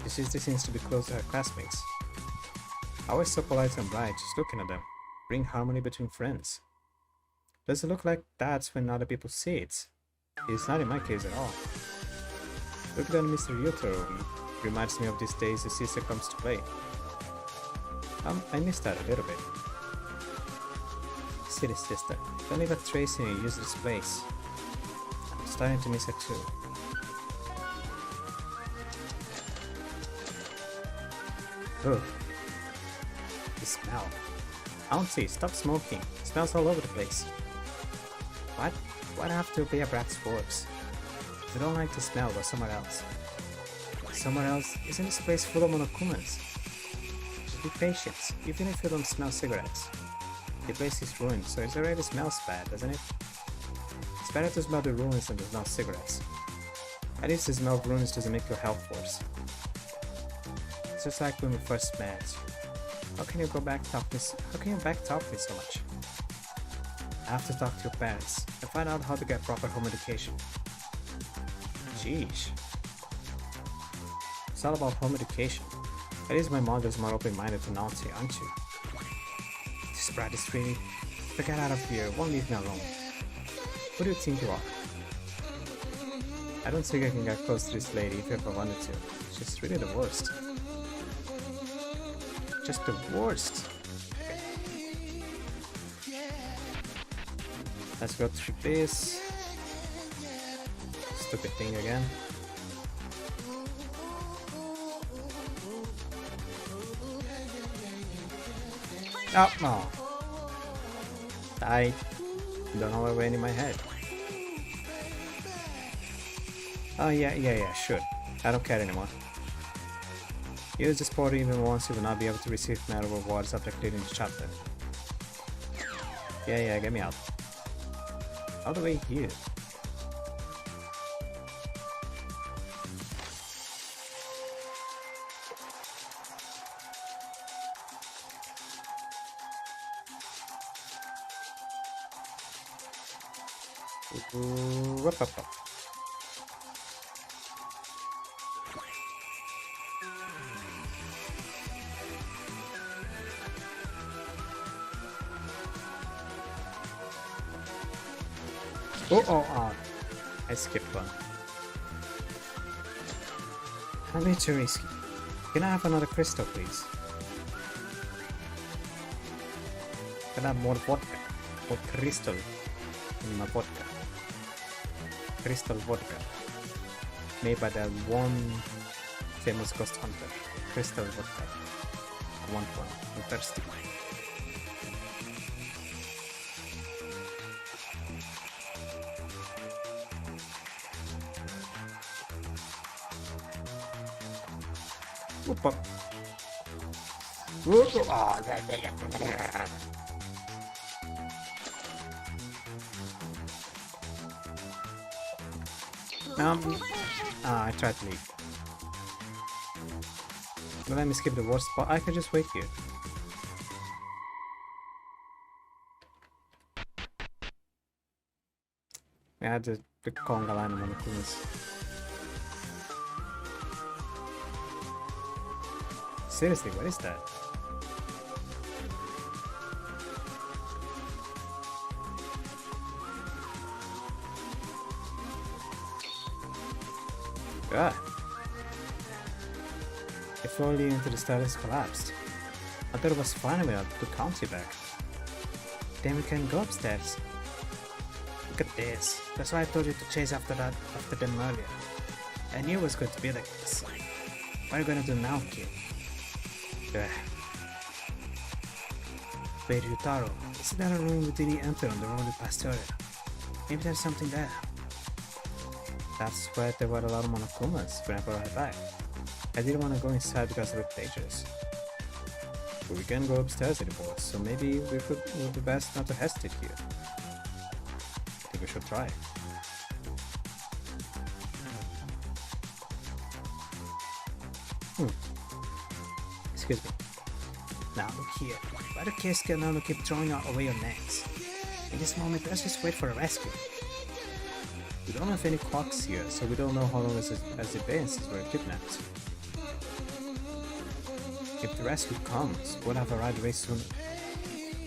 This sister seems to be close to her classmates. Always so polite and bright, just looking at them. Bring harmony between friends. Does it look like that when other people see it? It's not in my case at all. Looking at Mr. Ryotaro reminds me of these days the sister comes to play. I miss that a little bit. Silly sister, don't leave a trace in your useless place. I'm starting to miss her too. Ugh. The smell. Auntie, stop smoking. It smells all over the place. What? Why'd I have to obey a brat's words? If you don't like the smell, go somewhere else. Somewhere else? Isn't this place full of monokumans? Be patient, even if you don't smell cigarettes. The place is ruined, so it already smells bad, doesn't it? It's better to smell the ruins than to smell cigarettes. At least the smell of ruins doesn't make your health worse. It's just like when we first met. How can you back talk me so much? I have to talk to your parents and find out how to get proper home education. Sheesh. It's all about home education. At least my mother's more open-minded to Nazi, aren't you? This brat is really... Get out of here, won't leave me alone. Who do you think you are? I don't think I can get close to this lady if I ever wanted to. She's really the worst. Just the worst. Let's go through this. Stupid thing again. Oh, no. I don't know where in my head. Oh, yeah, sure. I don't care anymore. Use this portal even once, you will not be able to receive medal rewards after clearing the chapter. Yeah, get me out. All the way here. Oh, I skipped one. A bit too risky. Can I have another crystal, please? Can I have more vodka? More crystal in my vodka. Crystal vodka. Made by that one famous ghost hunter. Crystal vodka. I want one. I'm thirsty. Opa. I tried to leave. But let me skip the worst spot. I can just wait here. I had the conga line on the things. Seriously, what is that? God. If only into the stars collapsed. I thought it was finally able to count you back. Then we can go upstairs. Look at this. That's why I told you to chase after them earlier. I knew it was going to be like this. What are you gonna do now, kid? Ugh. Wait, Ryutaro, isn't that a room we didn't enter on the road we passed earlier? Maybe there's something there. That's why there were a lot of Monokumas when I brought her back. I didn't want to go inside because it looked dangerous. But we can't go upstairs anymore, so maybe it would be best not to hesitate here. I think we should try. Excuse me. Now look here. Why do kids get on to keep throwing away your necks? In this moment, let's just wait for a rescue. We don't have any clocks here, so we don't know how long has it been since we were kidnapped. If the rescue comes, we'll have arrived very soon.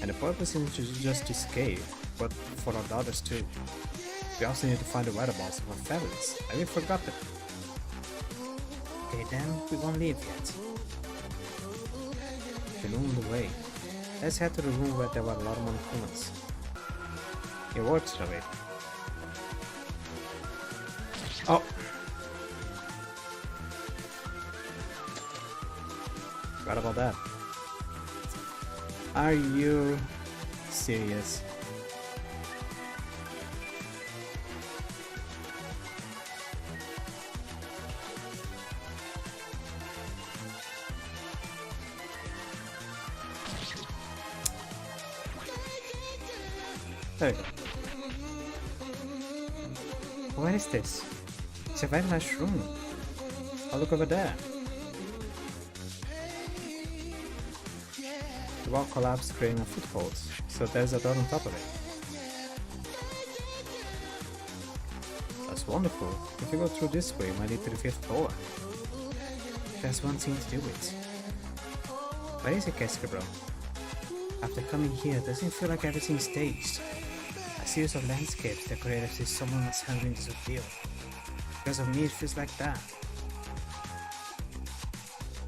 And the purpose isn't just to escape, but for our daughters too. We also need to find the whereabouts of our families. Have you forgotten? Okay then, we won't leave yet. The room on the way. Let's head to the room where there were a lot of Monokumas. It works already. Oh! Forgot about that. Are you serious? There we go. What is this? It's a very nice room. Oh, look over there. The wall collapsed, creating a foothold, so there's a door on top of it. That's wonderful. If you go through this way, you might lead to the 5th floor. There's one thing to do with. Where is it, Kesuke bro? After coming here, doesn't it feel like everything's staged? A series of landscapes decorated as if someone was handling this ordeal. Because of me, it feels like that.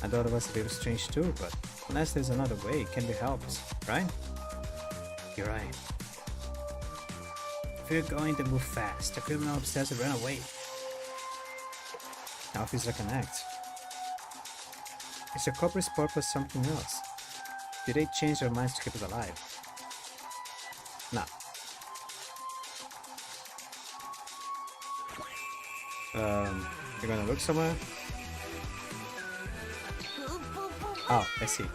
I thought it was a little strange too, but unless there's another way, it can be helped, right? You're right. If you're going to move fast, the criminal upstairs will run away. Now it feels like an act. Is the culprit's purpose something else? Did they change their minds to keep it alive? Nah. You're gonna look somewhere? Oh, I see.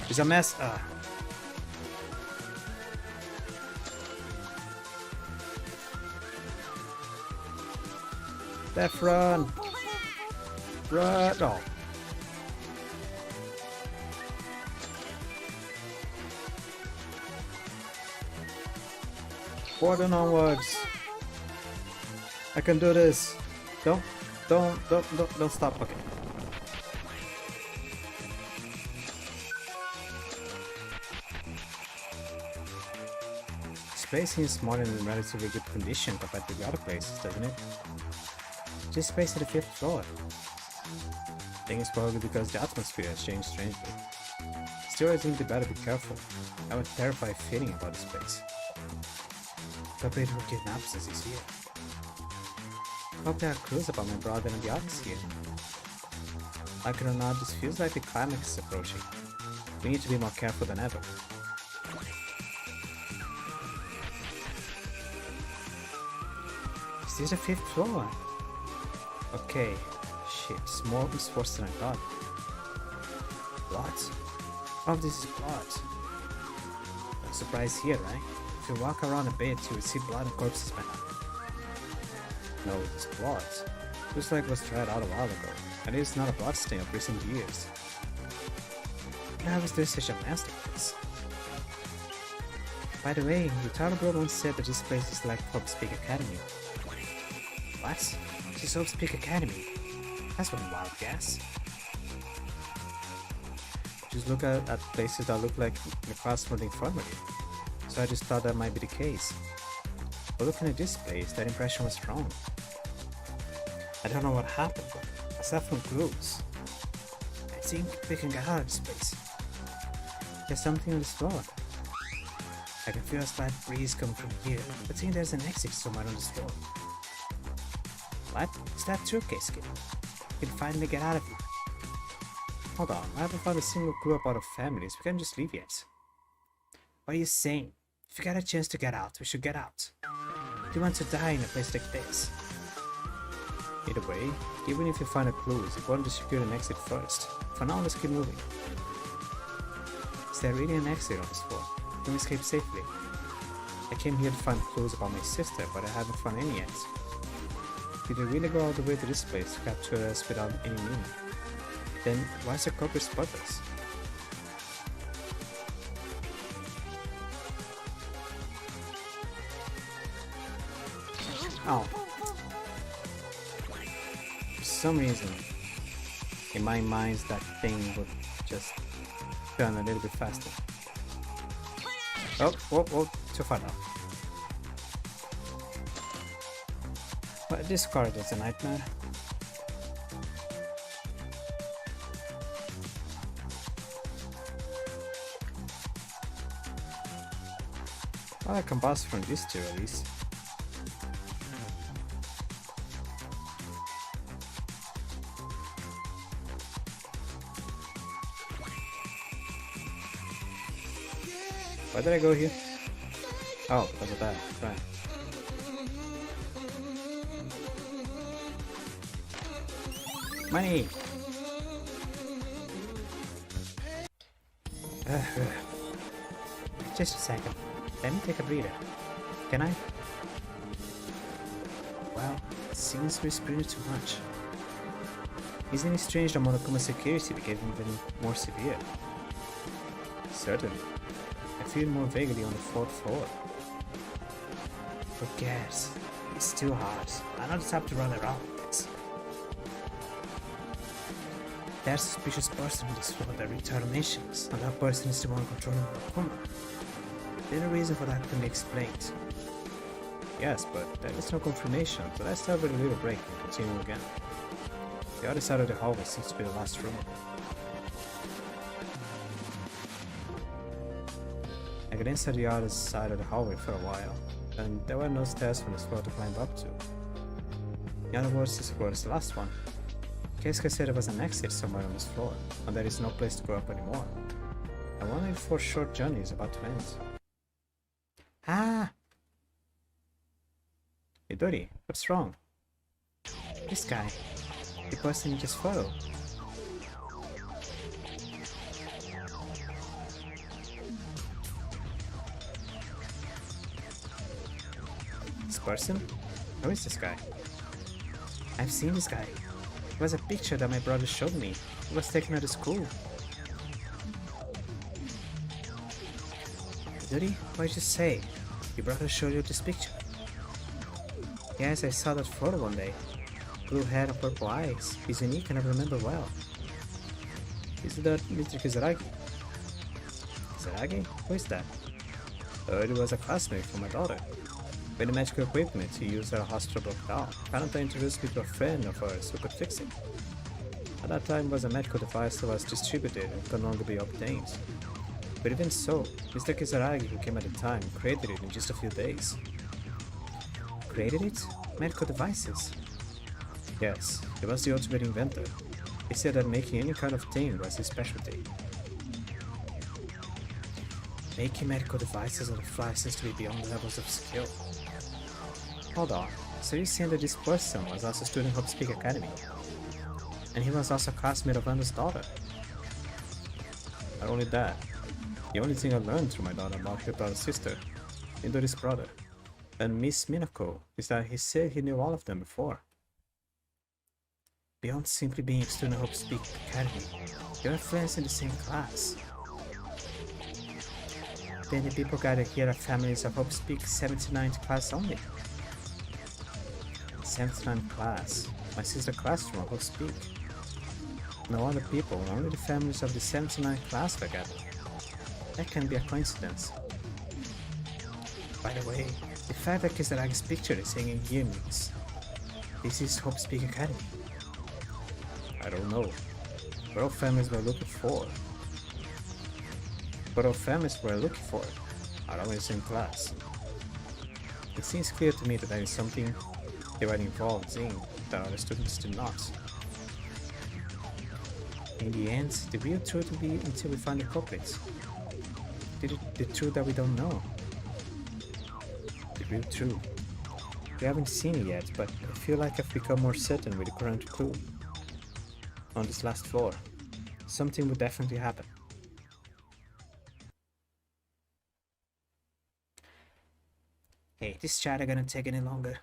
It's a mess. Left, run! Run! Oh. Forward and onwards. I can do this. Don't stop. Okay. This place seems more in relatively good condition compared to the other places, doesn't it? This place at the 5th floor. I think it's probably because the atmosphere has changed strangely. Still, I think they better be careful. I have a terrifying feeling about this place. Probably who kidnaps us is here. Hope there are clues about my brother and the others here. Like it or not, this feels like the climax is approaching. We need to be more careful than ever. Is this the 5th floor? Okay. Shit, it's worse than I thought. Blood? All of this is blood. No surprise here, right? If you walk around a bit, you will see blood and corpses by now. No, it's blood. Looks like it was tried out a while ago, and it is not a blood stain of recent years. How was there such a masterpiece? By the way, Ryutaro bro once said that this place is like Hope Speak Academy. What? This is Hope Speak Academy? That's one wild guess. just look at places that look like the classroom infirmary. So I just thought that might be the case. But looking at this place, that impression was wrong. I don't know what happened, but aside from clues, I think we can get out of this place. There's something on this floor. I can feel a slight breeze coming from here, but I think there's an exit somewhere on this floor. What? Is that true, Keisuke? We can finally get out of here. Hold on, I haven't found a single clue about our families. We can't just leave yet. What are you saying? If we got a chance to get out, we should get out. Do you want to die in a place like this? Either way, even if you find a clue, it's important to secure an exit first. For now, let's keep moving. Is there really an exit on this floor? Can we escape safely? I came here to find clues about my sister, but I haven't found any yet. Did they really go all the way to this place to capture us without any meaning? Then why is the culprit spot us? Oh. For some reason, in my mind, that thing would just turn a little bit faster. Oh, whoa, whoa, too far now. But this corridor's a nightmare. Well, I can pass from this too, at least. Why did I go here? Oh, because of that, right. Money! Just a second. Let me take a breather. Can I? Well, it seems we sprinted too much. Isn't it strange that Monokuma's security became even more severe? Certainly. I feel more vaguely on the 4th floor. Who cares? It's too hard. I'm not the type to run around with this. There's a suspicious person on this floor that return missions, and that person is the one controlling Monokuma. Then a reason for that can be explained. Yes, but there is no confirmation, so let's have a little break and continue again. The other side of the hallway seems to be the last room. I got inside the other side of the hallway for a while, and there were no stairs from this floor to climb up to. In other words, this floor is the last one. Keisuke said there was an exit somewhere on this floor, and there is no place to go up anymore. I wonder if our short journey is about to end. Ah! Midori, what's wrong? This guy. The person you just followed. This person? Who is this guy? I've seen this guy. It was a picture that my brother showed me. He was taken out of school. Midori, what did you say? Your brother showed you this picture? Yes, I saw that photo one day. Blue hair and purple eyes. He's unique and I remember well. Is that Mr. Kizaragi? Kizaragi? Who is that? It was a classmate for my daughter. With the magical equipment he used at a hospital broke down, Kanata introduced me to a friend of hers who could fix it. At that time it was a medical device that was distributed and could no longer be obtained. But even so, Mr. Kizaragi, who came at the time, created it in just a few days. Created it? Medical devices? Yes, he was the ultimate inventor. He said that making any kind of thing was his specialty. Making medical devices on the fly seems to be beyond levels of skill. Hold on, so you're saying that this person was also a student of Speak Academy? And he was also a classmate of Anna's daughter? Not only that, the only thing I learned through my daughter about her brother's sister, Midori's brother, and Miss Minako, is that he said he knew all of them before. Beyond simply being a student of Speak Academy, they were friends in the same class. Then the people gathered here are families of Hope Speak 79th class only. 79th class, my sister classroom of Hope Speak. No other people, only the families of the 79th class were gathered. That can't be a coincidence. By the way, the fact that Kisaragi's picture is hanging here means this is Hope Speak Academy. I don't know. What all families were looking for? Are all in the same class. It seems clear to me that there is something they were involved in that other students do not. In the end, the real truth will be until we find the culprits. The truth that we don't know. The real truth. We haven't seen it yet, but I feel like I've become more certain with the current clue. On this last floor, something will definitely happen. Hey, this chat ain't gonna take any longer.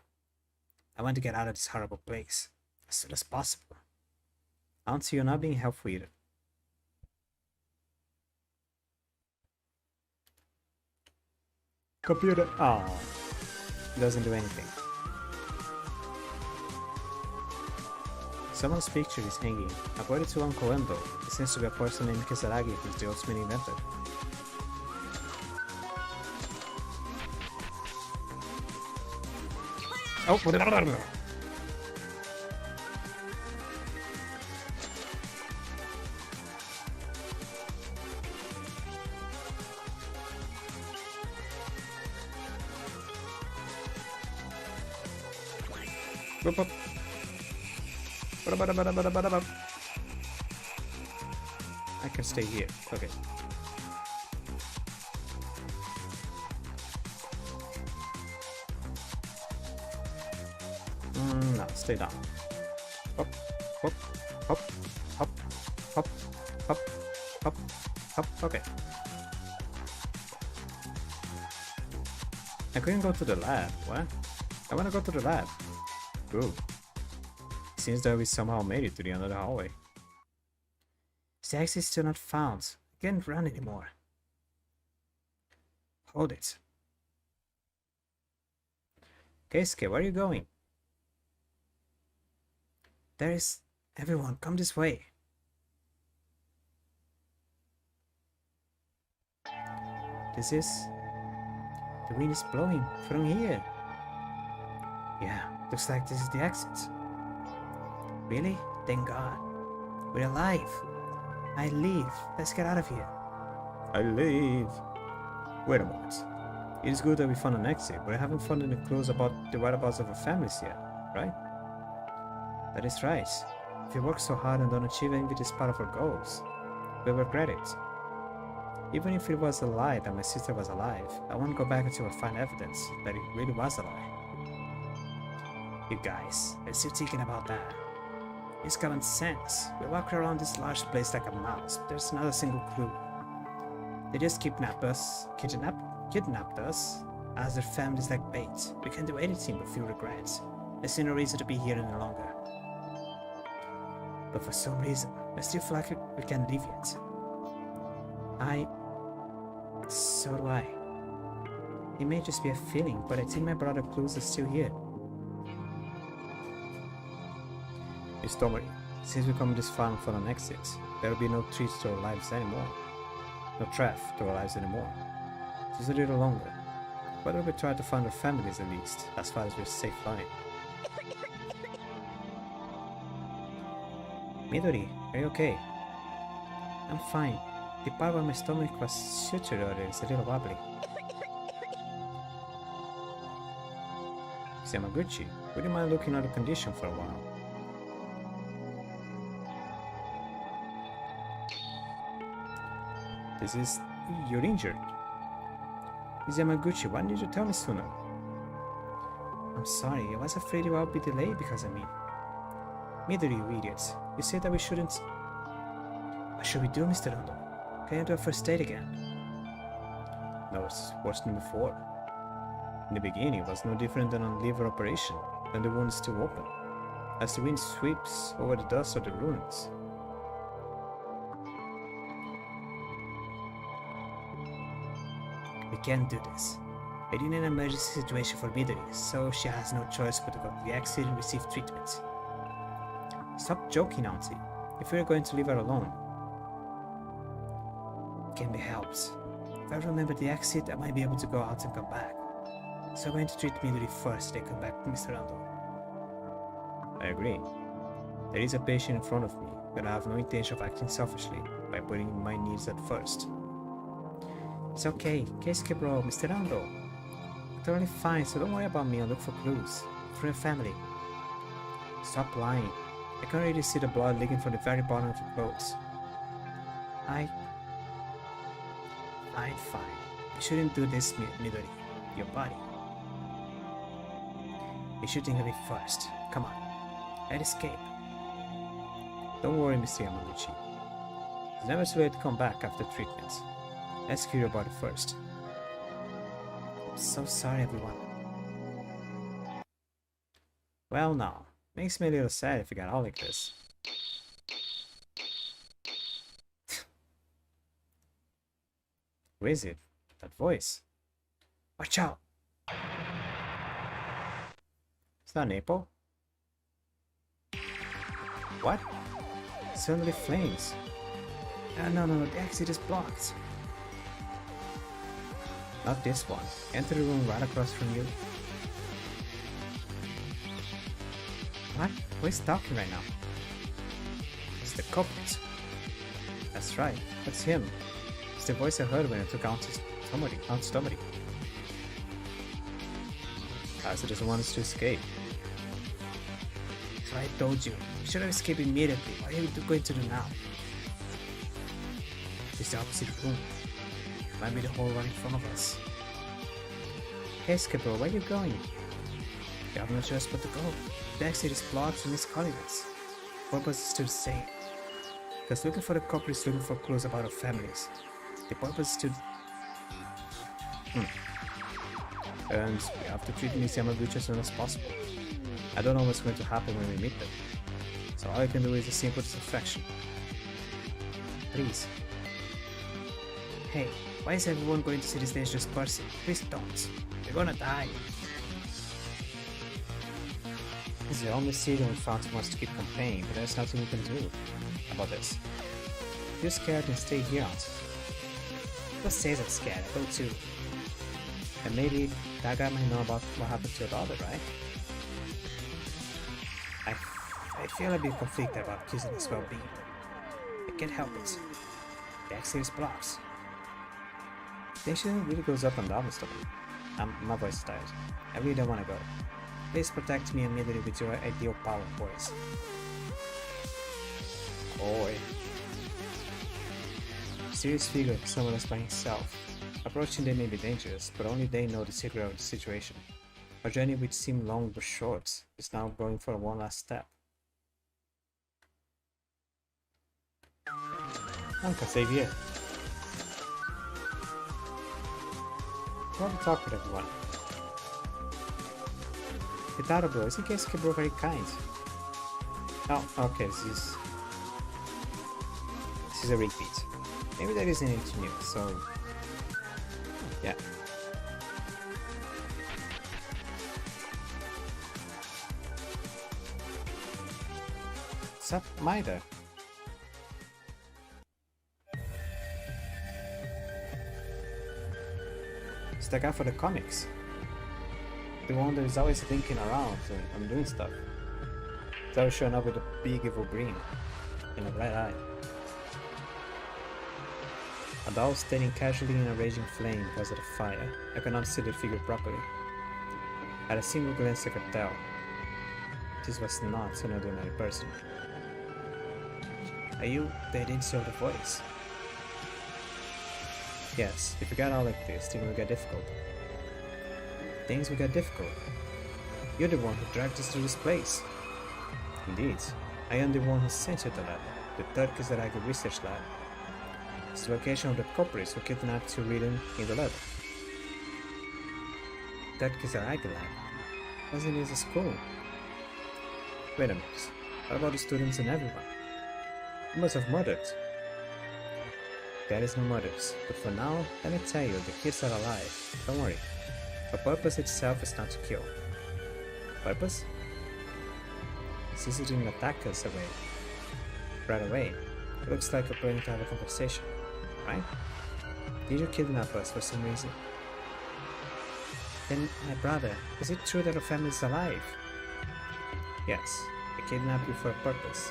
I want to get out of this horrible place as soon as possible. I don't see you not being helpful either. Computer. Oh, doesn't do anything. Someone's picture is hanging. According to Uncle Endo, it seems to be a person named Kisaragi who's the ultimate inventor. Oh, I can stay here. Okay. No, stay down. Hop, hop, hop, hop, hop, hop, hop, hop. Okay. I couldn't go to the lab. What? I want to go to the lab. Good. Seems that we somehow made it to the end of the hallway. The exit is still not found. I can't run anymore. Hold it. Keisuke, where are you going? There is... Everyone, come this way. This is... The wind is blowing from here. Yeah, looks like this is the exit. Really? Thank God. We're alive. I leave. Let's get out of here. I leave. Wait a moment. It is good that we found an exit, but I haven't found any clues about the whereabouts of our families yet, right? That is right. If we work so hard and don't achieve any this part of our goals, we'll regret it. Even if it was a lie that my sister was alive, I won't go back until I find evidence that it really was a lie. You guys, I'm still thinking about that. It's common sense. We walk around this large place like a mouse, but there's not a single clue. They just kidnapped us as their families like bait. We can't do anything but feel regrets. There's no reason to be here any longer. But for some reason, I still feel like we can't leave yet. So do I. It may just be a feeling, but I think my brother clues are still here. Miss Tomori, since we come this far and found an exit, there will be no threats to our lives anymore. No threat to our lives anymore. Just a little longer. Whether we try to find our families at least, as far as we're safe flying. Midori, are you okay? I'm fine. The part where my stomach was sutured earlier is a little wobbly. Yamaguchi, would you mind looking at the condition for a while? You're injured. Miss Yamaguchi, why didn't you tell me sooner? I'm sorry, I was afraid you would be delayed because of me. Midori, you idiots. You said that we shouldn't... What should we do, Mr. Rondo? Can you do a first aid again? No, it's worse than before. In the beginning, it was no different than a liver operation, when the wound is still open, as the wind sweeps over the dust of the ruins. We can't do this. It is an emergency situation for Midori, so she has no choice but to go to the exit and receive treatment. Stop joking, Auntie. if we were going to leave her alone. Can be helped. If I remember the exit, I might be able to go out and come back. So I'm going to treat Midori first, then come back to Mr. Ando. I agree. There is a patient in front of me, but I have no intention of acting selfishly by putting my needs at first. It's okay, Keisuke bro, Mr. Ando. I'm totally fine, so don't worry about me and look for clues. For your family. Stop lying. I can already see the blood leaking from the very bottom of your clothes. Fine. You shouldn't do this, Midori. Your body. You should think of it first. Come on. I'd escape. Don't worry, Mr. Yamaguchi. It's never too late to come back after treatment. Let's cure your body first. I'm so sorry, everyone. Well, now. Makes me a little sad if you got all like this. Who is it? That voice. Watch out! Is that an apple? What? Suddenly flames. No, the exit is blocked. Not this one. Enter the room right across from you. What? Who is talking right now? It's the culprit. That's right, that's him. It's the voice I heard when I took Aunt Tomori. Kaiser doesn't want us to escape. So I told you, you should have escaped immediately. What are you going to do now? It's the opposite room. Might be the hole right in front of us. Hey Skipper, where are you going? You have no choice but to go. The exit is blocked and it's calling us. The purpose is still the same. Because looking for the culprit is looking for clues about our families. The purpose is to... And we have to treat Miss Yamaguchi as soon as possible. I don't know what's going to happen when we meet them. So all I can do is a simple distraction. Please. Hey, why is everyone going to see this dangerous person? Please don't. You're gonna die. It's the only city we found who wants to keep complaining, but there's nothing we can do about this. If you're scared, then stay here, Aunt. Who says I'm scared? I go too. And maybe that guy might know about what happened to your daughter, right? I feel a bit conflicted about Kizuna's well-being. I can't help it. The exit is blocked. Tension really goes up and down, Mr. Lee. My voice is tired. I really don't want to go. Please protect me and Midori with your ideal power, boys. Boy. Mysterious figure summoned us by himself. Approaching them may be dangerous, but only they know the secret of the situation. Our journey, which seemed long but short, is now going for one last step. I'm gonna save here. I want to talk with everyone. Kitaro bro, isn't Keisuke bro very kind? Oh, okay, this is a repeat. Maybe there isn't anything new, so... yeah. What's up, Maida? It's the guy for the comics. The one that is always thinking around and doing stuff. He's always showing up with a big evil grin and a red eye. A doll standing casually in a raging flame because of the fire. I cannot see the figure properly. At a single glance I could tell. This was not an ordinary person. Are you the identity of the voice? Yes, if we got out like this, things will get difficult. Things will get difficult. You're the one who dragged us to this place. Indeed, I am the one who sent you the lab, the third Kisaragi research lab. It's the location of the culprits who kidnapped you written in the letter. Third Kisaragi lab? Wasn't it a school? Wait a minute, what about the students and everyone? You must have murdered. There is no murders, but for now, let me tell you, the kids are alive. Don't worry. The purpose itself is not to kill. Purpose? Since you didn't attack us away. right away. It looks like we're planning to have a conversation, right? Did you kidnap us for some reason? Then, my brother, is it true that our family is alive? Yes, I kidnapped you for a purpose,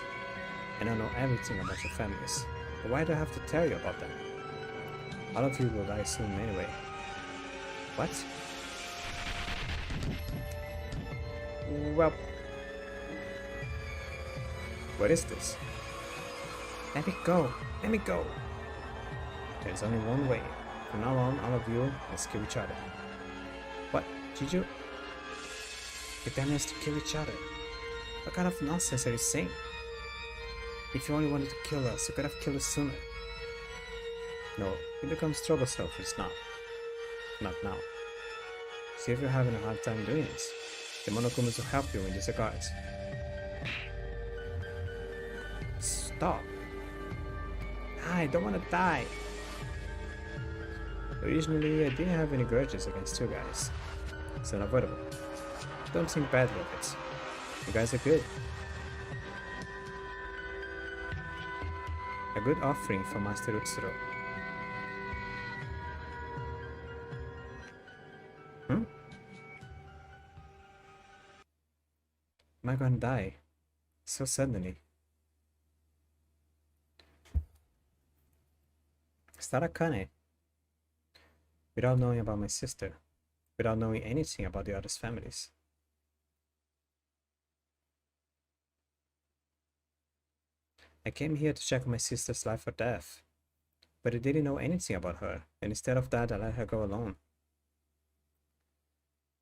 and I know everything about your families. But why do I have to tell you about them? All of you will die soon anyway. What? Well... What is this? Let me go! Let me go! There's only one way. From now on, all of you must kill each other. What? Did you? The plan is to kill each other. What kind of nonsense are you saying? If you only wanted to kill us, you could have killed us sooner. No, it becomes troublesome if it's not. Not now. See if you're having a hard time doing this. The Monokumas will help you in this regard. Stop. I don't want to die. Originally, I didn't have any grudges against you guys. It's unavoidable. Don't think badly of it. You guys are good. A good offering for Master Utsuro. Am I gonna die? So suddenly. Sarakane. Without knowing about my sister. Without knowing anything about the others' families. I came here to check on my sister's life or death. But I didn't know anything about her, and instead of that I let her go alone.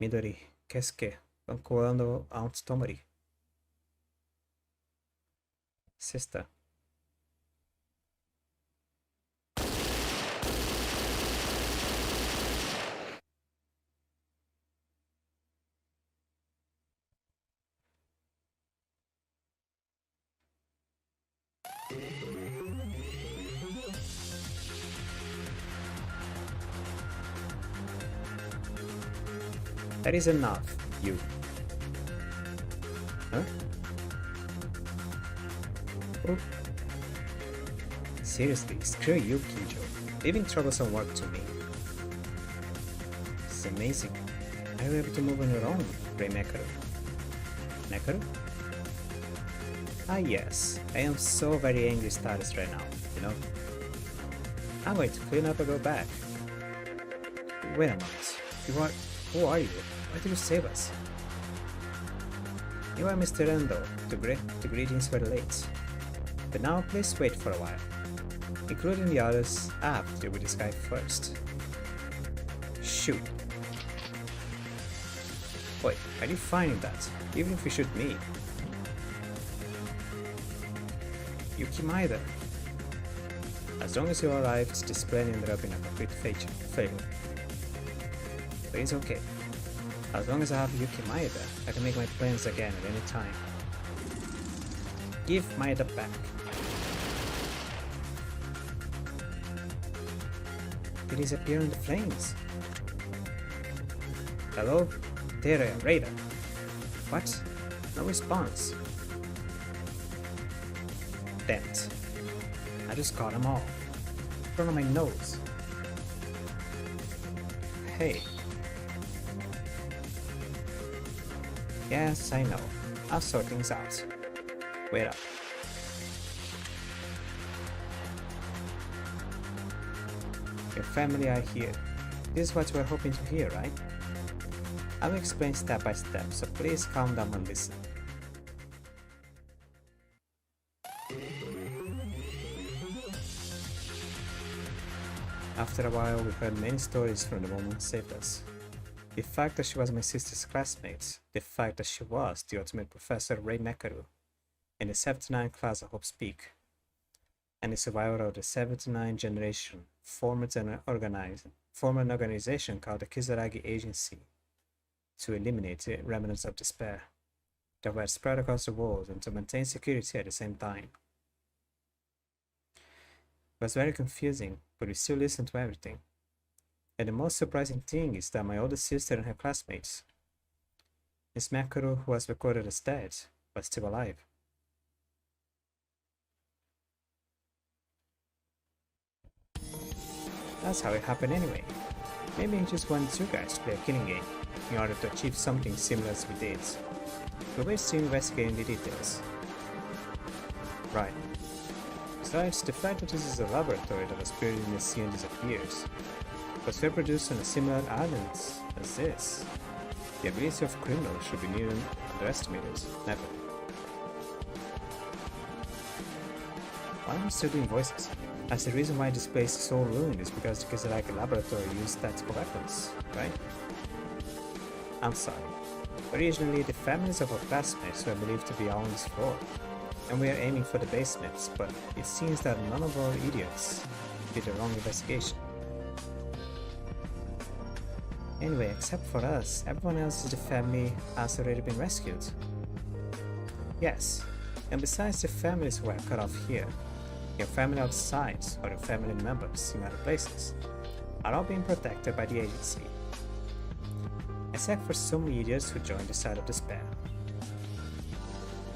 Midori, Kesuke, Ankoando, Aunt Tomori. Sister. That is enough, you. Huh? Oh. Seriously, screw you, Kinjo. Leaving troublesome work to me. It's amazing. Are you able to move on your own, Rei Mekaru? Mekaru? Ah yes, I am so very angry status right now, you know? I'm going to clean up and go back. Wait a moment. Who are you? Why did you save us? You are Mr. Endo. The greetings were late. But now please wait for a while. Including the others, I have to deal with this guy first. Shoot. Wait, are you finding that? Even if you shoot me? Yuki Maeda. As long as you're alive, this plan ended up in a complete failure. But it's okay. As long as I have Yuki Maeda, I can make my plans again at any time. Give Maeda back. He disappeared in the flames. Hello? There, Raider. What? No response. Damn it. I just caught them all. In front of my nose. Hey. Yes, I know. I'll sort things out. Wait up. Your family are here. This is what you were hoping to hear, right? I will explain step by step, so please calm down and listen. After a while, we heard many stories from the woman who saved us. The fact that she was my sister's classmate, the fact that she was the ultimate professor Rei Mekaru, in the 79 class of Hope Speak, and the survivor of the 79 generation formed an organization called the Kizaragi Agency to eliminate the remnants of despair that were spread across the world and to maintain security at the same time. It was very confusing, but we still listened to everything. And the most surprising thing is that my older sister and her classmates, Miss Mekaru, who was recorded as dead, was still alive. That's how it happened anyway. Maybe he just wanted you guys to play a killing game in order to achieve something similar as we did. We're still investigating the details. Right. Besides, the fact that this is a laboratory that was buried in the sea and disappears was reproduced on a similar island as this. The ability of criminals should be nearly underestimated. Never. Why am I still doing voices? As the reason why this place is so ruined is because the Kizaraki laboratory used tactical weapons, right? I'm sorry. Originally, the families of our classmates were believed to be on this floor, and we are aiming for the basements, but it seems that none of our idiots did the wrong investigation. Anyway, except for us, everyone else in the family has already been rescued. Yes, and besides the families who were cut off here, your family outside or your family members in other places are all being protected by the agency. Except for some idiots who joined the side of despair.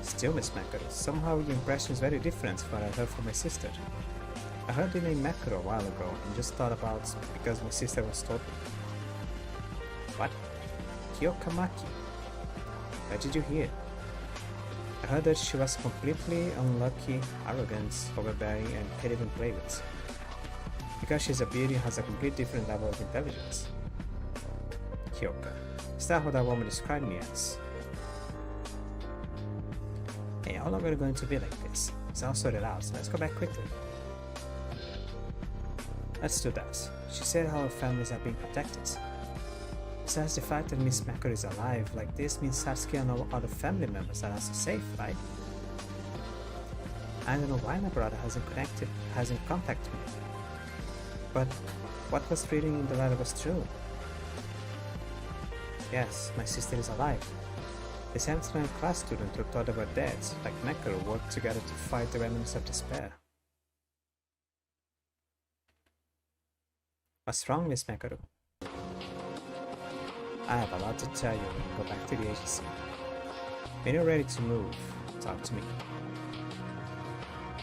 Still, Miss Makaro, somehow your impression is very different from what I heard from my sister. I heard the name Makaro a while ago and just thought about because my sister was told me. What? Kiyokamaki? Where did you hear? I heard that she was completely unlucky, arrogant, overbearing, and can't even play with. Because she's a beauty and has a completely different level of intelligence. Kyoka. Is that what that woman described me as? Hey, how long are we going to be like this? It's all sorted out, so let's go back quickly. Let's do that. She said how our families are being protected. Besides the fact that Miss Makaro is alive, like this means Satsuki and all other family members are also safe, right? I don't know why my brother hasn't contacted me. But what was reading in the letter was true. Yes, my sister is alive. The 7th grade class student who thought they were dead, like Makaro, worked together to fight the remnants of despair. What's wrong, Miss Makaro? I have a lot to tell you when you go back to the agency. When you're ready to move, talk to me.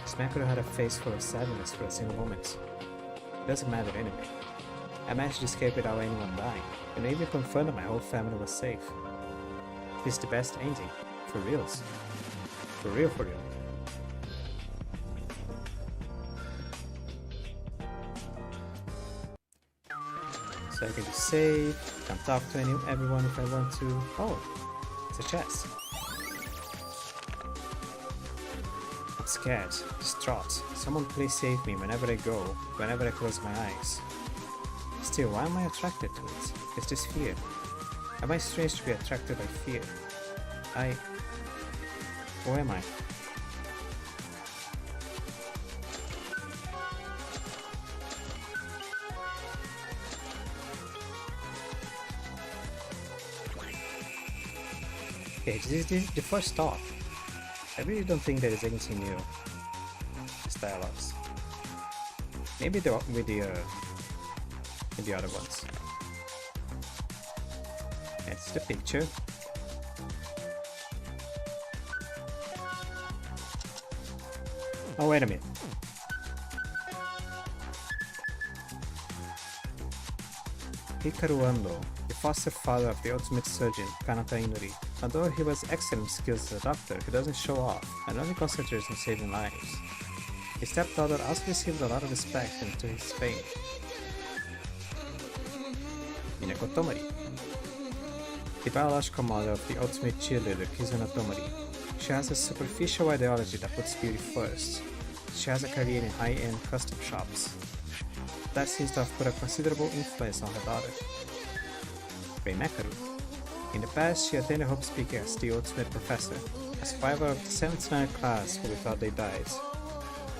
Miss Makaro had a face full of sadness for a single moment. It doesn't matter anyway. I managed to escape without anyone dying, and even confirmed that my whole family was safe. This is the best ending. For reals. For real, for real. So I can just save, can talk to everyone if I want to. Oh, it's a chest. I'm scared, distraught. Someone please save me whenever I go, whenever I close my eyes. Still, why am I attracted to it? It's just fear. Am I strange to be attracted by fear? Who am I? Okay, this is the first thought. I really don't think there is anything new. These dialogues. Maybe with the other ones. That's the picture. Oh, wait a minute. Hikaru Ando, the foster father of the ultimate surgeon, Kanata Inuri. Although he was excellent skills as a doctor, he doesn't show off and only concentrates on saving lives. His stepdaughter also received a lot of respect and to his fame. Minako Tomori, the biological mother of the ultimate cheerleader, Kizuna Tomori. She has a superficial ideology that puts beauty first. She has a career in high-end custom shops. That seems to have put a considerable influence on her daughter. Rei Mekaru. In the past, she attended Hope Speaker as the ultimate professor, a survivor of the 7th class who we thought they died.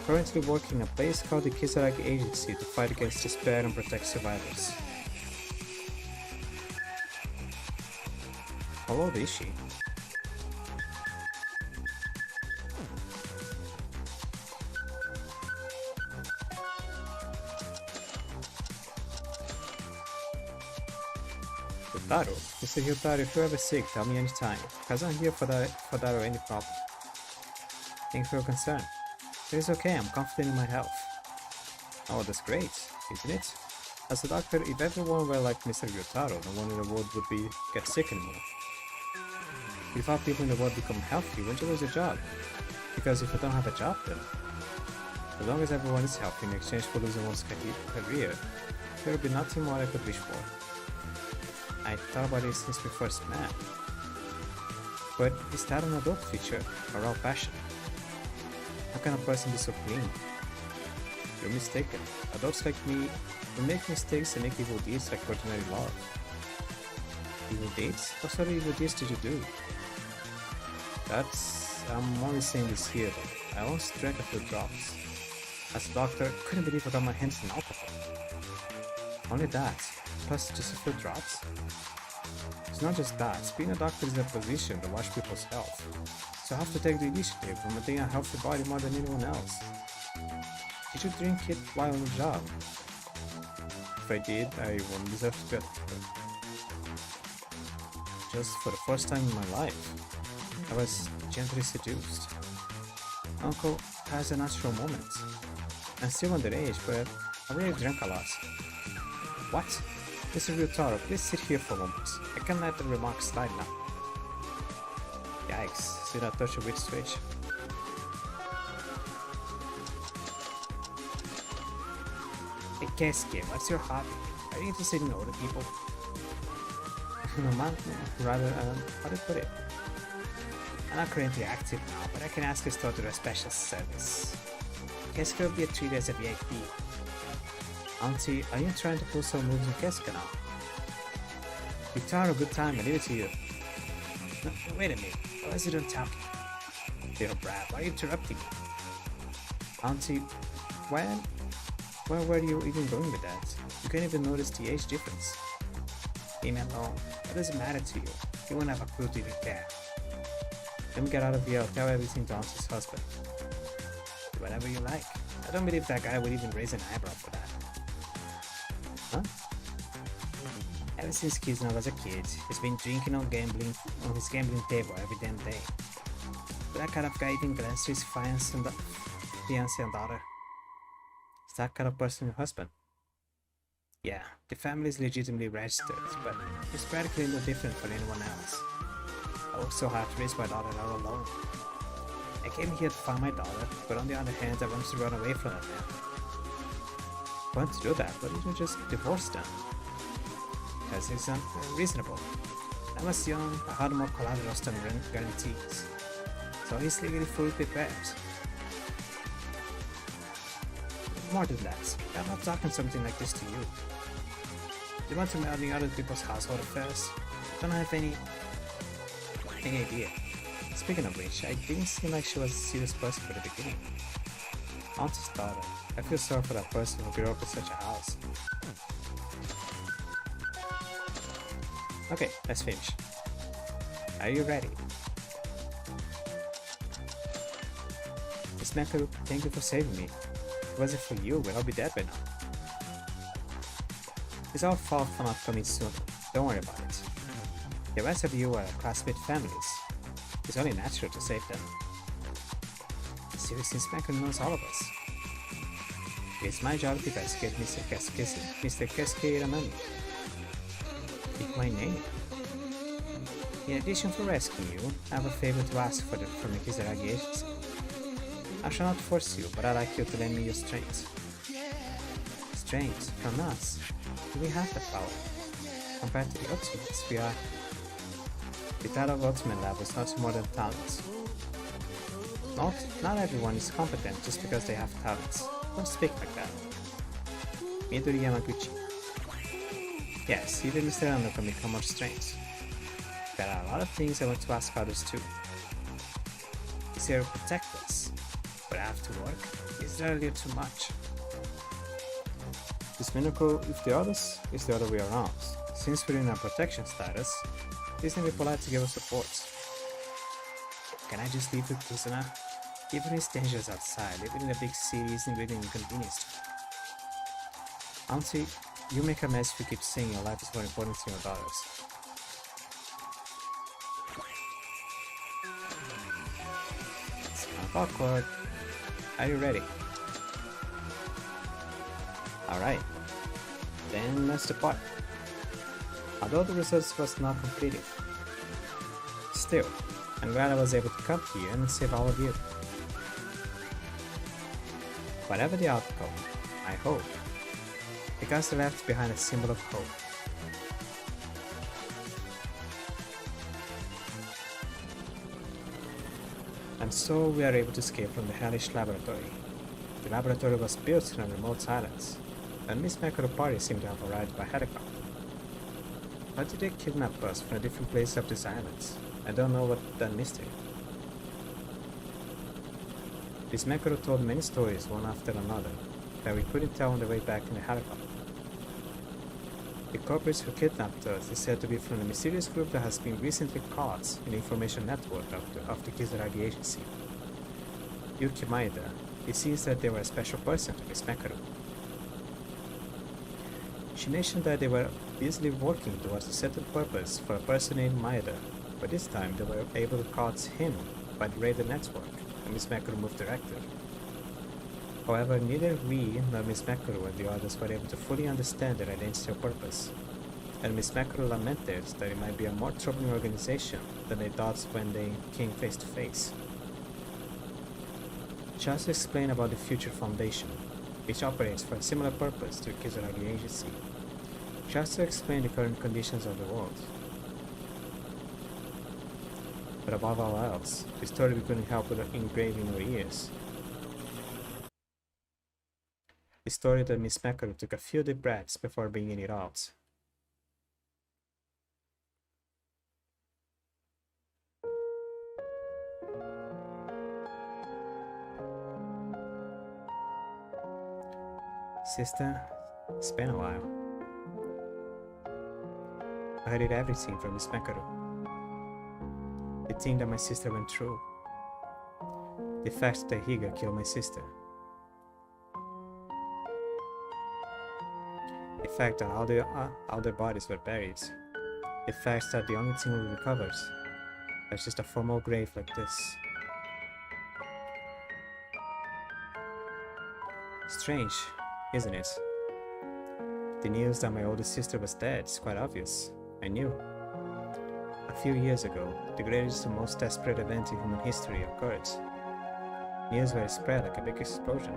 Currently working in a place called the Kizaragi Agency to fight against despair and protect survivors. How old is she? Ryutaro. Mr. Ryutaro, if you're ever sick, tell me anytime, because I'm here for that or any problem. Thanks for your concern. It is okay, I'm confident in my health. Oh, that's great, isn't it? As a doctor, if everyone were like Mr. Gyotaro, no one in the world would get sick anymore. If all people in the world become healthy, won't you lose your job? Because if you don't have a job then, as long as everyone is healthy in exchange for losing one's career, there will be nothing more I could wish for. I thought about it since we first met. But is that an adult feature, or raw passion? How can a person be so clean? You're mistaken. Adults like me will make mistakes and make evil deeds like ordinary love. Evil deeds? What sort of evil deeds did you do? I'm only saying this here though. I once drank a few drops. As a doctor, couldn't believe I got my hands on alcohol. Only that, plus just a few drops? It's not just that, being a doctor is a position to watch people's health. So I have to take the initiative to maintain a healthy body more than anyone else. Did you drink it while on the job? If I did, I won't deserve to be a doctor. Just for the first time in my life, I was gently seduced. Uncle has a natural moment. I'm still underage, but I really drank a lot. What? Mr. Ryutaro, please sit here for a moment. I can't let the remarks slide now. Yikes, see that touch a weak switch? Hey Keisuke, what's your hobby? Are you interested in older people? No, man, rather, how do you put it? I'm not currently active now, but I can ask you to order a special service. Keisuke will be treated as a VIP. Auntie, are you trying to pull some moves on Keisuke now? Ryutaro, good time, I leave it to you. No, wait a minute, why is he done talking? Little brat, why are you interrupting me? Auntie, where were you even going with that? You can't even notice the age difference. Leave me alone. What does it matter to you? You won't have a clue to even care. Let me get out of here, I'll tell everything to Auntie's husband. Do whatever you like. I don't believe that guy would even raise an eyebrow for that. Huh? Ever since Kizuna was a kid, he's been drinking or gambling on his gambling table every damn day. But that kind of guy even glanced to his fiancé and daughter. Is that kind of person your husband? Yeah, the family is legitimately registered, but it's practically no different from anyone else. I worked so hard to raise my daughter all alone. I came here to find my daughter, but on the other hand, I wanted to run away from that man. I want to do that, but you don't just divorce them. Because it's unreasonable. I was young, I had more collateral than guarantees. So he's legally fully prepared. More than that, I'm not talking something like this to you. You want to meddle in other people's household affairs? Don't have any idea. Speaking of which, I didn't seem like she was a serious person from the beginning. Auntie's daughter. I feel sorry for that person who grew up in such a house. Okay, let's finish. Are you ready? Miss Meko, thank you for saving me. If it wasn't for you, we'd all be dead by now. It's our fault for not coming sooner. Don't worry about it. The rest of you are classmate families. It's only natural to save them. Seriously, Smacker knows all of us. It's my job to investigate Mr. Keisuke Iramami. Pick my name. In addition to rescuing you, I have a favor to ask from the Kizaragi agency. I shall not force you, but I'd like you to lend me your strength. Strength from us? We have the power. Compared to the Ultimates, we are... The title of Ultimate level is not more than talents. Not everyone is competent just because they have talents. Don't speak like that. Midori Yamaguchi. Yes, even Mr. Ano can become more strength. There are a lot of things I want to ask others too. Is here to protect us, but I have to work. Is there a little too much? This Minako, if the others, is the other way around. Since we're in a protection status, please be polite to give us support. Can I just leave with Kizuna? Even it's dangerous outside, living in a big city isn't really an inconvenience. Auntie, you make a mess if you keep saying your life is more important than your daughter's. It's kind of awkward. Are you ready? Alright. Then that's the part. Although the research was not completed, still, I'm glad I was able to come here and save all of you. Whatever the outcome, I hope, you guys left behind a symbol of hope. And so we are able to escape from the hellish laboratory. The laboratory was built in a remote island, and Miss Makoto's party seemed to have arrived by helicopter. Why did they kidnap us from a different place of this island? I don't know what that mystery. Miss Makoto told many stories one after another that we couldn't tell on the way back in the helicopter. The culprits who kidnapped us is said to be from a mysterious group that has been recently caught in the information network of the Kizaragi agency. Yuki Maeda. It seems that they were a special person to Miss Makoto. She mentioned that they were busily working towards a certain purpose for a person named Maeda, but this time they were able to catch him by the radar network, and Miss Makoto moved director. However, neither we nor Miss Makoto and the others were able to fully understand their identity or purpose, and Miss Makoto lamented that it might be a more troubling organization than they thought when they came face to face. She also explained about the Future Foundation, which operates for a similar purpose to the Kizaragi agency. She also explained the current conditions of the world. But above all else, the story we couldn't help but engrave in our ears. The story that Miss Makoto took a few deep breaths before bringing it out. Sister, it's been a while. I heard everything from Miss Makoto. The thing that my sister went through. The fact that Higa killed my sister. The fact that all their bodies were buried. The fact that the only thing we recovered was just a formal grave like this. Strange, isn't it? The news that my older sister was dead is quite obvious. I knew. A few years ago, the greatest and most desperate event in human history occurred. News were spread like a big explosion.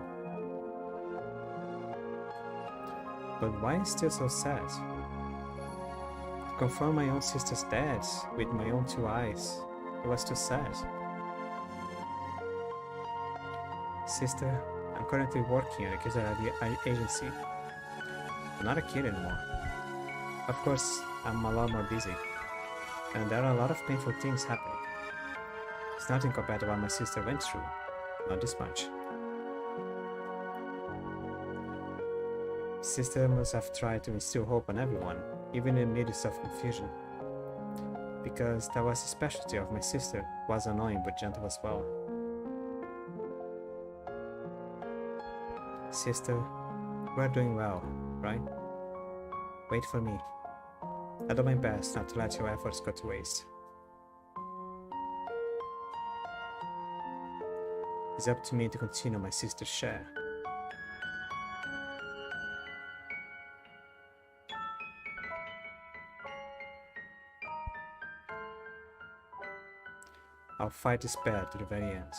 But why is still so sad? To confirm my own sister's death with my own two eyes, it was too sad. Sister, I'm currently working at a Kizaragi agency. I'm not a kid anymore. Of course, I'm a lot more busy, and there are a lot of painful things happening. It's nothing compared to what my sister went through, not this much. Sister must have tried to instill hope on everyone, even in the midst of confusion. Because that was the specialty of my sister, was annoying but gentle as well. Sister, we're doing well, right? Wait for me. I'll do my best not to let your efforts go to waste. It's up to me to continue my sister's share. I'll fight this bad to the very end.